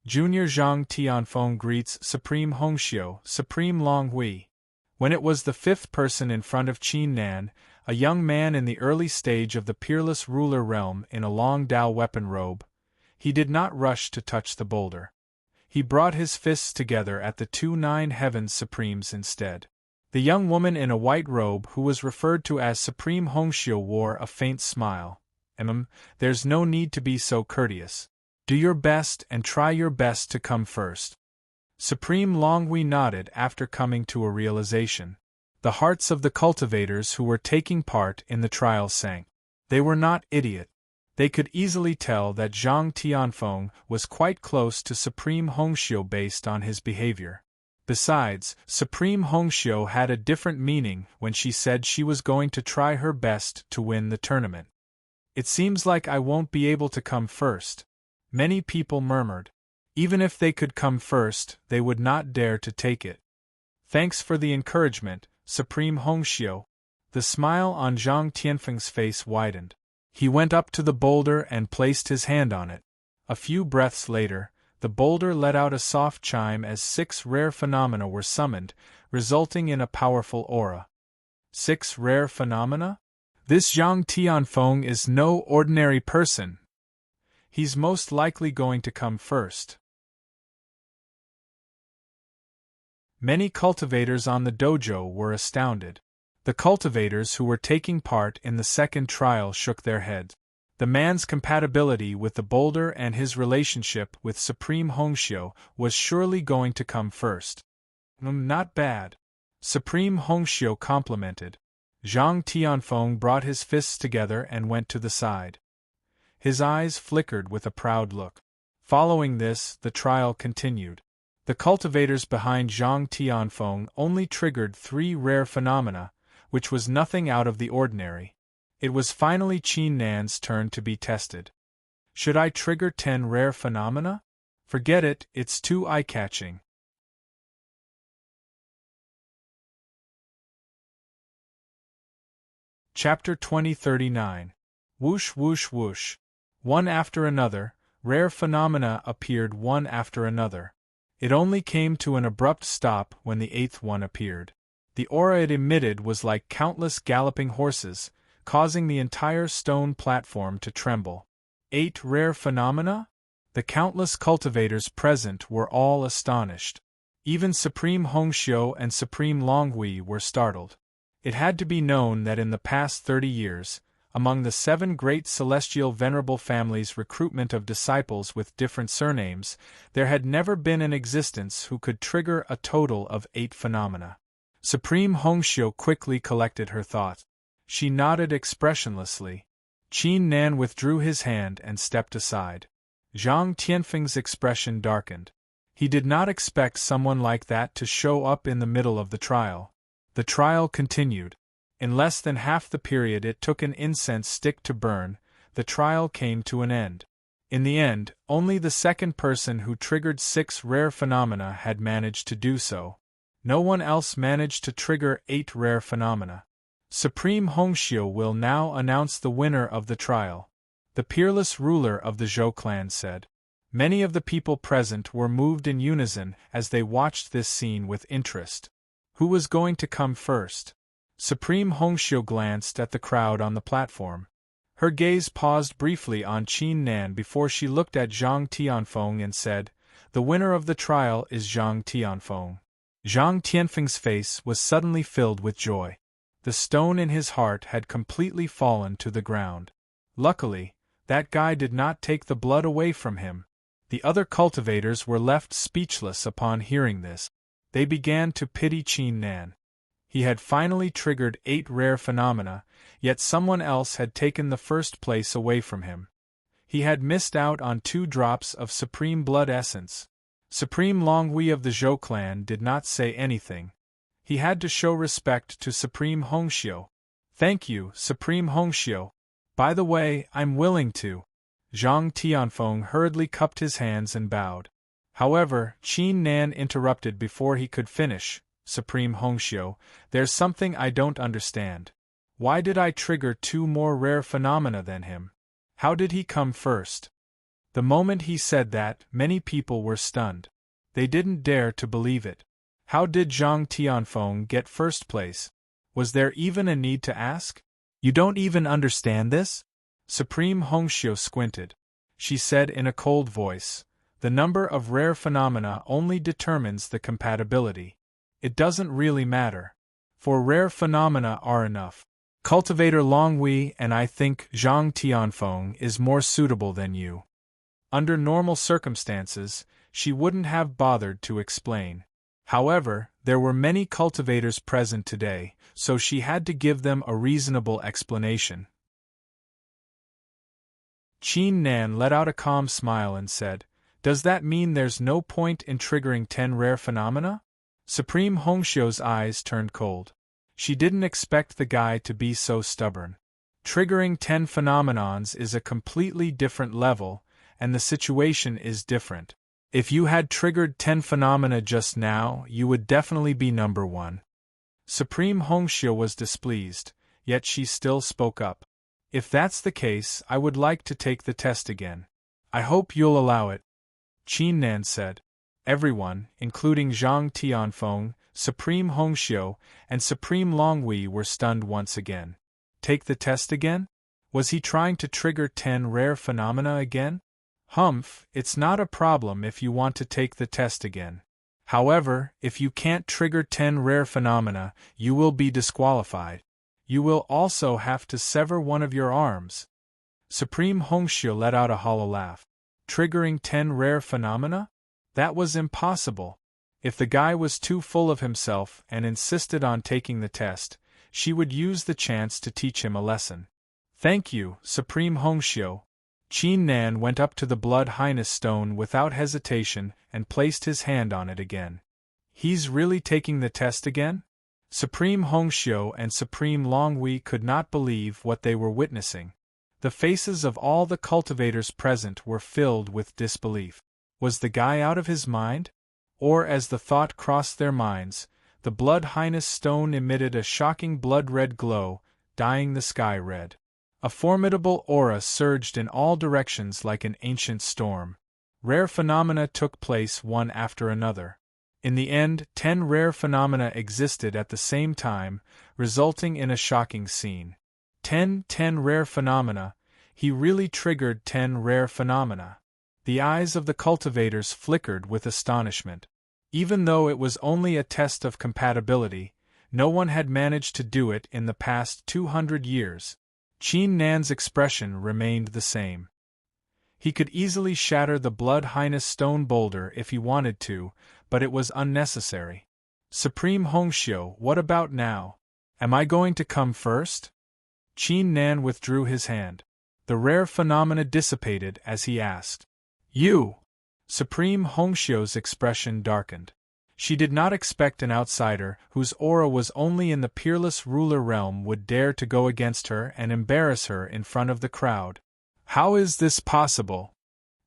Junior Zhang Tianfeng greets Supreme Hongxiu, Supreme Long Hui. When it was the 5th person in front of Qin Nan, a young man in the early stage of the peerless ruler realm in a long Dao weapon robe, he did not rush to touch the boulder. He brought his fists together at the 2 9 Heavens Supremes instead. The young woman in a white robe who was referred to as Supreme Hongxiu wore a faint smile. There's no need to be so courteous. Do your best and try your best to come first. Supreme Longhui nodded after coming to a realization. The hearts of the cultivators who were taking part in the trial sank. They were not idiot. They could easily tell that Zhang Tianfeng was quite close to Supreme Hongxiu based on his behavior. Besides, Supreme Hongxiu had a different meaning when she said she was going to try her best to win the tournament. It seems like I won't be able to come first. Many people murmured. Even if they could come first, they would not dare to take it. Thanks for the encouragement, Supreme Hongxiu. The smile on Zhang Tianfeng's face widened. He went up to the boulder and placed his hand on it. A few breaths later, the boulder let out a soft chime as 6 rare phenomena were summoned, resulting in a powerful aura. 6 rare phenomena? This Zhang Tianfeng is no ordinary person. He's most likely going to come first. Many cultivators on the dojo were astounded. The cultivators who were taking part in the second trial shook their heads. The man's compatibility with the boulder and his relationship with Supreme Hongxiu was surely going to come first. Not bad. Supreme Hongxiu complimented. Zhang Tianfeng brought his fists together and went to the side. His eyes flickered with a proud look. Following this, the trial continued. The cultivators behind Zhang Tianfeng only triggered 3 rare phenomena, which was nothing out of the ordinary. It was finally Qin Nan's turn to be tested. Should I trigger 10 rare phenomena? Forget it, it's too eye-catching. Chapter 2039. Whoosh whoosh whoosh. One after another, rare phenomena appeared one after another. It only came to an abrupt stop when the 8th one appeared. The aura it emitted was like countless galloping horses, causing the entire stone platform to tremble. 8 rare phenomena? The countless cultivators present were all astonished. Even Supreme Hongxiu and Supreme Longhui were startled. It had to be known that in the past 30 years, among the 7 great celestial venerable families' recruitment of disciples with different surnames, there had never been in existence who could trigger a total of 8 phenomena. Supreme Hongxiu quickly collected her thoughts. She nodded expressionlessly. Qin Nan withdrew his hand and stepped aside. Zhang Tianfeng's expression darkened. He did not expect someone like that to show up in the middle of the trial. The trial continued. In less than half the period it took an incense stick to burn, the trial came to an end. In the end, only the second person who triggered 6 rare phenomena had managed to do so. No one else managed to trigger 8 rare phenomena. Supreme Hongxiu will now announce the winner of the trial, the peerless ruler of the Zhou clan said. Many of the people present were moved in unison as they watched this scene with interest. Who was going to come first? Supreme Hongxiu glanced at the crowd on the platform. Her gaze paused briefly on Qin Nan before she looked at Zhang Tianfeng and said, "The winner of the trial is Zhang Tianfeng." Zhang Tianfeng's face was suddenly filled with joy. The stone in his heart had completely fallen to the ground. Luckily, that guy did not take the blood away from him. The other cultivators were left speechless upon hearing this. They began to pity Qin Nan. He had finally triggered 8 rare phenomena, yet someone else had taken the first place away from him. He had missed out on 2 drops of supreme blood essence. Supreme Longhui of the Zhou clan did not say anything. He had to show respect to Supreme Hongxiu. "Thank you, Supreme Hongxiu. By the way, I'm willing to." Zhang Tianfeng hurriedly cupped his hands and bowed. However, Qin Nan interrupted before he could finish. "Supreme Hongxiu, there's something I don't understand. Why did I trigger 2 more rare phenomena than him? How did he come first?" The moment he said that, many people were stunned. They didn't dare to believe it. How did Zhang Tianfeng get first place? Was there even a need to ask? "You don't even understand this?" Supreme Hongxiu squinted. She said in a cold voice, "The number of rare phenomena only determines the compatibility. It doesn't really matter. For rare phenomena are enough. Cultivator Longhui and I think Zhang Tianfeng is more suitable than you." Under normal circumstances, she wouldn't have bothered to explain. However, there were many cultivators present today, so she had to give them a reasonable explanation. Qin Nan let out a calm smile and said, "Does that mean there's no point in triggering 10 rare phenomena?" Supreme Hongxiu's eyes turned cold. She didn't expect the guy to be so stubborn. Triggering 10 phenomenons is a completely different level, and the situation is different. If you had triggered 10 phenomena just now, you would definitely be number 1. Supreme Hongxiu was displeased, yet she still spoke up. "If that's the case, I would like to take the test again. I hope you'll allow it," Qin Nan said. Everyone, including Zhang Tianfeng, Supreme Hongxiu, and Supreme Longhui were stunned once again. Take the test again? Was he trying to trigger 10 rare phenomena again? Humph, it's not a problem if you want to take the test again. However, if you can't trigger 10 rare phenomena, you will be disqualified. You will also have to sever one of your arms. Supreme Hongxiu let out a hollow laugh. Triggering 10 rare phenomena? That was impossible. If the guy was too full of himself and insisted on taking the test, she would use the chance to teach him a lesson. "Thank you, Supreme Hongxiu." Qin Nan went up to the Blood Highness stone without hesitation and placed his hand on it again. "He's really taking the test again?" Supreme Hongxiu and Supreme Longhui could not believe what they were witnessing. The faces of all the cultivators present were filled with disbelief. Was the guy out of his mind? Or, as the thought crossed their minds, the blood highness stone emitted a shocking blood-red glow, dyeing the sky red. A formidable aura surged in all directions like an ancient storm. Rare phenomena took place one after another. In the end, 10 rare phenomena existed at the same time, resulting in a shocking scene. 10 rare phenomena. He really triggered 10 rare phenomena. The eyes of the cultivators flickered with astonishment. Even though it was only a test of compatibility, no one had managed to do it in the past 200 years. Qin Nan's expression remained the same. He could easily shatter the Blood Highness stone boulder if he wanted to, but it was unnecessary. Supreme Hongxiu, what about now? Am I going to come first? Qin Nan withdrew his hand. The rare phenomena dissipated as he asked. You! Supreme Hongxiu's expression darkened. She did not expect an outsider whose aura was only in the peerless ruler realm would dare to go against her and embarrass her in front of the crowd. How is this possible?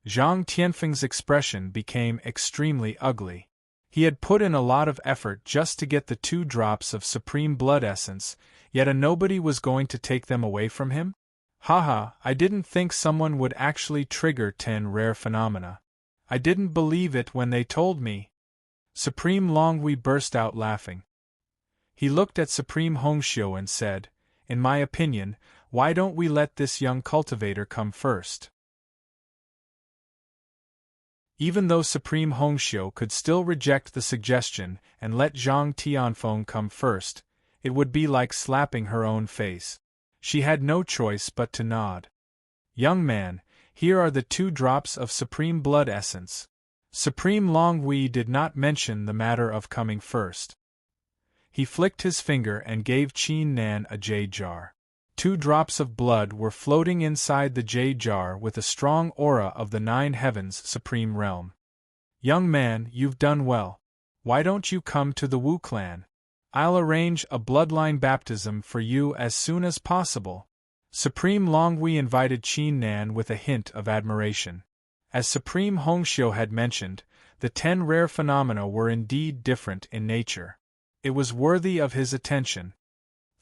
Zhang Tianfeng's expression became extremely ugly. He had put in a lot of effort just to get the 2 drops of supreme blood essence, yet a nobody was going to take them away from him? Haha, I didn't think someone would actually trigger 10 rare phenomena. I didn't believe it when they told me. Supreme Longhui burst out laughing. He looked at Supreme Hongxiu and said, in my opinion, why don't we let this young cultivator come first? Even though Supreme Hongxiu could still reject the suggestion and let Zhang Tianfeng come first, it would be like slapping her own face. She had no choice but to nod. Young man, here are the 2 drops of supreme blood essence. Supreme Longhui did not mention the matter of coming first. He flicked his finger and gave Qin Nan a jade jar. 2 drops of blood were floating inside the jade jar with a strong aura of the 9 heavens supreme realm. Young man, you've done well. Why don't you come to the Wu clan? I'll arrange a bloodline baptism for you as soon as possible. Supreme Longhui invited Qin Nan with a hint of admiration. As Supreme Hongxiu had mentioned, the 10 rare phenomena were indeed different in nature. It was worthy of his attention.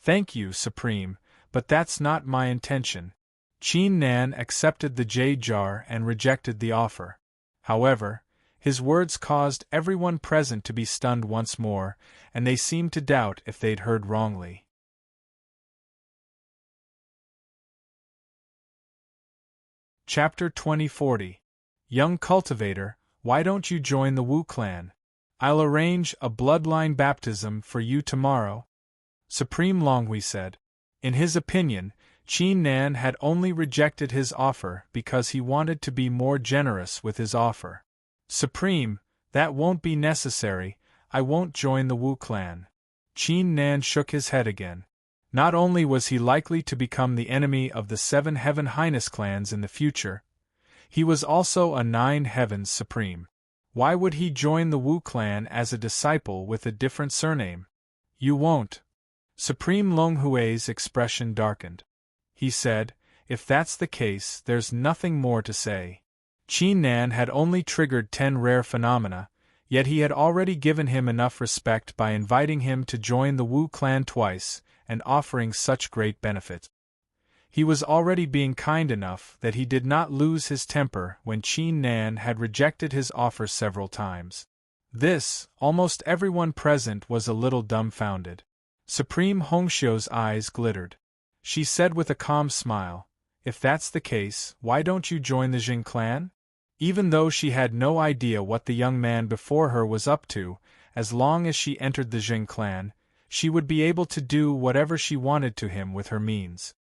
Thank you, Supreme, but that's not my intention. Qin Nan accepted the jade jar and rejected the offer. However, his words caused everyone present to be stunned once more, and they seemed to doubt if they'd heard wrongly. Chapter 2040. Young Cultivator, why don't you join the Wu clan? I'll arrange a bloodline baptism for you tomorrow. Supreme Longhui said. In his opinion, Qin Nan had only rejected his offer because he wanted to be more generous with his offer. Supreme, that won't be necessary, I won't join the Wu clan. Qin Nan shook his head again. Not only was he likely to become the enemy of the 7 Heaven Highness clans in the future, he was also a 9 Heavens Supreme. Why would he join the Wu clan as a disciple with a different surname? You won't. Supreme Longhui's expression darkened. He said, if that's the case, there's nothing more to say. Qin Nan had only triggered 10 rare phenomena, yet he had already given him enough respect by inviting him to join the Wu clan twice and offering such great benefits. He was already being kind enough that he did not lose his temper when Qin Nan had rejected his offer several times. Almost everyone present was a little dumbfounded. Supreme Hongxiu's eyes glittered. She said with a calm smile, if that's the case, why don't you join the Jing clan? Even though she had no idea what the young man before her was up to, as long as she entered the Jing clan, she would be able to do whatever she wanted to him with her means.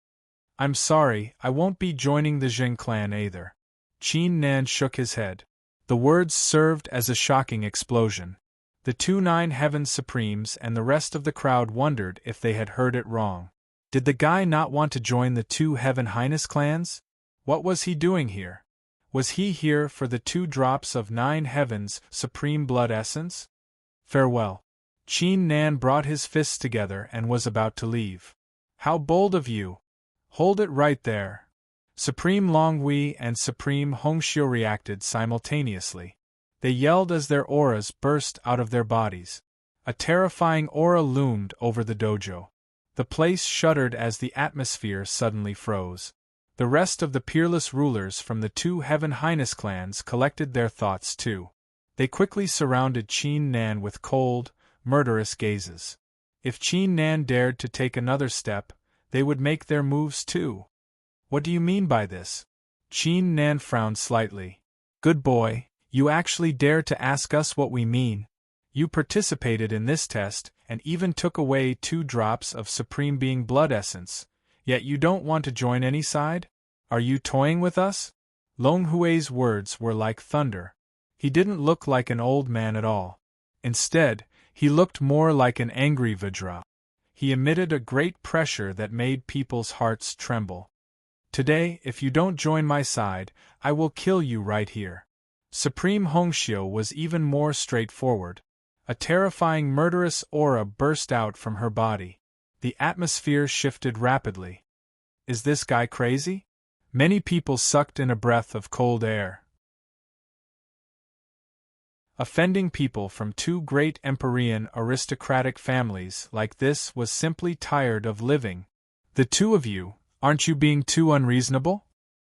I'm sorry, I won't be joining the Jing clan either. Qin Nan shook his head. The words served as a shocking explosion. The 2 9 Heavens Supremes and the rest of the crowd wondered if they had heard it wrong. Did the guy not want to join the 2 Heaven Highness clans? What was he doing here? Was he here for the 2 drops of 9 Heavens Supreme Blood Essence? Farewell. Qin Nan brought his fists together and was about to leave. How bold of you! Hold it right there. Supreme Longhui and Supreme Hongxiu reacted simultaneously. They yelled as their auras burst out of their bodies. A terrifying aura loomed over the dojo. The place shuddered as the atmosphere suddenly froze. The rest of the peerless rulers from the two Heaven Highness clans collected their thoughts too. They quickly surrounded Qin Nan with cold, murderous gazes. If Qin Nan dared to take another step, they would make their moves too. What do you mean by this? Qin Nan frowned slightly. Good boy, you actually dare to ask us what we mean. You participated in this test and even took away 2 drops of Supreme Being blood essence, yet you don't want to join any side? Are you toying with us? Longhui's words were like thunder. He didn't look like an old man at all. Instead, he looked more like an angry Vajra. He emitted a great pressure that made people's hearts tremble. Today, if you don't join my side, I will kill you right here. Supreme Hongxiu was even more straightforward. A terrifying murderous aura burst out from her body. The atmosphere shifted rapidly. Is this guy crazy? Many people sucked in a breath of cold air. Offending people from 2 great Empyrean aristocratic families like this was simply tired of living. The 2 of you, aren't you being too unreasonable?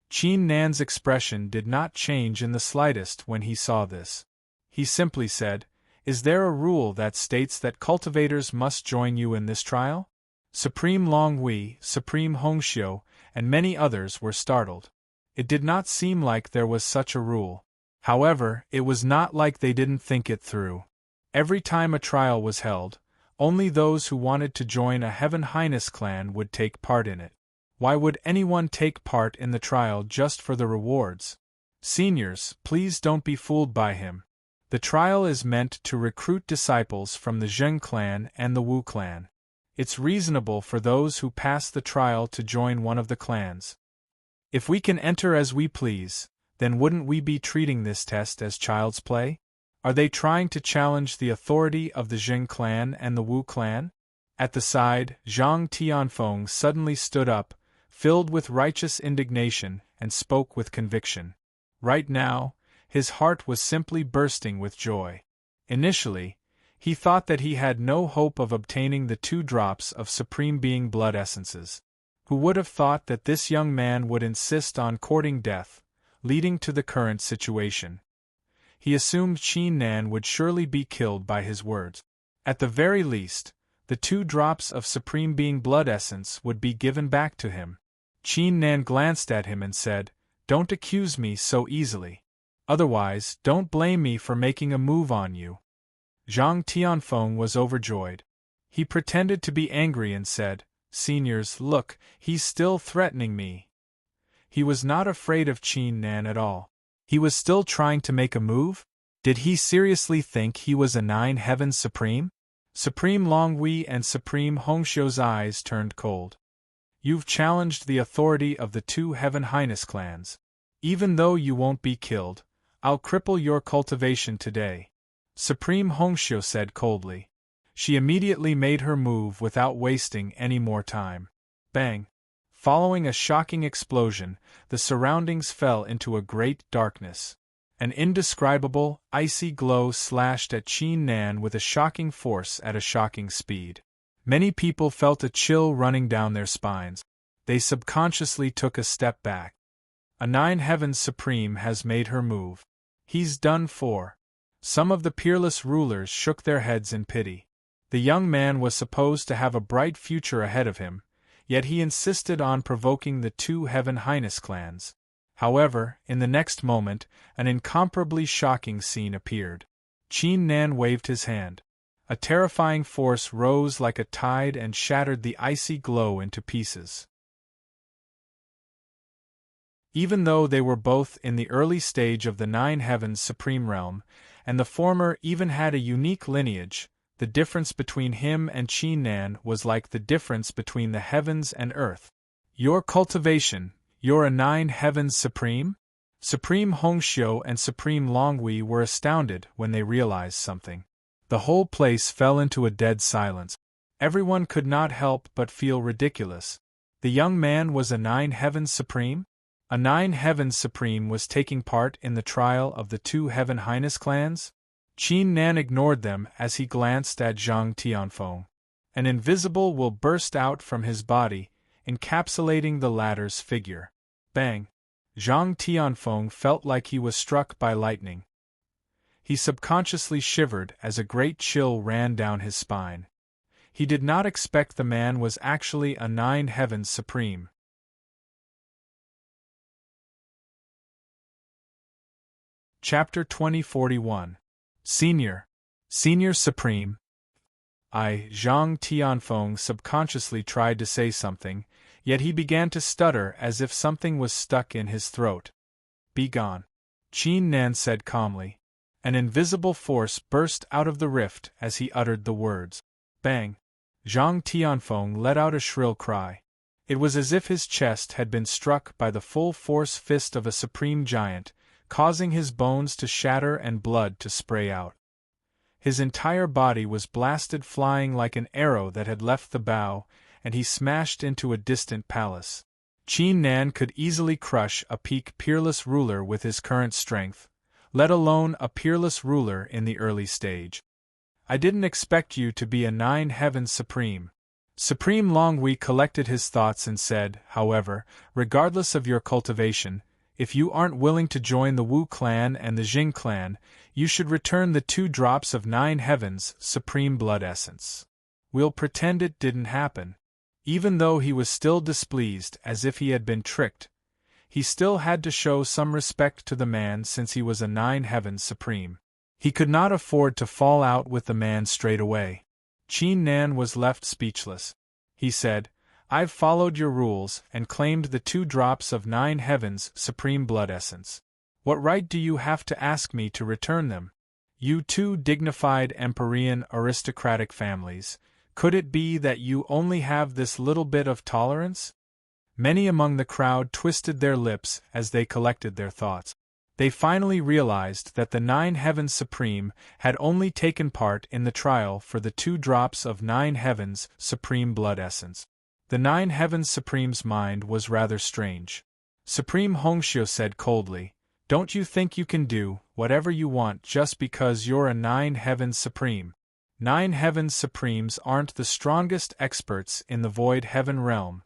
Qin Nan's expression did not change in the slightest when he saw this. He simply said, Is there a rule that states that cultivators must join you in this trial? Supreme Longhui, Supreme Hongxiu, and many others were startled. It did not seem like there was such a rule. However, it was not like they didn't think it through. Every time a trial was held, only those who wanted to join a Heaven Highness clan would take part in it. Why would anyone take part in the trial just for the rewards? Seniors, please don't be fooled by him. The trial is meant to recruit disciples from the Zheng clan and the Wu clan. It's reasonable for those who pass the trial to join one of the clans. If we can enter as we please, then wouldn't we be treating this test as child's play? Are they trying to challenge the authority of the Zheng clan and the Wu clan? At the side, Zhang Tianfeng suddenly stood up, filled with righteous indignation, and spoke with conviction. Right now, his heart was simply bursting with joy. Initially, he thought that he had no hope of obtaining the 2 drops of Supreme Being blood essences. Who would have thought that this young man would insist on courting death, leading to the current situation? He assumed Qin Nan would surely be killed by his words. At the very least, the 2 drops of Supreme Being blood essence would be given back to him. Qin Nan glanced at him and said, Don't accuse me so easily. Otherwise, don't blame me for making a move on you. Zhang Tianfeng was overjoyed. He pretended to be angry and said, Seniors, look, he's still threatening me. He was not afraid of Qin Nan at all. He was still trying to make a move? Did he seriously think he was a 9 Heavens Supreme? Supreme Longhui and Supreme Hongxiu's eyes turned cold. You've challenged the authority of the 2 Heaven Highness clans. Even though you won't be killed, I'll cripple your cultivation today. Supreme Hongxiu said coldly. She immediately made her move without wasting any more time. Bang! Following a shocking explosion, the surroundings fell into a great darkness. An indescribable, icy glow slashed at Qin Nan with a shocking force at a shocking speed. Many people felt a chill running down their spines. They subconsciously took a step back. A 9 Heavens Supreme has made her move. He's done for. Some of the peerless rulers shook their heads in pity. The young man was supposed to have a bright future ahead of him, yet he insisted on provoking the 2 Heaven Highness clans. However, in the next moment, an incomparably shocking scene appeared. Qin Nan waved his hand. A terrifying force rose like a tide and shattered the icy glow into pieces. Even though they were both in the early stage of the 9 Heavens Supreme Realm, and the former even had a unique lineage, the difference between him and Qin Nan was like the difference between the heavens and earth. Your cultivation, you're a 9 Heavens Supreme? Supreme Hongxiu and Supreme Longhui were astounded when they realized something. The whole place fell into a dead silence. Everyone could not help but feel ridiculous. The young man was a 9 Heavens Supreme? A 9 Heavens Supreme was taking part in the trial of the 2 Heaven Highness clans? Qin Nan ignored them as he glanced at Zhang Tianfeng. An invisible will burst out from his body, encapsulating the latter's figure. Bang! Zhang Tianfeng felt like he was struck by lightning. He subconsciously shivered as a great chill ran down his spine. He did not expect the man was actually a 9 Heavens Supreme. Chapter 2041. Senior Supreme. Zhang Tianfeng subconsciously tried to say something, yet he began to stutter as if something was stuck in his throat. Be gone, Qin Nan said calmly. An invisible force burst out of the rift as he uttered the words. Bang! Zhang Tianfeng let out a shrill cry. It was as if his chest had been struck by the full-force fist of a supreme giant, causing his bones to shatter and blood to spray out. His entire body was blasted, flying like an arrow that had left the bow, and he smashed into a distant palace. Qin Nan could easily crush a peak peerless ruler with his current strength, let alone a peerless ruler in the early stage. I didn't expect you to be a 9 Heavens Supreme. Supreme Longhui collected his thoughts and said, however, regardless of your cultivation, if you aren't willing to join the Wu clan and the Jing clan, you should return the 2 drops of 9 Heavens Supreme Blood Essence. We'll pretend it didn't happen. Even though he was still displeased as if he had been tricked, he still had to show some respect to the man since he was a 9 Heavens Supreme. He could not afford to fall out with the man straight away. Qin Nan was left speechless. He said, I've followed your rules and claimed the 2 drops of 9 Heavens Supreme Blood Essence. What right do you have to ask me to return them? You 2 dignified Empyrean aristocratic families, could it be that you only have this little bit of tolerance? Many among the crowd twisted their lips as they collected their thoughts. They finally realized that the 9 Heavens Supreme had only taken part in the trial for the 2 drops of 9 Heavens Supreme Blood Essence. The 9 Heavens Supreme's mind was rather strange. Supreme Hongxiu said coldly, Don't you think you can do whatever you want just because you're a 9 Heavens Supreme? 9 Heavens Supremes aren't the strongest experts in the Void Heaven realm.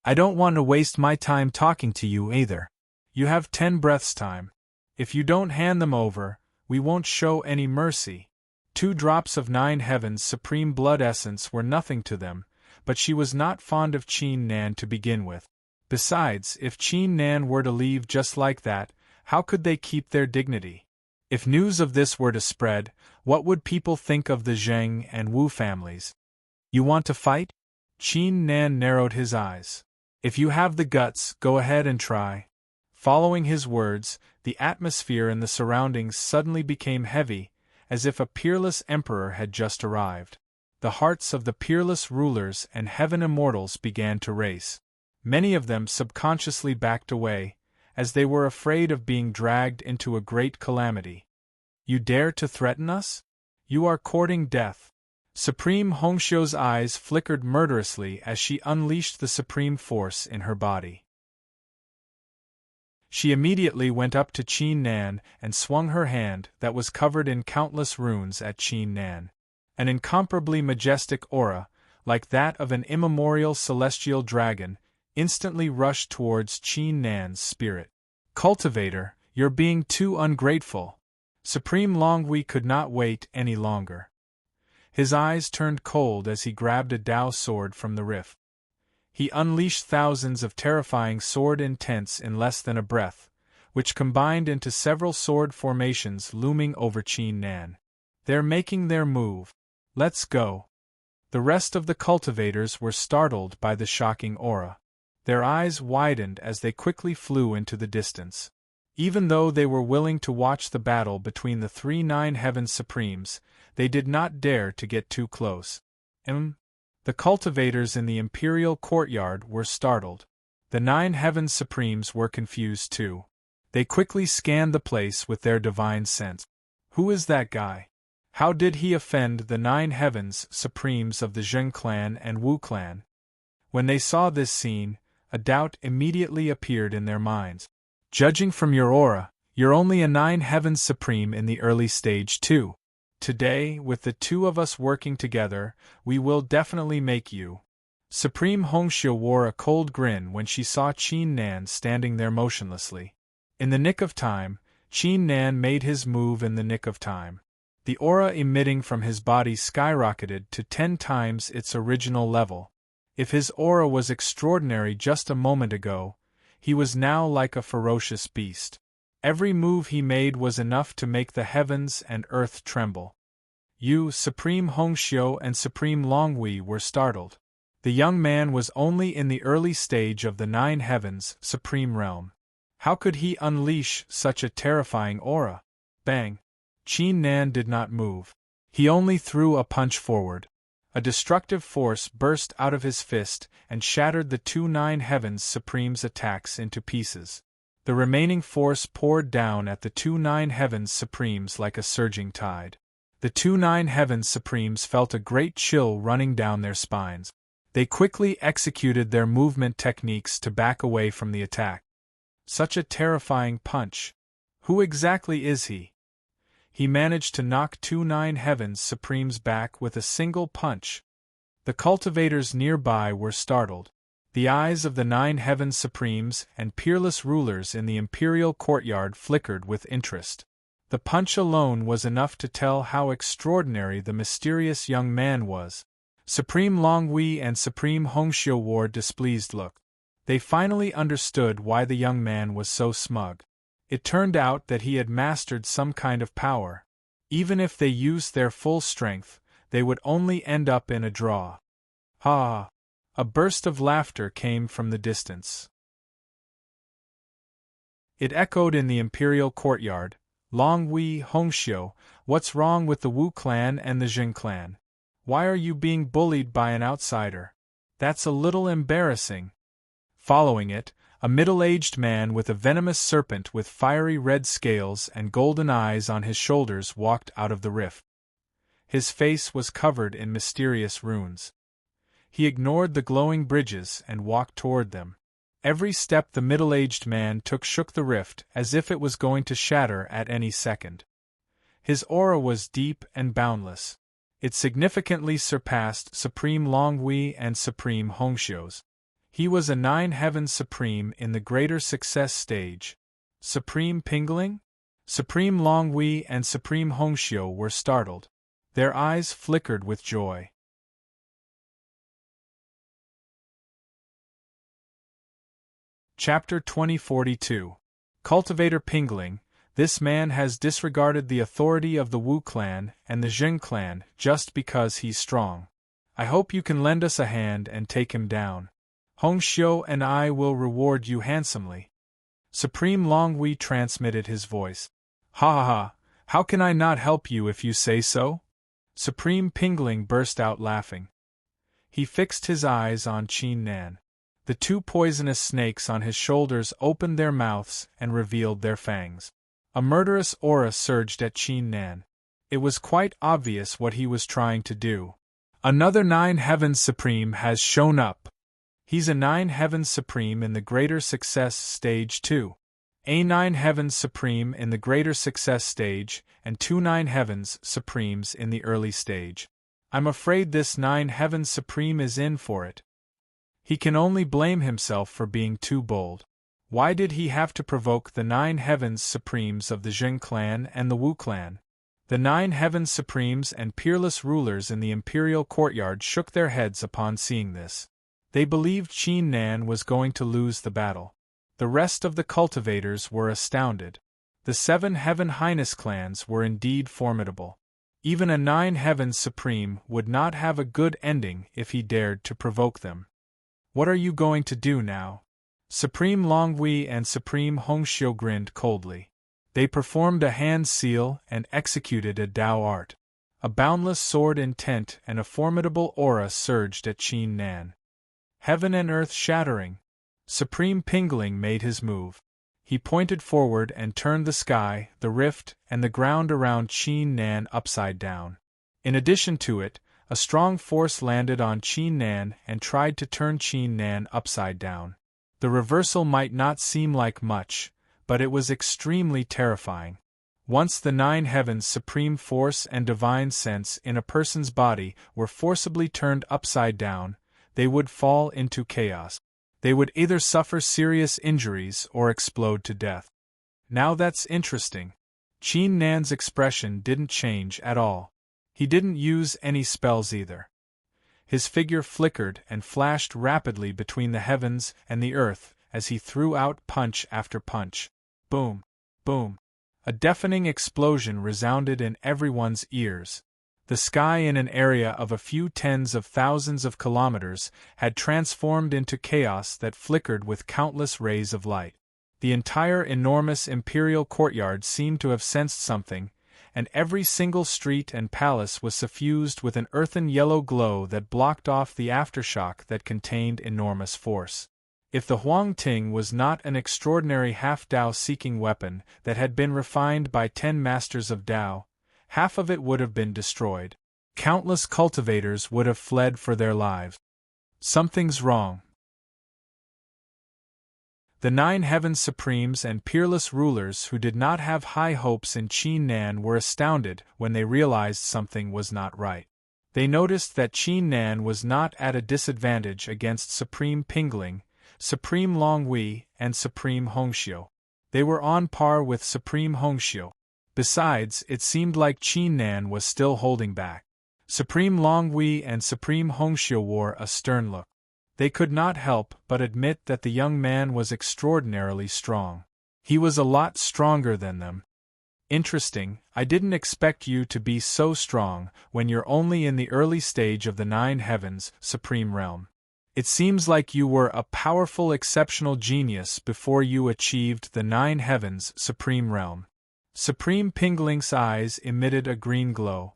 I don't want to waste my time talking to you either. You have 10 breaths time. If you don't hand them over, we won't show any mercy. 2 drops of 9 Heavens Supreme Blood Essence were nothing to them, but she was not fond of Qin Nan to begin with. Besides, if Qin Nan were to leave just like that, how could they keep their dignity? If news of this were to spread, what would people think of the Zheng and Wu families? You want to fight? Qin Nan narrowed his eyes. If you have the guts, go ahead and try. Following his words, the atmosphere in the surroundings suddenly became heavy, as if a peerless emperor had just arrived. The hearts of the peerless rulers and heaven immortals began to race. Many of them subconsciously backed away, as they were afraid of being dragged into a great calamity. You dare to threaten us? You are courting death. Supreme Hongxiu's eyes flickered murderously as she unleashed the supreme force in her body. She immediately went up to Qin Nan and swung her hand that was covered in countless runes at Qin Nan. An incomparably majestic aura, like that of an immemorial celestial dragon, instantly rushed towards Qin Nan's spirit. Cultivator, you're being too ungrateful. Supreme Longhui could not wait any longer. His eyes turned cold as he grabbed a Dao sword from the rift. He unleashed thousands of terrifying sword intents in less than a breath, which combined into several sword formations looming over Qin Nan. They're making their move. Let's go. The rest of the cultivators were startled by the shocking aura. Their eyes widened as they quickly flew into the distance. Even though they were willing to watch the battle between the 3 9 Heavens Supremes, they did not dare to get too close. The cultivators in the imperial courtyard were startled. The 9 Heavens Supremes were confused too. They quickly scanned the place with their divine sense. Who is that guy? How did he offend the 9 Heavens Supremes of the Zheng clan and Wu clan? When they saw this scene, A doubt immediately appeared in their minds. Judging from your aura, you're only a 9 Heavens Supreme in the early stage too. Today, with the two of us working together, we will definitely make you. Supreme Hongxiu wore a cold grin when she saw Qin Nan standing there motionlessly. In the nick of time, Qin Nan made his move in the nick of time. The aura emitting from his body skyrocketed to 10 times its original level. If his aura was extraordinary just a moment ago, he was now like a ferocious beast. Every move he made was enough to make the heavens and earth tremble. You, Supreme Hongxiu and Supreme Longhui, were startled. The young man was only in the early stage of the 9 Heavens Supreme Realm. How could he unleash such a terrifying aura? Bang! Qin Nan did not move. He only threw a punch forward. A destructive force burst out of his fist and shattered the 2 9 Heavens Supremes' attacks into pieces. The remaining force poured down at the 2 9 Heavens Supremes like a surging tide. The 2 9 Heavens Supremes felt a great chill running down their spines. They quickly executed their movement techniques to back away from the attack. Such a terrifying punch. Who exactly is he? He managed to knock 2 9 Heavens Supremes back with a single punch. The cultivators nearby were startled. The eyes of the 9 Heavens Supremes and peerless rulers in the imperial courtyard flickered with interest. The punch alone was enough to tell how extraordinary the mysterious young man was. Supreme Longhui and Supreme Hongxiu wore displeased look. They finally understood why the young man was so smug. It turned out that he had mastered some kind of power. Even if they used their full strength, they would only end up in a draw. Ha! A burst of laughter came from the distance. It echoed in the imperial courtyard. Longhui, Hongxiu, what's wrong with the Wu clan and the Jin clan? Why are you being bullied by an outsider? That's a little embarrassing. Following it, a middle-aged man with a venomous serpent with fiery red scales and golden eyes on his shoulders walked out of the rift. His face was covered in mysterious runes. He ignored the glowing bridges and walked toward them. Every step the middle-aged man took shook the rift as if it was going to shatter at any second. His aura was deep and boundless. It significantly surpassed Supreme Longhui and Supreme Hongxiu's. He was a 9 Heavens Supreme in the Greater Success stage. Supreme Pingling? Supreme Longhui and Supreme Hongxiu were startled. Their eyes flickered with joy. Chapter 2042. Cultivator Pingling. This man has disregarded the authority of the Wu clan and the Jin clan just because he's strong. I hope you can lend us a hand and take him down. Hongxiu and I will reward you handsomely. Supreme Longhui transmitted his voice. Ha ha ha, how can I not help you if you say so? Supreme Pingling burst out laughing. He fixed his eyes on Qin Nan. The 2 poisonous snakes on his shoulders opened their mouths and revealed their fangs. A murderous aura surged at Qin Nan. It was quite obvious what he was trying to do. Another 9 Heavens Supreme has shown up. He's a 9 Heavens Supreme in the Greater Success stage too. A 9 Heavens Supreme in the Greater Success stage and 2 9 Heavens Supremes in the early stage. I'm afraid this 9 Heavens Supreme is in for it. He can only blame himself for being too bold. Why did he have to provoke the 9 Heavens Supremes of the Jin clan and the Wu clan? The 9 Heavens Supremes and peerless rulers in the imperial courtyard shook their heads upon seeing this. They believed Qin Nan was going to lose the battle. The rest of the cultivators were astounded. The 7 Heaven Highness clans were indeed formidable. Even a 9 Heavens Supreme would not have a good ending if he dared to provoke them. What are you going to do now? Supreme Longhui and Supreme Hongxiu grinned coldly. They performed a hand seal and executed a Dao art. A boundless sword intent and a formidable aura surged at Qin Nan. Heaven and earth shattering. Supreme Pingling made his move. He pointed forward and turned the sky, the rift, and the ground around Qin Nan upside down. In addition to it, a strong force landed on Qin Nan and tried to turn Qin Nan upside down. The reversal might not seem like much, but it was extremely terrifying. Once the 9 heavens' supreme force and divine sense in a person's body were forcibly turned upside down, they would fall into chaos. They would either suffer serious injuries or explode to death. Now that's interesting. Qin Nan's expression didn't change at all. He didn't use any spells either. His figure flickered and flashed rapidly between the heavens and the earth as he threw out punch after punch. Boom! Boom! A deafening explosion resounded in everyone's ears. The sky in an area of a few tens of thousands of kilometers had transformed into chaos that flickered with countless rays of light. The entire enormous imperial courtyard seemed to have sensed something, and every single street and palace was suffused with an earthen yellow glow that blocked off the aftershock that contained enormous force. If the Huangting was not an extraordinary half-Dao-seeking weapon that had been refined by 10 masters of Dao, half of it would have been destroyed. Countless cultivators would have fled for their lives. Something's wrong. The 9 heavens supremes and peerless rulers who did not have high hopes in Qin Nan were astounded when they realized something was not right. They noticed that Qin Nan was not at a disadvantage against Supreme Pingling, Supreme Longhui, and Supreme Hongxiu. They were on par with Supreme Hongxiu. Besides, it seemed like Qin Nan was still holding back. Supreme Longhui and Supreme Hongxiu wore a stern look. They could not help but admit that the young man was extraordinarily strong. He was a lot stronger than them. Interesting, I didn't expect you to be so strong when you're only in the early stage of the 9 heavens, supreme realm. It seems like you were a powerful exceptional genius before you achieved the 9 heavens, supreme realm. Supreme Pingling's eyes emitted a green glow.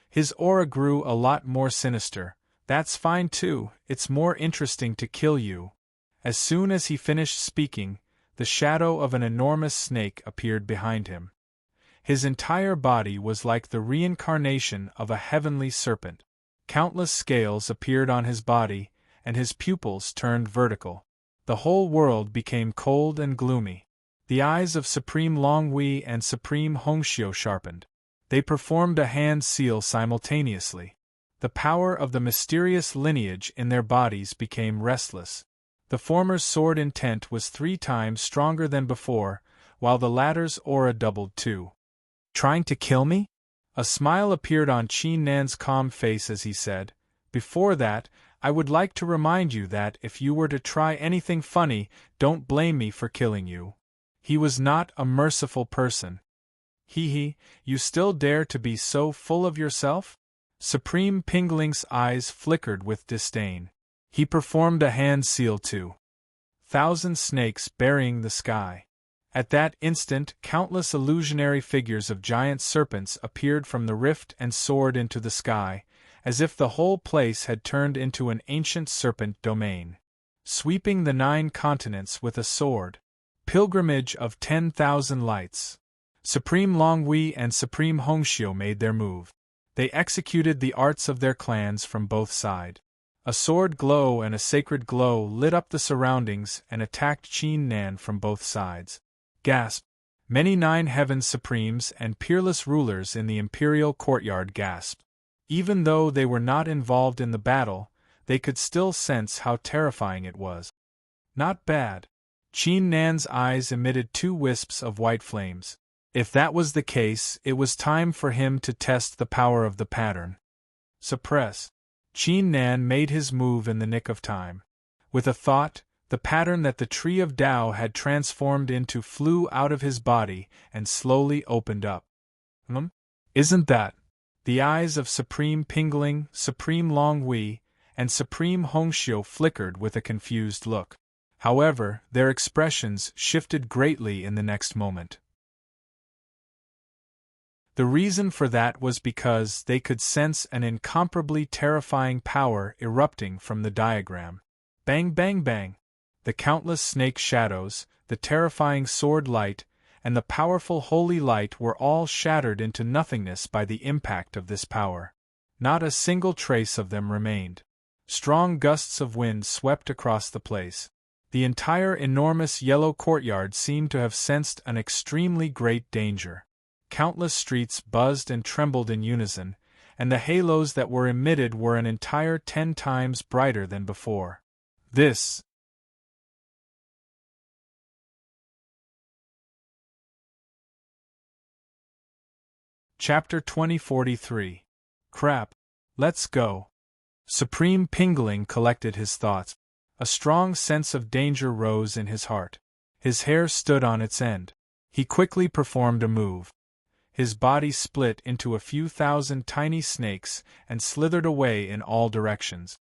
His aura grew a lot more sinister. That's fine too, it's more interesting to kill you. As soon as he finished speaking, the shadow of an enormous snake appeared behind him. His entire body was like the reincarnation of a heavenly serpent. Countless scales appeared on his body, and his pupils turned vertical. The whole world became cold and gloomy. The eyes of Supreme Longhui and Supreme Hongxiu sharpened. They performed a hand seal simultaneously. The power of the mysterious lineage in their bodies became restless. The former's sword intent was 3 times stronger than before, while the latter's aura doubled too. Trying to kill me? A smile appeared on Qin Nan's calm face as he said, "Before that, I would like to remind you that if you were to try anything funny, don't blame me for killing you." He was not a merciful person. Hee, you still dare to be so full of yourself? Supreme Pingling's eyes flickered with disdain. He performed a hand seal too. 1,000 snakes burying the sky. At that instant, countless illusionary figures of giant serpents appeared from the rift and soared into the sky, as if the whole place had turned into an ancient serpent domain. Sweeping the 9 continents with a sword. Pilgrimage of 10,000 lights. Supreme Longhui and Supreme Hongxiu made their move. They executed the arts of their clans from both sides. A sword glow and a sacred glow lit up the surroundings and attacked Qin Nan from both sides. Gasp! Many 9 heavens supremes and peerless rulers in the imperial courtyard gasped. Even though they were not involved in the battle, they could still sense how terrifying it was. Not bad. Qin Nan's eyes emitted 2 wisps of white flames. If that was the case, it was time for him to test the power of the pattern. Suppress. Qin Nan made his move in the nick of time. With a thought, the pattern that the tree of Tao had transformed into flew out of his body and slowly opened up. Isn't that? The eyes of Supreme Pingling, Supreme Longhui, and Supreme Hongxiu flickered with a confused look. However, their expressions shifted greatly in the next moment. The reason for that was because they could sense an incomparably terrifying power erupting from the diagram. Bang bang bang! The countless snake shadows, the terrifying sword light, and the powerful holy light were all shattered into nothingness by the impact of this power. Not a single trace of them remained. Strong gusts of wind swept across the place. The entire enormous yellow courtyard seemed to have sensed an extremely great danger. Countless streets buzzed and trembled in unison, and the halos that were emitted were an entire 10 times brighter than before. This Chapter 2043. Crap. Let's go. Supreme Pingling collected his thoughts. A strong sense of danger rose in his heart. His hair stood on its end. He quickly performed a move. His body split into a few thousand tiny snakes and slithered away in all directions.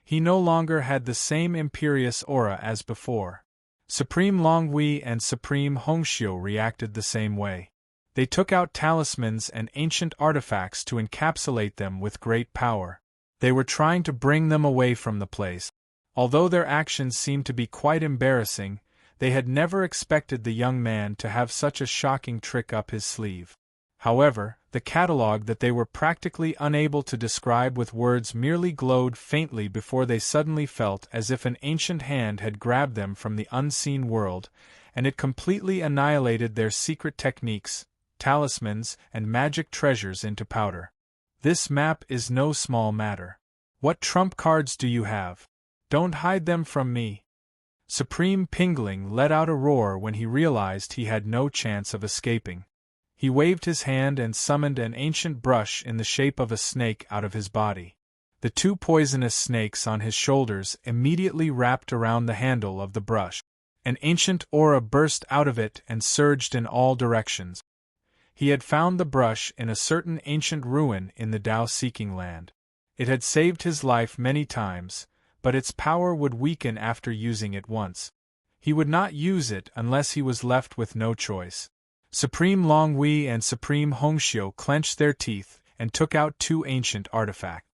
He no longer had the same imperious aura as before. Supreme Longhui and Supreme Hongxiu reacted the same way. They took out talismans and ancient artifacts to encapsulate them with great power. They were trying to bring them away from the place. Although their actions seemed to be quite embarrassing, they had never expected the young man to have such a shocking trick up his sleeve. However, the catalogue that they were practically unable to describe with words merely glowed faintly before they suddenly felt as if an ancient hand had grabbed them from the unseen world, and it completely annihilated their secret techniques, talismans, and magic treasures into powder. This map is no small matter. What trump cards do you have? Don't hide them from me. Supreme Pingling let out a roar when he realized he had no chance of escaping. He waved his hand and summoned an ancient brush in the shape of a snake out of his body. The 2 poisonous snakes on his shoulders immediately wrapped around the handle of the brush. An ancient aura burst out of it and surged in all directions. He had found the brush in a certain ancient ruin in the Tao-seeking land. It had saved his life many times, but its power would weaken after using it once. He would not use it unless he was left with no choice. Supreme Longhui and Supreme Hongxiu clenched their teeth and took out 2 ancient artifacts.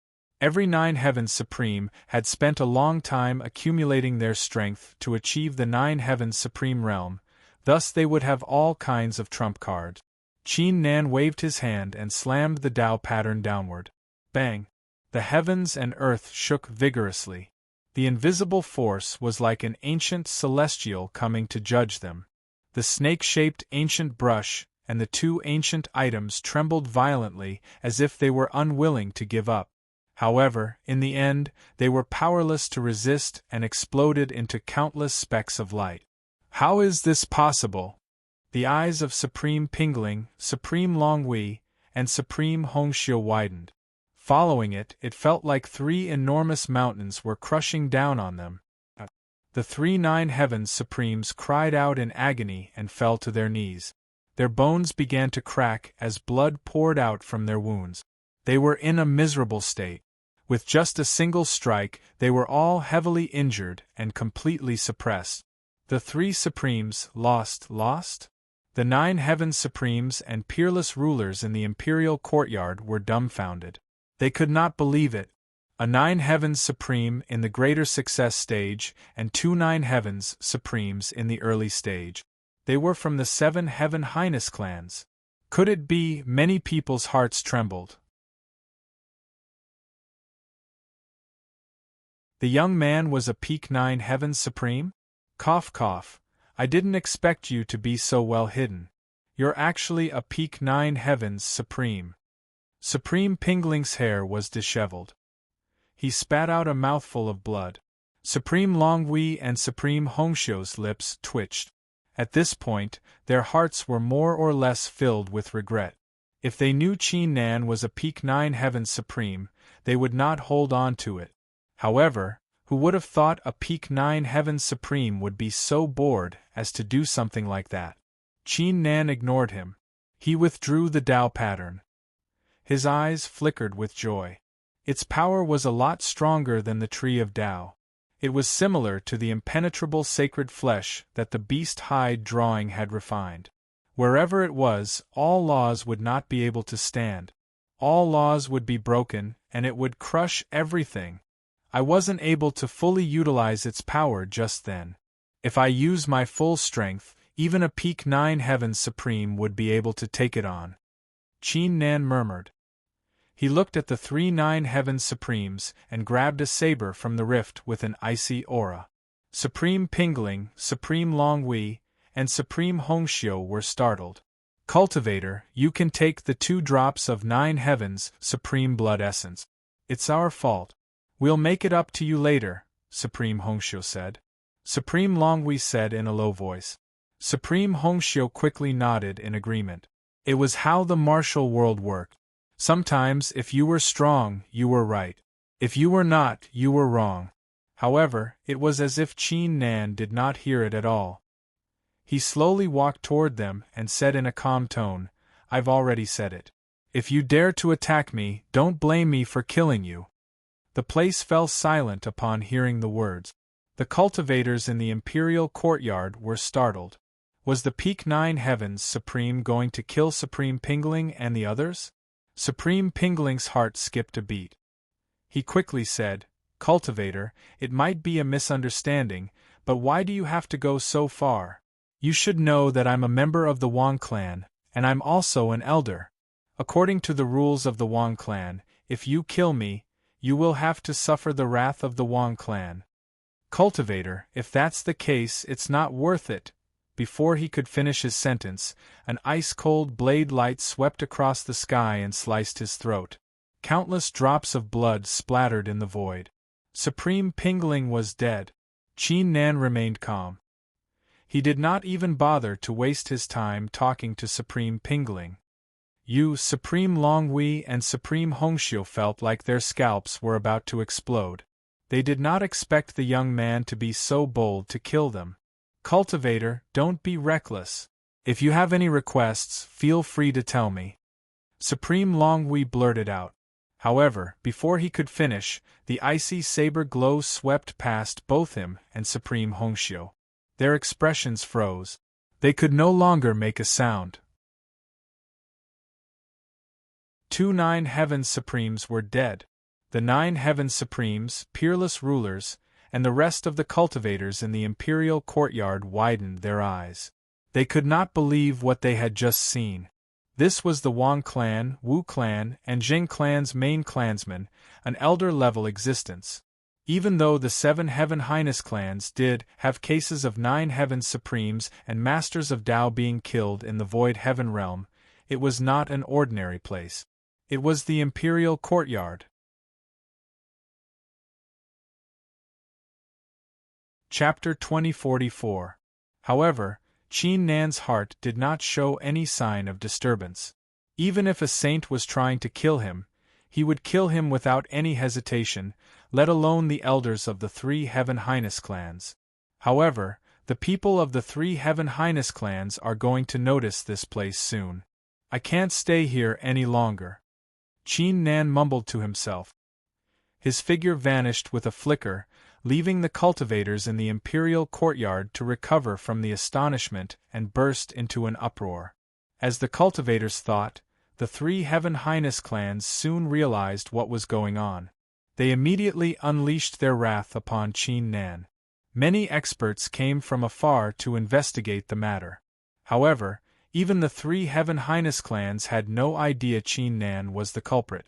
Every 9 Heavens Supreme had spent a long time accumulating their strength to achieve the 9 Heavens Supreme realm, thus they would have all kinds of trump cards. Qin Nan waved his hand and slammed the Tao pattern downward. Bang! The heavens and earth shook vigorously. The invisible force was like an ancient celestial coming to judge them. The snake-shaped ancient brush and the 2 ancient items trembled violently as if they were unwilling to give up. However, in the end, they were powerless to resist and exploded into countless specks of light. How is this possible? The eyes of Supreme Pingling, Supreme Longhui, and Supreme Hongxiu widened. Following it, it felt like 3 enormous mountains were crushing down on them. The 3 9 Heavens Supremes cried out in agony and fell to their knees. Their bones began to crack as blood poured out from their wounds. They were in a miserable state. With just a single strike, they were all heavily injured and completely suppressed. The 3 Supremes lost? The 9 Heavens Supremes and peerless rulers in the imperial courtyard were dumbfounded. They could not believe it. A 9 Heavens Supreme in the greater success stage and 2 9 Heavens Supremes in the early stage. They were from the 7 Heaven Highness clans. Could it be? Many people's hearts trembled. The young man was a peak 9 Heavens Supreme? Cough cough. I didn't expect you to be so well hidden. You're actually a peak 9 Heavens Supreme. Supreme Pingling's hair was disheveled. He spat out a mouthful of blood. Supreme Longhui and Supreme Hongxiu's lips twitched. At this point, their hearts were more or less filled with regret. If they knew Qin Nan was a peak 9 Heavens Supreme, they would not hold on to it. However, who would have thought a peak 9 Heavens Supreme would be so bored as to do something like that? Qin Nan ignored him. He withdrew the Tao pattern. His eyes flickered with joy. Its power was a lot stronger than the Tree of Tao. It was similar to the impenetrable sacred flesh that the beast hide drawing had refined. Wherever it was, all laws would not be able to stand. All laws would be broken, and it would crush everything. I wasn't able to fully utilize its power just then. If I use my full strength, even a peak 9 Heavens Supreme would be able to take it on. Qin Nan murmured. He looked at the 3 9 Heavens Supremes and grabbed a saber from the rift with an icy aura. Supreme Pingling, Supreme Longhui, and Supreme Hongxiu were startled. Cultivator, you can take the 2 drops of 9 heavens, Supreme Blood Essence. It's our fault. We'll make it up to you later, Supreme Hongxiu said. Supreme Longhui said in a low voice. Supreme Hongxiu quickly nodded in agreement. It was how the martial world worked. Sometimes, if you were strong, you were right. If you were not, you were wrong. However, it was as if Qin Nan did not hear it at all. He slowly walked toward them and said in a calm tone, I've already said it. If you dare to attack me, don't blame me for killing you. The place fell silent upon hearing the words. The cultivators in the imperial courtyard were startled. Was the Peak 9 Heavens Supreme going to kill Supreme Pingling and the others? Supreme Pingling's heart skipped a beat. He quickly said, Cultivator, it might be a misunderstanding, but why do you have to go so far? You should know that I'm a member of the Wang clan, and I'm also an elder. According to the rules of the Wang clan, if you kill me, you will have to suffer the wrath of the Wang clan. Cultivator, if that's the case, it's not worth it. Before he could finish his sentence, an ice-cold blade light swept across the sky and sliced his throat. Countless drops of blood splattered in the void. Supreme Pingling was dead. Qin Nan remained calm. He did not even bother to waste his time talking to Supreme Pingling. You, Supreme Longhui and Supreme Hongxiu felt like their scalps were about to explode. They did not expect the young man to be so bold to kill them. Cultivator, don't be reckless. If you have any requests, feel free to tell me. Supreme Longhui blurted out. However, before he could finish, the icy saber glow swept past both him and Supreme Hongxiu. Their expressions froze. They could no longer make a sound. 2 9 Heavens Supremes were dead. The 9 Heavens Supremes, peerless rulers, and the rest of the cultivators in the imperial courtyard widened their eyes. They could not believe what they had just seen. This was the Wang clan, Wu clan, and Jing clan's main clansmen, an elder-level existence. Even though the 7 Heaven Highness clans did have cases of 9 Heaven Supremes and Masters of Tao being killed in the Void Heaven realm, it was not an ordinary place. It was the imperial courtyard. Chapter 2044. However, Qin Nan's heart did not show any sign of disturbance. Even if a saint was trying to kill him, he would kill him without any hesitation, let alone the elders of the 3 Heaven Highness clans. However, the people of the 3 Heaven Highness clans are going to notice this place soon. I can't stay here any longer. Qin Nan mumbled to himself. His figure vanished with a flicker, leaving the cultivators in the imperial courtyard to recover from the astonishment and burst into an uproar. As the cultivators thought, the 3 Heaven Highness clans soon realized what was going on. They immediately unleashed their wrath upon Qin Nan. Many experts came from afar to investigate the matter. However, even the 3 Heaven Highness clans had no idea Qin Nan was the culprit.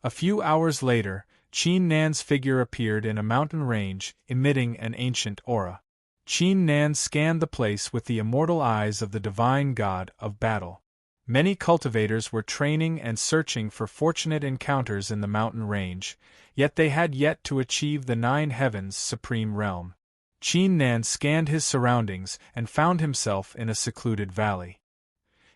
A few hours later, Qin Nan's figure appeared in a mountain range, emitting an ancient aura. Qin Nan scanned the place with the immortal eyes of the divine god of battle. Many cultivators were training and searching for fortunate encounters in the mountain range, yet they had yet to achieve the 9 Heavens Supreme realm. Qin Nan scanned his surroundings and found himself in a secluded valley.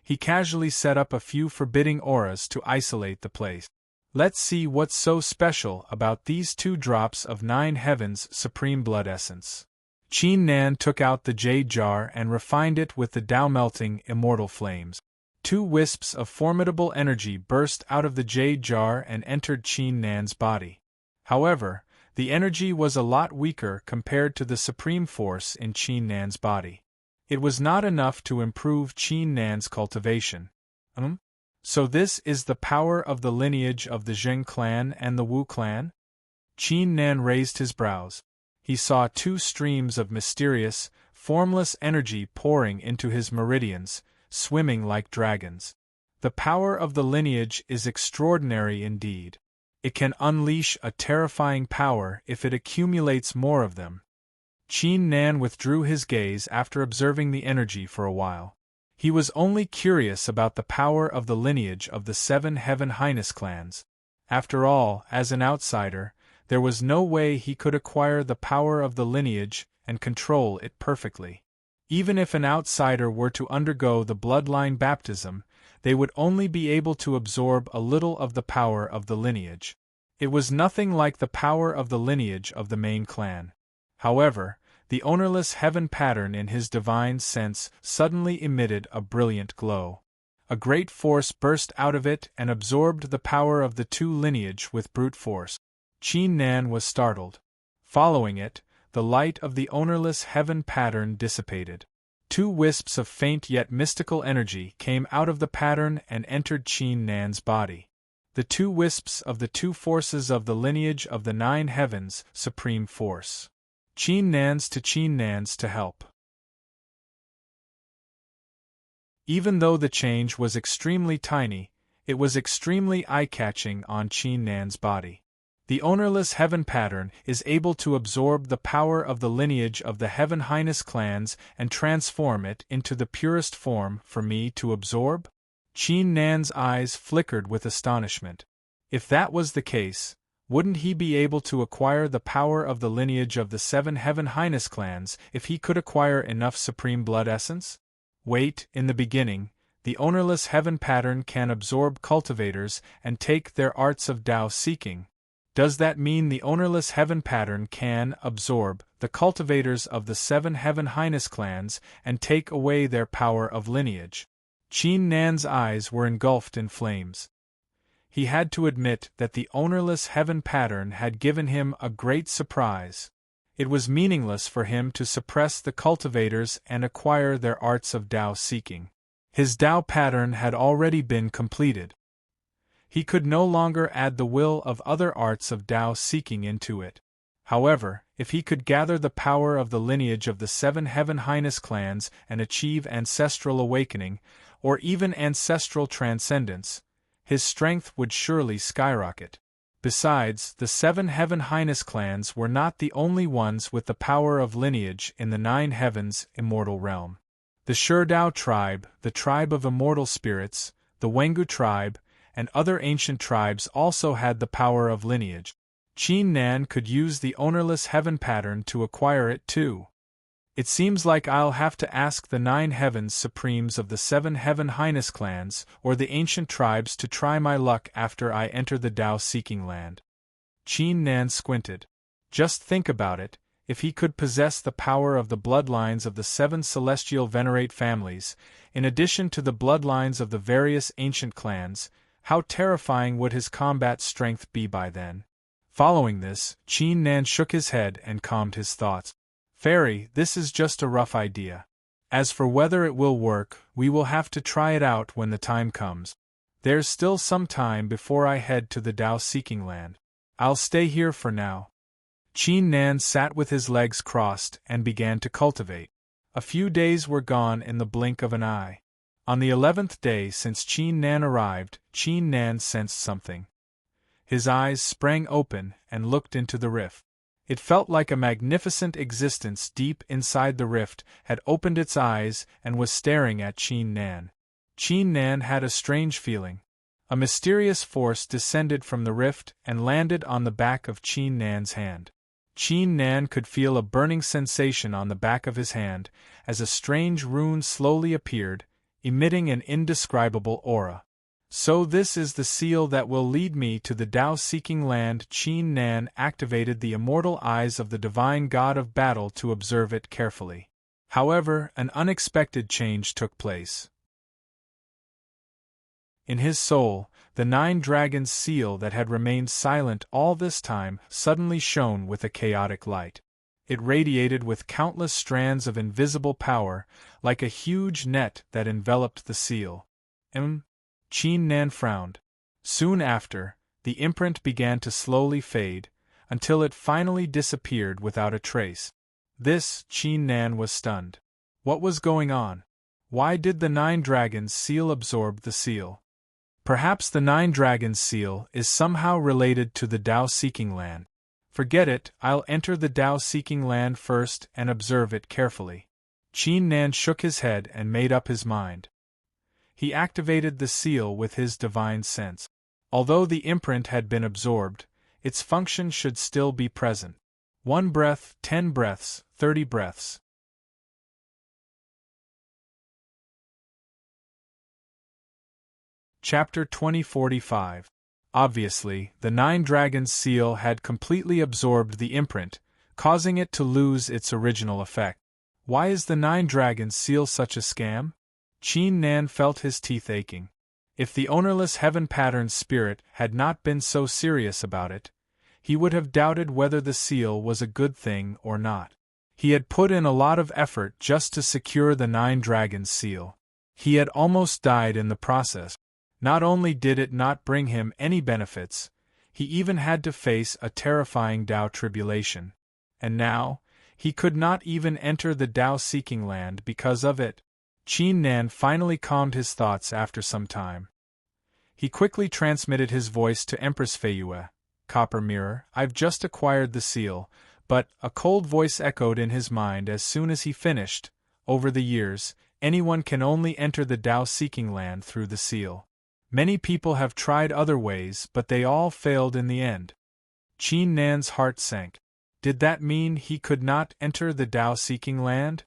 He casually set up a few forbidding auras to isolate the place. Let's see what's so special about these 2 drops of 9 Heavens Supreme Blood Essence. Qin Nan took out the jade jar and refined it with the Tao-melting immortal flames. 2 wisps of formidable energy burst out of the jade jar and entered Qin Nan's body. However, the energy was a lot weaker compared to the supreme force in Qin Nan's body. It was not enough to improve Qin Nan's cultivation. So this is the power of the lineage of the Jing clan and the Wu clan? Qin Nan raised his brows. He saw 2 streams of mysterious, formless energy pouring into his meridians, swimming like dragons. The power of the lineage is extraordinary indeed. It can unleash a terrifying power if it accumulates more of them. Qin Nan withdrew his gaze after observing the energy for a while. He was only curious about the power of the lineage of the 7 Heaven Highness clans. After all, as an outsider, there was no way he could acquire the power of the lineage and control it perfectly. Even if an outsider were to undergo the bloodline baptism, they would only be able to absorb a little of the power of the lineage. It was nothing like the power of the lineage of the main clan. However, the ownerless heaven pattern in his divine sense suddenly emitted a brilliant glow. A great force burst out of it and absorbed the power of the 2 lineage with brute force. Qin Nan was startled. Following it, the light of the ownerless heaven pattern dissipated. 2 wisps of faint yet mystical energy came out of the pattern and entered Qin Nan's body. The 2 wisps of the 2 forces of the lineage of the 9 heavens, supreme force. Qin Nan's to help. Even though the change was extremely tiny, it was extremely eye-catching on Qin Nan's body. The ownerless heaven pattern is able to absorb the power of the lineage of the Heaven Highness clans and transform it into the purest form for me to absorb? Qin Nan's eyes flickered with astonishment. If that was the case, wouldn't he be able to acquire the power of the lineage of the 7 Heaven Highness clans if he could acquire enough supreme blood essence? Wait, in the beginning, the ownerless heaven pattern can absorb cultivators and take their arts of Tao seeking. Does that mean the ownerless heaven pattern can absorb the cultivators of the 7 Heaven Highness clans and take away their power of lineage? Qin Nan's eyes were engulfed in flames. He had to admit that the ownerless heaven pattern had given him a great surprise. It was meaningless for him to suppress the cultivators and acquire their arts of Tao seeking. His Tao pattern had already been completed. He could no longer add the will of other arts of Tao seeking into it. However, if he could gather the power of the lineage of the 7 Heaven Highness clans and achieve ancestral awakening, or even ancestral transcendence, his strength would surely skyrocket. Besides, the 7 Heaven Highness clans were not the only ones with the power of lineage in the 9 heavens immortal realm. The Sherdao tribe, the tribe of immortal spirits, the Wengu tribe, and other ancient tribes also had the power of lineage. Qin Nan could use the ownerless heaven pattern to acquire it too. It seems like I'll have to ask the 9 heavens supremes of the 7 Heaven Highness clans or the ancient tribes to try my luck after I enter the Tao-seeking land. Qin Nan squinted. Just think about it, if he could possess the power of the bloodlines of the 7 celestial venerate families, in addition to the bloodlines of the various ancient clans, how terrifying would his combat strength be by then? Following this, Qin Nan shook his head and calmed his thoughts. Fairy, this is just a rough idea. As for whether it will work, we will have to try it out when the time comes. There's still some time before I head to the Tao-seeking land. I'll stay here for now. Qin Nan sat with his legs crossed and began to cultivate. A few days were gone in the blink of an eye. On the 11th day since Qin Nan arrived, Qin Nan sensed something. His eyes sprang open and looked into the rift. It felt like a magnificent existence deep inside the rift had opened its eyes and was staring at Qin Nan. Qin Nan had a strange feeling. A mysterious force descended from the rift and landed on the back of Qin Nan's hand. Qin Nan could feel a burning sensation on the back of his hand as a strange rune slowly appeared, emitting an indescribable aura. So this is the seal that will lead me to the Tao-seeking land. Qin Nan activated the immortal eyes of the divine god of battle to observe it carefully. However, an unexpected change took place. In his soul, the 9 dragons' seal that had remained silent all this time suddenly shone with a chaotic light. It radiated with countless strands of invisible power, like a huge net that enveloped the seal. Qin Nan frowned. Soon after, the imprint began to slowly fade, until it finally disappeared without a trace. This, Qin Nan was stunned. What was going on? Why did the 9 dragons' seal absorb the seal? Perhaps the 9 dragons' seal is somehow related to the Tao-seeking land. Forget it, I'll enter the Tao-seeking land first and observe it carefully. Qin Nan shook his head and made up his mind. He activated the seal with his divine sense. Although the imprint had been absorbed, its function should still be present. 1 breath, 10 breaths, 30 breaths. Chapter 2045. Obviously, the Nine Dragons seal had completely absorbed the imprint, causing it to lose its original effect. Why is the Nine Dragons seal such a scam? Qin Nan felt his teeth aching. If the ownerless heaven pattern spirit had not been so serious about it, he would have doubted whether the seal was a good thing or not. He had put in a lot of effort just to secure the Nine Dragons seal. He had almost died in the process. Not only did it not bring him any benefits, he even had to face a terrifying Tao tribulation. And now, he could not even enter the Tao-seeking land because of it. Qin Nan finally calmed his thoughts after some time. He quickly transmitted his voice to Empress Feiyue. Copper Mirror, I've just acquired the seal, but a cold voice echoed in his mind as soon as he finished. Over the years, anyone can only enter the Tao-seeking land through the seal. Many people have tried other ways, but they all failed in the end. Qin Nan's heart sank. Did that mean he could not enter the Tao-seeking land?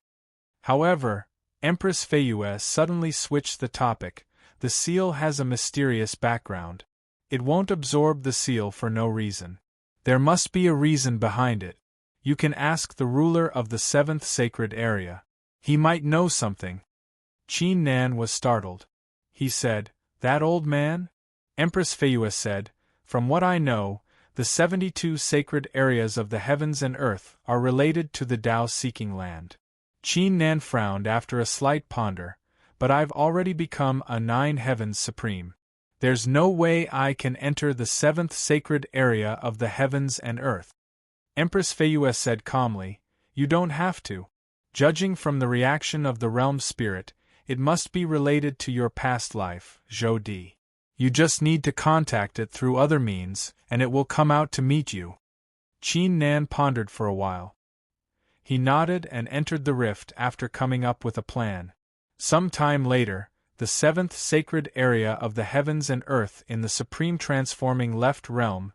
However, Empress Feiyue suddenly switched the topic. The seal has a mysterious background. It won't absorb the seal for no reason. There must be a reason behind it. You can ask the ruler of the 7th sacred area. He might know something. Qin Nan was startled. He said, "That old man?" Empress Feiyue said, "From what I know, the 72 sacred areas of the heavens and earth are related to the Tao-seeking land." Qin Nan frowned after a slight ponder. "But I've already become a 9 heavens supreme. There's no way I can enter the 7th sacred area of the heavens and earth." Empress Feiyue said calmly, "You don't have to. Judging from the reaction of the realm spirit, it must be related to your past life, Zhou Di. You just need to contact it through other means, and it will come out to meet you." Qin Nan pondered for a while. He nodded and entered the rift after coming up with a plan. Some time later, the 7th sacred area of the heavens and earth in the supreme transforming left realm,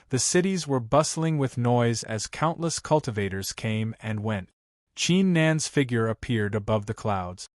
the cities were bustling with noise as countless cultivators came and went. Qin Nan's figure appeared above the clouds.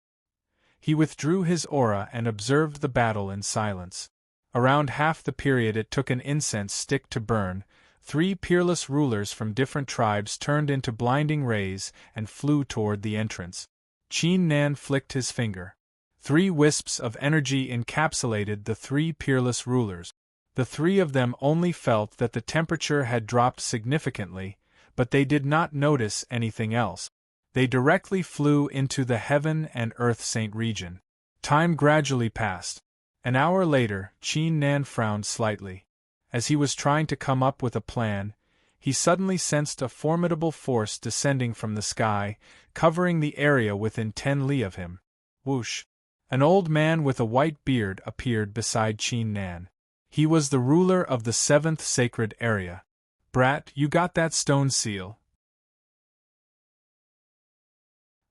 He withdrew his aura and observed the battle in silence. Around half the period it took an incense stick to burn, 3 peerless rulers from different tribes turned into blinding rays and flew toward the entrance. Qin Nan flicked his finger. 3 wisps of energy encapsulated the 3 peerless rulers. The 3 of them only felt that the temperature had dropped significantly, but they did not notice anything else. They directly flew into the heaven and earth saint region. Time gradually passed. An hour later, Qin Nan frowned slightly. As he was trying to come up with a plan, he suddenly sensed a formidable force descending from the sky, covering the area within 10 li of him. Whoosh! An old man with a white beard appeared beside Qin Nan. He was the ruler of the 7th sacred area. "Brat, you got that stone seal?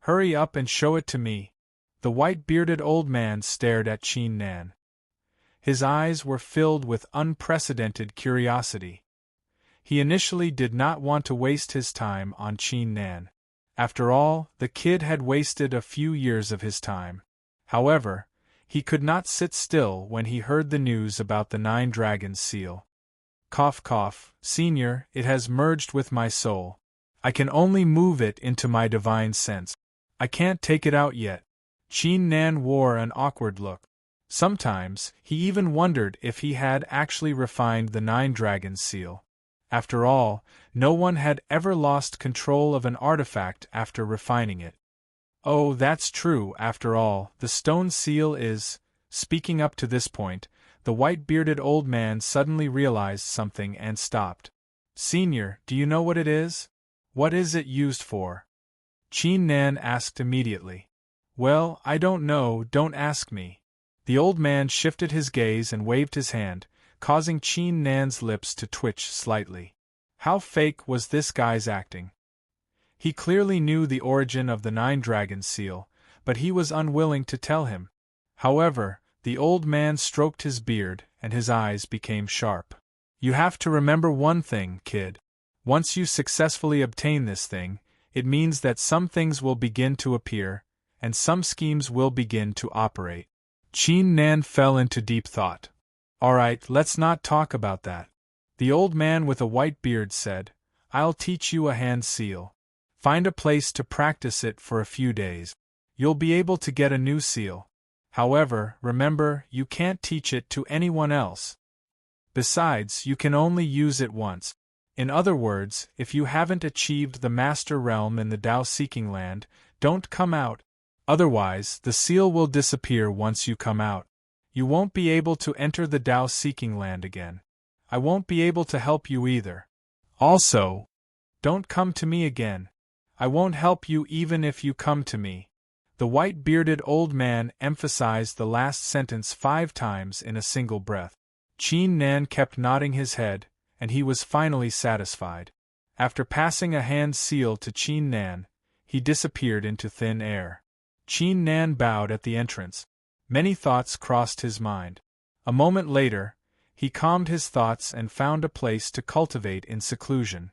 Hurry up and show it to me." The white-bearded old man stared at Qin Nan. His eyes were filled with unprecedented curiosity. He initially did not want to waste his time on Qin Nan. After all, the kid had wasted a few years of his time. However, he could not sit still when he heard the news about the 9 Dragons seal. Cough cough, Senior, it has merged with my soul. I can only move it into my divine sense. I can't take it out yet. Qin Nan wore an awkward look. Sometimes, he even wondered if he had actually refined the 9 Dragons seal. After all, no one had ever lost control of an artifact after refining it. Oh, that's true, after all, the stone seal is... Speaking up to this point, the white-bearded old man suddenly realized something and stopped. "Senior, do you know what it is? What is it used for?" Qin Nan asked immediately. "Well, I don't know, don't ask me." The old man shifted his gaze and waved his hand, causing Qin Nan's lips to twitch slightly. How fake was this guy's acting? He clearly knew the origin of the 9-dragon seal, but he was unwilling to tell him. However, the old man stroked his beard and his eyes became sharp. You have to remember one thing, kid. Once you successfully obtain this thing, it means that some things will begin to appear, and some schemes will begin to operate. Qin Nan fell into deep thought. Alright, let's not talk about that. The old man with a white beard said, I'll teach you a hand seal. Find a place to practice it for a few days. You'll be able to get a new seal. However, remember, you can't teach it to anyone else. Besides, you can only use it once. In other words, if you haven't achieved the master realm in the Tao-seeking land, don't come out. Otherwise, the seal will disappear once you come out. You won't be able to enter the Tao-seeking land again. I won't be able to help you either. Also, don't come to me again. I won't help you even if you come to me. The white-bearded old man emphasized the last sentence 5 times in a single breath. Qin Nan kept nodding his head, and he was finally satisfied. After passing a hand seal to Qin Nan, he disappeared into thin air. Qin Nan bowed at the entrance. Many thoughts crossed his mind. A moment later, he calmed his thoughts and found a place to cultivate in seclusion.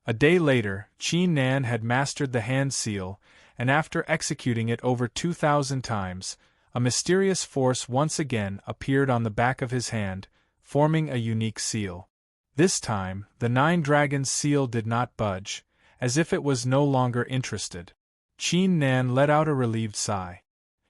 A day later, Qin Nan had mastered the hand seal, and after executing it over 2,000 times, a mysterious force once again appeared on the back of his hand, forming a unique seal. This time, the 9-dragon seal did not budge, as if it was no longer interested. Qin Nan let out a relieved sigh.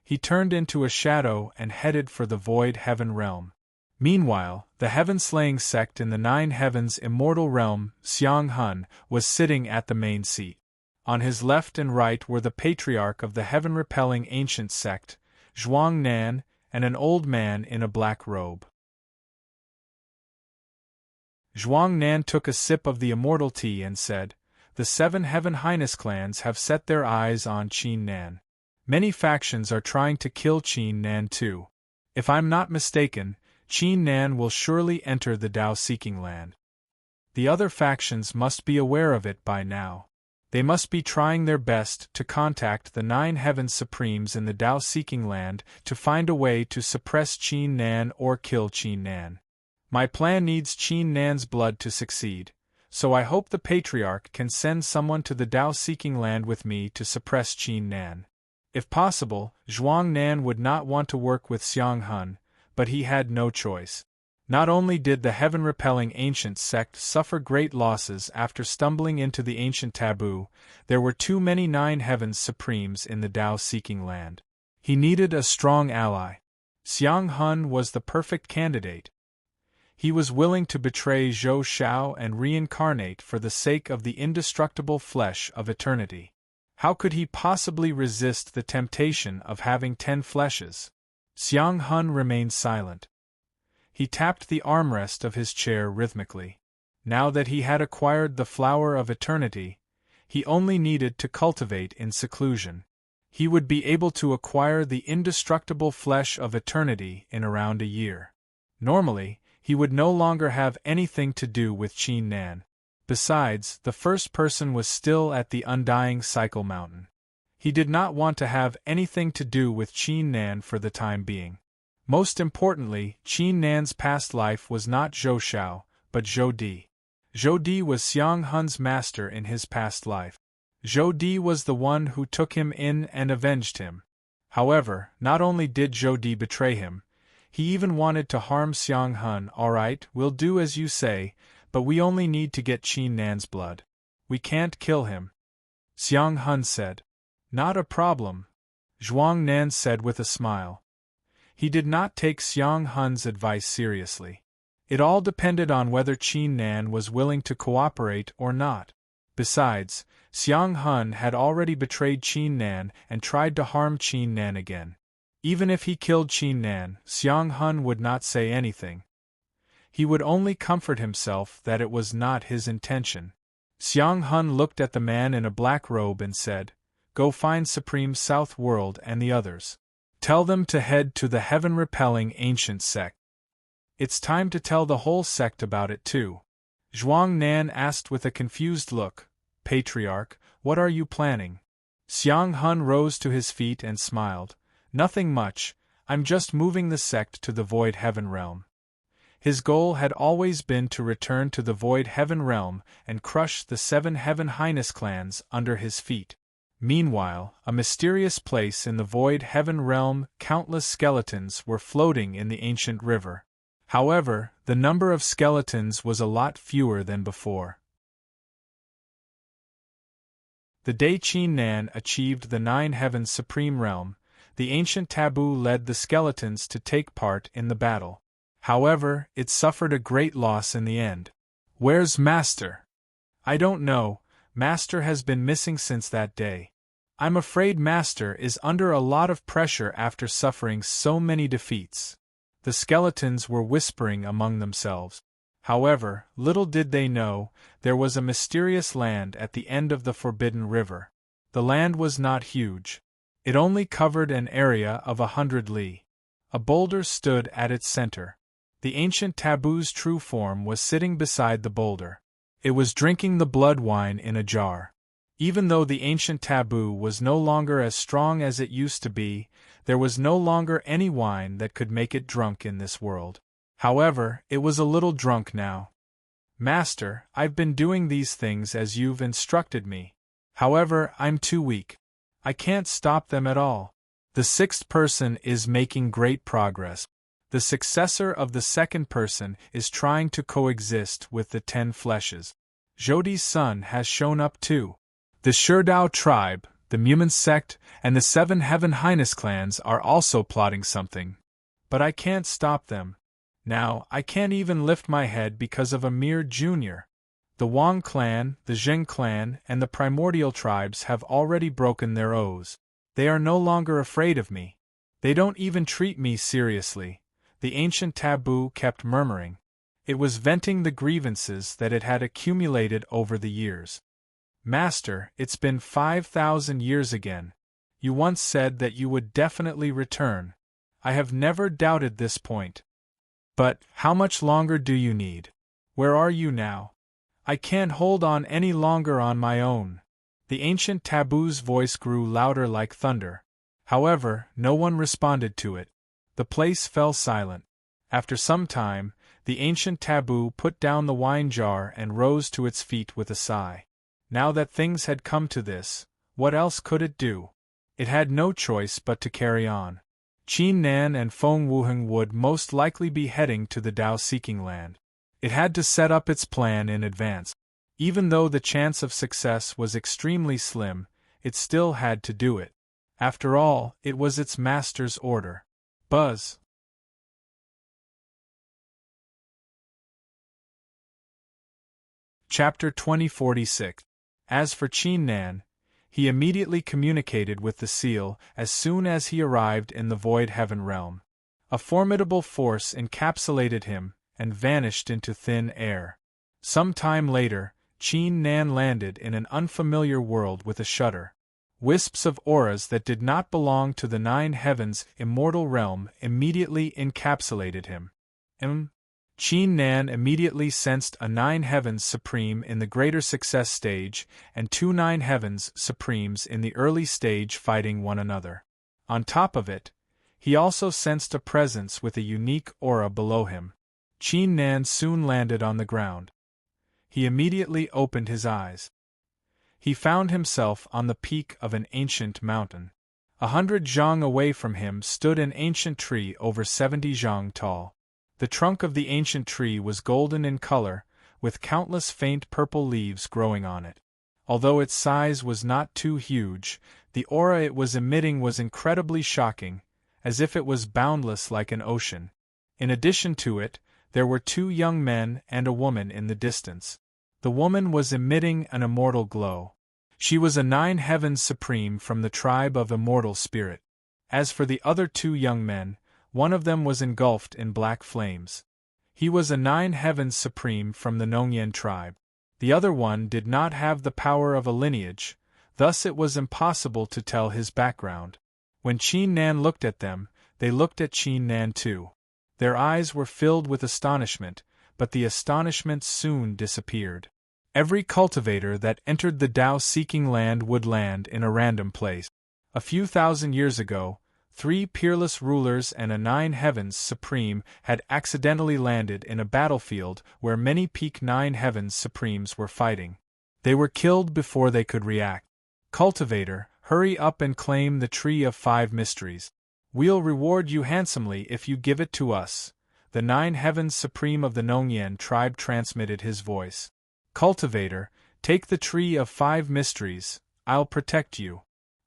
He turned into a shadow and headed for the void heaven realm. Meanwhile, the heaven-slaying sect in the 9 heavens immortal realm, Xiang Hun, was sitting at the main seat. On his left and right were the patriarch of the heaven-repelling ancient sect, Zhuang Nan, and an old man in a black robe. Zhuang Nan took a sip of the immortal tea and said, The 7 Heaven Highness clans have set their eyes on Qin Nan. Many factions are trying to kill Qin Nan too. If I'm not mistaken, Qin Nan will surely enter the Tao-seeking land. The other factions must be aware of it by now. They must be trying their best to contact the 9 heavens supremes in the Tao-seeking land to find a way to suppress Qin Nan or kill Qin Nan. My plan needs Qin Nan's blood to succeed, so I hope the Patriarch can send someone to the Tao-seeking land with me to suppress Qin Nan. If possible, Zhuang Nan would not want to work with Xiang Hun, but he had no choice. Not only did the heaven-repelling ancient sect suffer great losses after stumbling into the ancient taboo, there were too many 9 heavens supremes in the Tao-seeking land. He needed a strong ally. Xiang Hun was the perfect candidate. He was willing to betray Zhou Shao and reincarnate for the sake of the indestructible flesh of eternity. How could he possibly resist the temptation of having 10 fleshes? Xiang Hun remained silent. He tapped the armrest of his chair rhythmically. Now that he had acquired the flower of eternity, he only needed to cultivate in seclusion. He would be able to acquire the indestructible flesh of eternity in around a year. Normally, he would no longer have anything to do with Qin Nan. Besides, the first person was still at the undying cycle mountain. He did not want to have anything to do with Qin Nan for the time being. Most importantly, Qin Nan's past life was not Zhou Shao, but Zhou Di. Zhou Di was Xiang Hun's master in his past life. Zhou Di was the one who took him in and avenged him. However, not only did Zhou Di betray him, he even wanted to harm Xiang Hun. Alright, we'll do as you say, but we only need to get Qin Nan's blood. We can't kill him. Xiang Hun said. Not a problem, Zhuang Nan said with a smile. He did not take Xiang Hun's advice seriously. It all depended on whether Qin Nan was willing to cooperate or not. Besides, Xiang Hun had already betrayed Qin Nan and tried to harm Qin Nan again. Even if he killed Qin Nan, Xiang Hun would not say anything. He would only comfort himself that it was not his intention. Xiang Hun looked at the man in a black robe and said, Go find Supreme South World and the others. Tell them to head to the heaven-repelling ancient sect. It's time to tell the whole sect about it too. Zhuang Nan asked with a confused look. Patriarch, what are you planning? Xiang Hun rose to his feet and smiled. Nothing much, I'm just moving the sect to the Void Heaven Realm. His goal had always been to return to the Void Heaven Realm and crush the 7 Heaven Highness clans under his feet. Meanwhile, a mysterious place in the Void Heaven Realm, countless skeletons were floating in the ancient river. However, the number of skeletons was a lot fewer than before. The day Qin Nan achieved the 9 Heavens Supreme Realm, the ancient taboo led the skeletons to take part in the battle. However, it suffered a great loss in the end. Where's Master? I don't know, Master has been missing since that day. I'm afraid Master is under a lot of pressure after suffering so many defeats. The skeletons were whispering among themselves. However, little did they know, there was a mysterious land at the end of the Forbidden River. The land was not huge. It only covered an area of 100 li. A boulder stood at its center. The ancient taboo's true form was sitting beside the boulder. It was drinking the blood wine in a jar. Even though the ancient taboo was no longer as strong as it used to be, there was no longer any wine that could make it drunk in this world. However, it was a little drunk now. Master, I've been doing these things as you've instructed me. However, I'm too weak. I can't stop them at all. The 6th person is making great progress. The successor of the 2nd person is trying to coexist with the 10 fleshes. Zhodi's son has shown up too. The Sherdao tribe, the Mumin sect, and the 7 Heaven Highness clans are also plotting something. But I can't stop them. Now, I can't even lift my head because of a mere junior. The Wang clan, the Zheng clan, and the primordial tribes have already broken their oaths. They are no longer afraid of me. They don't even treat me seriously. The ancient taboo kept murmuring. It was venting the grievances that it had accumulated over the years. Master, it's been 5,000 years again. You once said that you would definitely return. I have never doubted this point. But, how much longer do you need? Where are you now? I can't hold on any longer on my own. The ancient taboo's voice grew louder like thunder. However, no one responded to it. The place fell silent. After some time, the ancient taboo put down the wine jar and rose to its feet with a sigh. Now that things had come to this, what else could it do? It had no choice but to carry on. Qin Nan and Feng Wuheng would most likely be heading to the Dao-seeking land. It had to set up its plan in advance. Even though the chance of success was extremely slim, it still had to do it. After all, it was its master's order. Buzz. Chapter 2046. As for Qin Nan, he immediately communicated with the seal as soon as he arrived in the Void Heaven Realm. A formidable force encapsulated him and vanished into thin air. Some time later, Qin Nan landed in an unfamiliar world with a shudder. Wisps of auras that did not belong to the 9 Heavens immortal realm immediately encapsulated him. Qin Nan immediately sensed a 9 Heavens Supreme in the Greater Success stage and 2 9 Heavens Supremes in the early stage fighting one another. On top of it, he also sensed a presence with a unique aura below him. Qin Nan soon landed on the ground. He immediately opened his eyes. He found himself on the peak of an ancient mountain. 100 zhang away from him stood an ancient tree over 70 zhang tall. The trunk of the ancient tree was golden in color, with countless faint purple leaves growing on it. Although its size was not too huge, the aura it was emitting was incredibly shocking, as if it was boundless like an ocean. In addition to it, there were 2 young men and a woman in the distance. The woman was emitting an immortal glow. She was a 9 Heavens Supreme from the tribe of Immortal Spirit. As for the other 2 young men, one of them was engulfed in black flames. He was a 9 Heavens Supreme from the Nongyan tribe. The other one did not have the power of a lineage, thus it was impossible to tell his background. When Qin Nan looked at them, they looked at Qin Nan too. Their eyes were filled with astonishment, but the astonishment soon disappeared. Every cultivator that entered the Tao-seeking land would land in a random place. A few thousand years ago, 3 peerless rulers and a 9 heavens supreme had accidentally landed in a battlefield where many peak 9 heavens supremes were fighting. They were killed before they could react. Cultivator, hurry up and claim the Tree of 5 Mysteries. We'll reward you handsomely if you give it to us. The 9 heavens supreme of the Nongyen tribe transmitted his voice. Cultivator, take the Tree of 5 Mysteries, I'll protect you.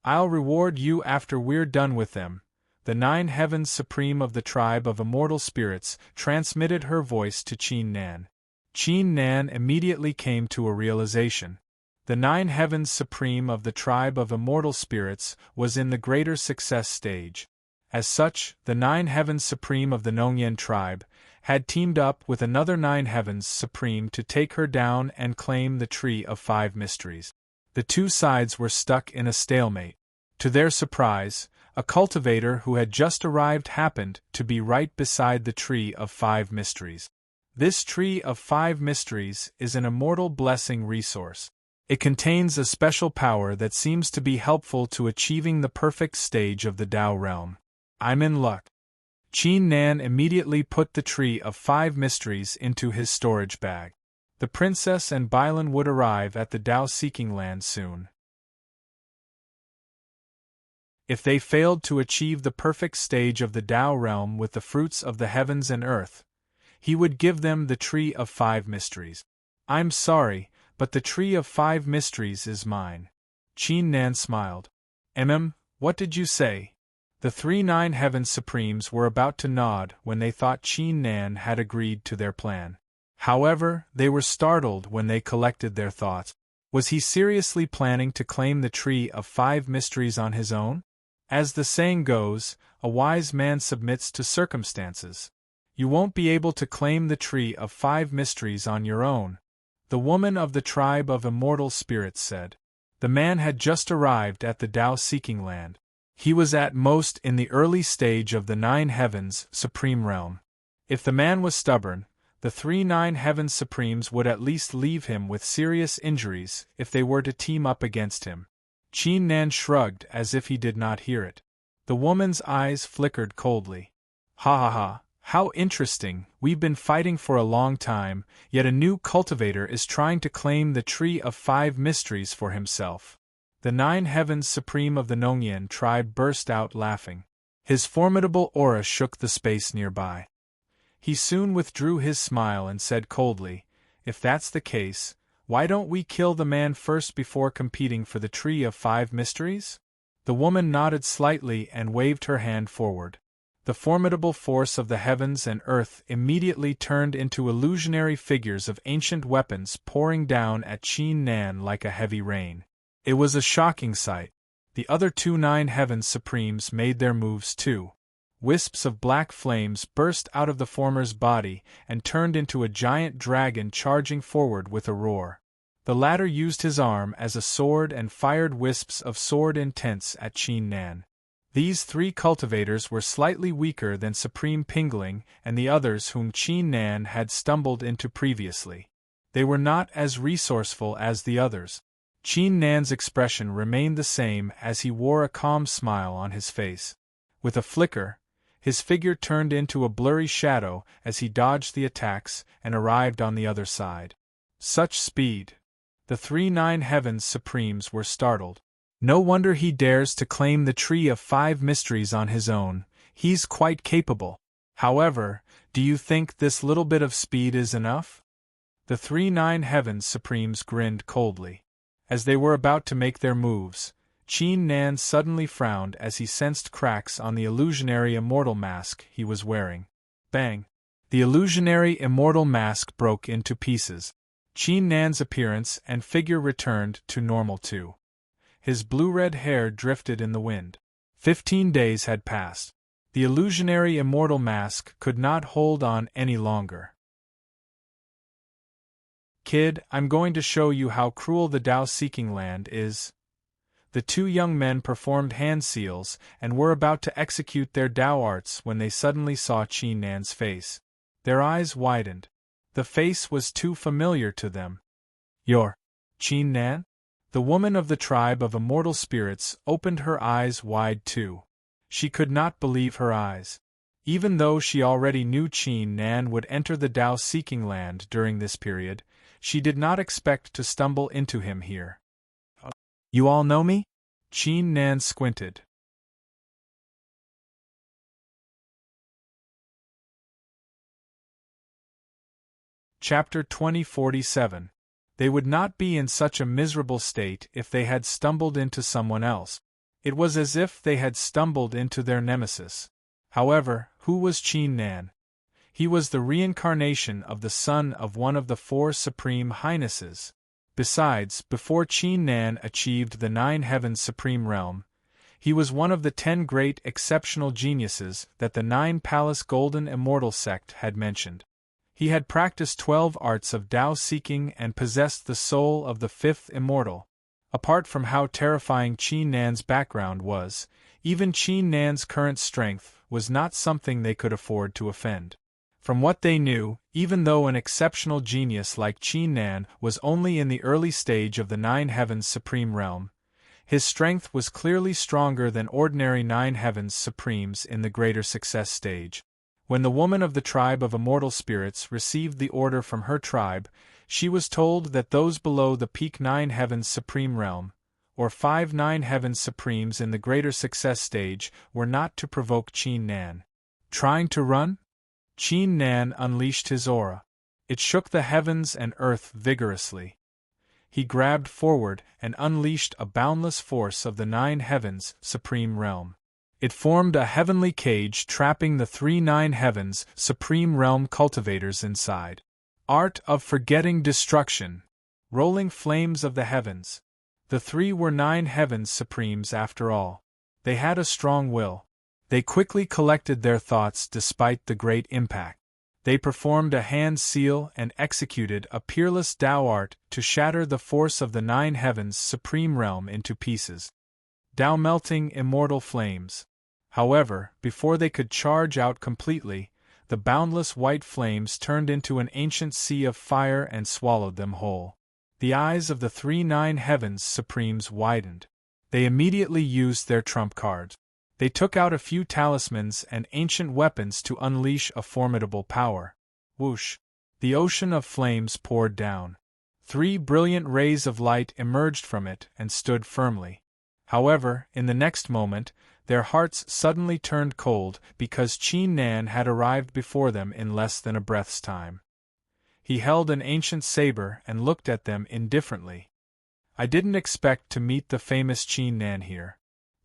I'll reward you after we're done with them. The 9 heavens supreme of the tribe of immortal spirits transmitted her voice to Qin Nan. Qin Nan immediately came to a realization. The 9 heavens supreme of the tribe of immortal spirits was in the greater success stage. As such, the 9 heavens supreme of the Nongyen tribe had teamed up with another 9 heavens supreme to take her down and claim the Tree of 5 Mysteries. The two sides were stuck in a stalemate. To their surprise, a cultivator who had just arrived happened to be right beside the Tree of 5 Mysteries. This Tree of 5 Mysteries is an immortal blessing resource. It contains a special power that seems to be helpful to achieving the perfect stage of the Tao realm. I'm in luck. Qin Nan immediately put the Tree of 5 Mysteries into his storage bag. The princess and Bailan would arrive at the Tao-seeking land soon. If they failed to achieve the perfect stage of the Tao realm with the fruits of the heavens and earth, he would give them the Tree of 5 Mysteries. I'm sorry, but the Tree of 5 Mysteries is mine. Qin Nan smiled. What did you say? The 3 9 heavens supremes were about to nod when they thought Qin Nan had agreed to their plan. However, they were startled when they collected their thoughts. Was he seriously planning to claim the Tree of 5 Mysteries on his own? As the saying goes, a wise man submits to circumstances. You won't be able to claim the Tree of 5 Mysteries on your own, the woman of the tribe of immortal spirits said. The man had just arrived at the Tao-seeking land. He was at most in the early stage of the 9 heavens supreme realm. If the man was stubborn, the 3 9 heavens supremes would at least leave him with serious injuries if they were to team up against him. Qin Nan shrugged as if he did not hear it. The woman's eyes flickered coldly. Ha ha ha, how interesting, we've been fighting for a long time, yet a new cultivator is trying to claim the Tree of 5 Mysteries for himself. The 9 heavens supreme of the Nongyen tribe burst out laughing. His formidable aura shook the space nearby. He soon withdrew his smile and said coldly, if that's the case, why don't we kill the man first before competing for the Tree of 5 Mysteries? The woman nodded slightly and waved her hand forward. The formidable force of the heavens and earth immediately turned into illusionary figures of ancient weapons pouring down at Qin Nan like a heavy rain. It was a shocking sight. The other 2 9 heavens supremes made their moves too. Wisps of black flames burst out of the former's body and turned into a giant dragon charging forward with a roar. The latter used his arm as a sword and fired wisps of sword intents at Qin Nan. These 3 cultivators were slightly weaker than Supreme Pingling and the others whom Qin Nan had stumbled into previously. They were not as resourceful as the others. Qin Nan's expression remained the same as he wore a calm smile on his face. With a flicker, his figure turned into a blurry shadow as he dodged the attacks and arrived on the other side. Such speed! The 3 9 heavens supremes were startled. No wonder he dares to claim the Tree of 5 Mysteries on his own, he's quite capable. However, do you think this little bit of speed is enough? The 3 9 heavens supremes grinned coldly. As they were about to make their moves, Qin Nan suddenly frowned as he sensed cracks on the illusionary immortal mask he was wearing. Bang! The illusionary immortal mask broke into pieces. Qin Nan's appearance and figure returned to normal too. His blue-red hair drifted in the wind. 15 days had passed. The illusionary immortal mask could not hold on any longer. Kid, I'm going to show you how cruel the Tao-seeking land is. The 2 young men performed hand seals and were about to execute their Tao arts when they suddenly saw Qin Nan's face. Their eyes widened. The face was too familiar to them. "You're Qin Nan?" The woman of the tribe of immortal spirits opened her eyes wide too. She could not believe her eyes. Even though she already knew Qin Nan would enter the Tao-seeking land during this period, she did not expect to stumble into him here. "You all know me?" Qin Nan squinted. Chapter 2047. They would not be in such a miserable state if they had stumbled into someone else. It was as if they had stumbled into their nemesis. However, who was Qin Nan? He was the reincarnation of the son of one of the four supreme highnesses. Besides, before Qin Nan achieved the 9 heavens supreme realm, he was one of the 10 great exceptional geniuses that the 9 palace golden immortal sect had mentioned. He had practiced 12 arts of Tao-seeking and possessed the soul of the 5th immortal. Apart from how terrifying Qin Nan's background was, even Qin Nan's current strength was not something they could afford to offend. From what they knew, even though an exceptional genius like Qin Nan was only in the early stage of the 9 heavens supreme realm, his strength was clearly stronger than ordinary 9 heavens supremes in the greater success stage. When the woman of the tribe of immortal spirits received the order from her tribe, she was told that those below the peak 9 heavens supreme realm, or 5 9 heavens supremes in the greater success stage, were not to provoke Qin Nan. Trying to run? Qin Nan unleashed his aura. It shook the heavens and earth vigorously. He grabbed forward and unleashed a boundless force of the 9 heavens supreme realm. It formed a heavenly cage trapping the 3 9 heavens supreme realm cultivators inside. Art of forgetting destruction. Rolling flames of the heavens. The 3 were 9 heavens supremes after all. They had a strong will. They quickly collected their thoughts despite the great impact. They performed a hand seal and executed a peerless Tao art to shatter the force of the 9 heavens supreme realm into pieces. Tao melting immortal flames. However, before they could charge out completely, the boundless white flames turned into an ancient sea of fire and swallowed them whole. The eyes of the 3 9 heavens supremes widened. They immediately used their trump cards. They took out a few talismans and ancient weapons to unleash a formidable power. Whoosh! The ocean of flames poured down. 3 brilliant rays of light emerged from it and stood firmly. However, in the next moment, their hearts suddenly turned cold because Qin Nan had arrived before them in less than a breath's time. He held an ancient saber and looked at them indifferently. "I didn't expect to meet the famous Qin Nan here."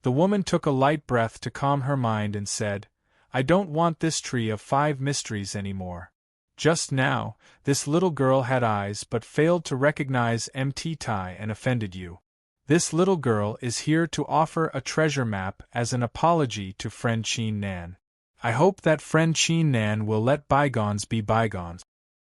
The woman took a light breath to calm her mind and said, "I don't want this tree of 5 mysteries anymore. Just now, this little girl had eyes but failed to recognize MT Tai and offended you. This little girl is here to offer a treasure map as an apology to friend Qin Nan. I hope that friend Qin Nan will let bygones be bygones."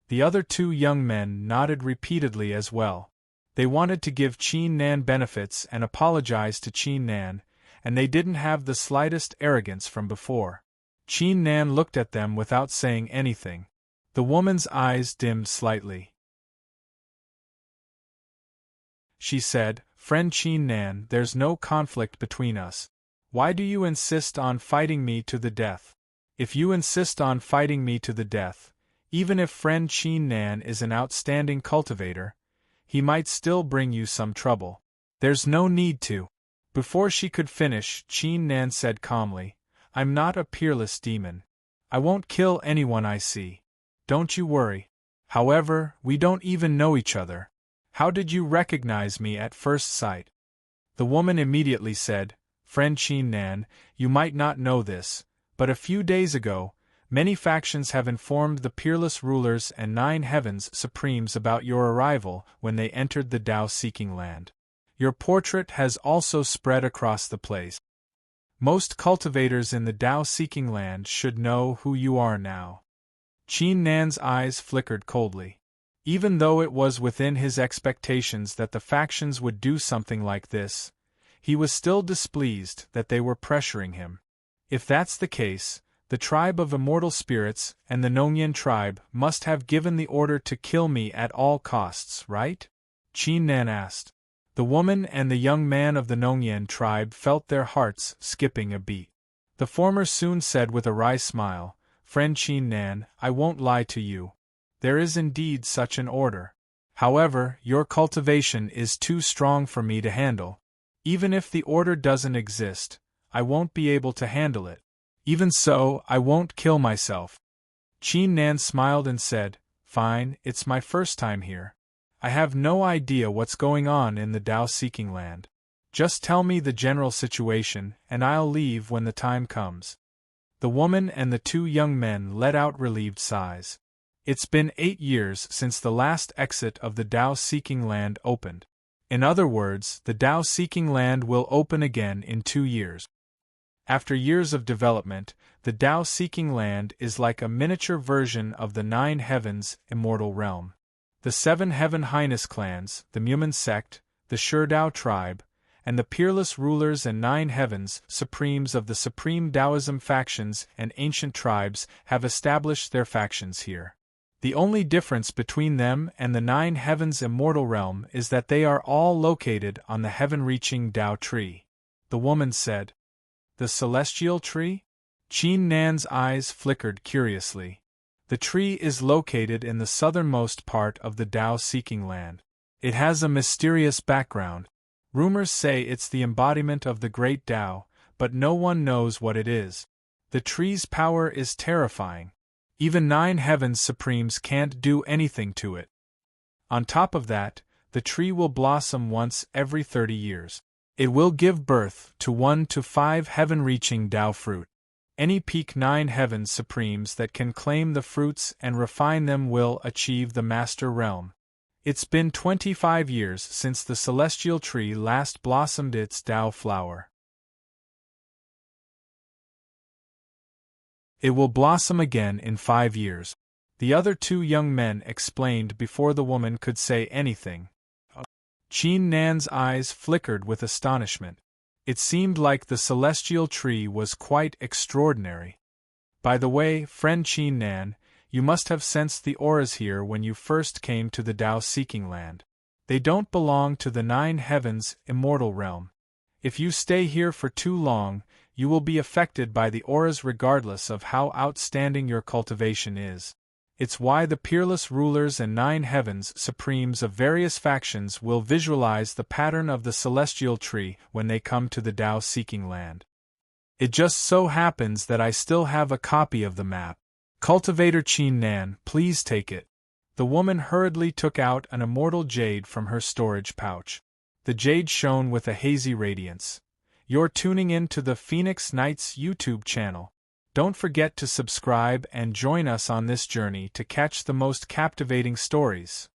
The other 2 young men nodded repeatedly as well. They wanted to give Qin Nan benefits and apologize to Qin Nan, and they didn't have the slightest arrogance from before. Qin Nan looked at them without saying anything. The woman's eyes dimmed slightly. She said, "Friend Qin Nan, there's no conflict between us. Why do you insist on fighting me to the death? If you insist on fighting me to the death, even if friend Qin Nan is an outstanding cultivator, he might still bring you some trouble. There's no need to." Before she could finish, Qin Nan said calmly, "I'm not a peerless demon. I won't kill anyone I see. Don't you worry. However, we don't even know each other. How did you recognize me at first sight?" The woman immediately said, "Friend Qin Nan, you might not know this, but a few days ago, many factions have informed the peerless rulers and 9 heavens supremes about your arrival when they entered the Tao-seeking land. Your portrait has also spread across the place. Most cultivators in the Tao-seeking land should know who you are now." Qin Nan's eyes flickered coldly. Even though it was within his expectations that the factions would do something like this, he was still displeased that they were pressuring him. If that's the case, The tribe of immortal spirits and the Nongyan tribe must have given the order to kill me at all costs, right? Qin Nan asked. The woman and the young man of the Nongyan tribe felt their hearts skipping a beat. The former soon said with a wry smile, "Friend Qin Nan, I won't lie to you. There is indeed such an order. However, your cultivation is too strong for me to handle. Even if the order doesn't exist, I won't be able to handle it. Even so, I won't kill myself." Qin Nan smiled and said, "Fine, it's my first time here. I have no idea what's going on in the Tao-seeking land. Just tell me the general situation, and I'll leave when the time comes." The woman and the two young men let out relieved sighs. It's been 8 years since the last exit of the Tao-seeking land opened. In other words, the Tao-seeking land will open again in 2 years. After years of development, the Tao-seeking land is like a miniature version of the 9 heavens immortal realm. The 7 Heaven Highness clans, the Mumen sect, the Sherdao tribe, and the peerless rulers and 9 heavens supremes of the supreme Taoism factions and ancient tribes have established their factions here. The only difference between them and the 9 heavens immortal realm is that they are all located on the heaven-reaching Tao tree. The woman said. The celestial tree? Qin Nan's eyes flickered curiously. The tree is located in the southernmost part of the Tao-seeking land. It has a mysterious background. Rumors say it's the embodiment of the great Tao, but no one knows what it is. The tree's power is terrifying. Even 9 heavens supremes can't do anything to it. On top of that, the tree will blossom once every 30 years. It will give birth to 1 to 5 heaven-reaching Tao fruit. Any peak 9 heavens supremes that can claim the fruits and refine them will achieve the master realm. It's been 25 years since the celestial tree last blossomed its Tao flower. It will blossom again in 5 years. The other 2 young men explained before the woman could say anything. Qin Nan's eyes flickered with astonishment. It seemed like the celestial tree was quite extraordinary. By the way, friend Qin Nan, you must have sensed the auras here when you first came to the Tao-seeking land. They don't belong to the 9 heavens immortal realm. If you stay here for too long, you will be affected by the auras regardless of how outstanding your cultivation is. It's why the peerless rulers and 9 heavens supremes of various factions will visualize the pattern of the celestial tree when they come to the Tao-seeking land. It just so happens that I still have a copy of the map. Cultivator Qin Nan, please take it. The woman hurriedly took out an immortal jade from her storage pouch. The jade shone with a hazy radiance. You're tuning in to the Phoenix Knights YouTube channel. Don't forget to subscribe and join us on this journey to catch the most captivating stories.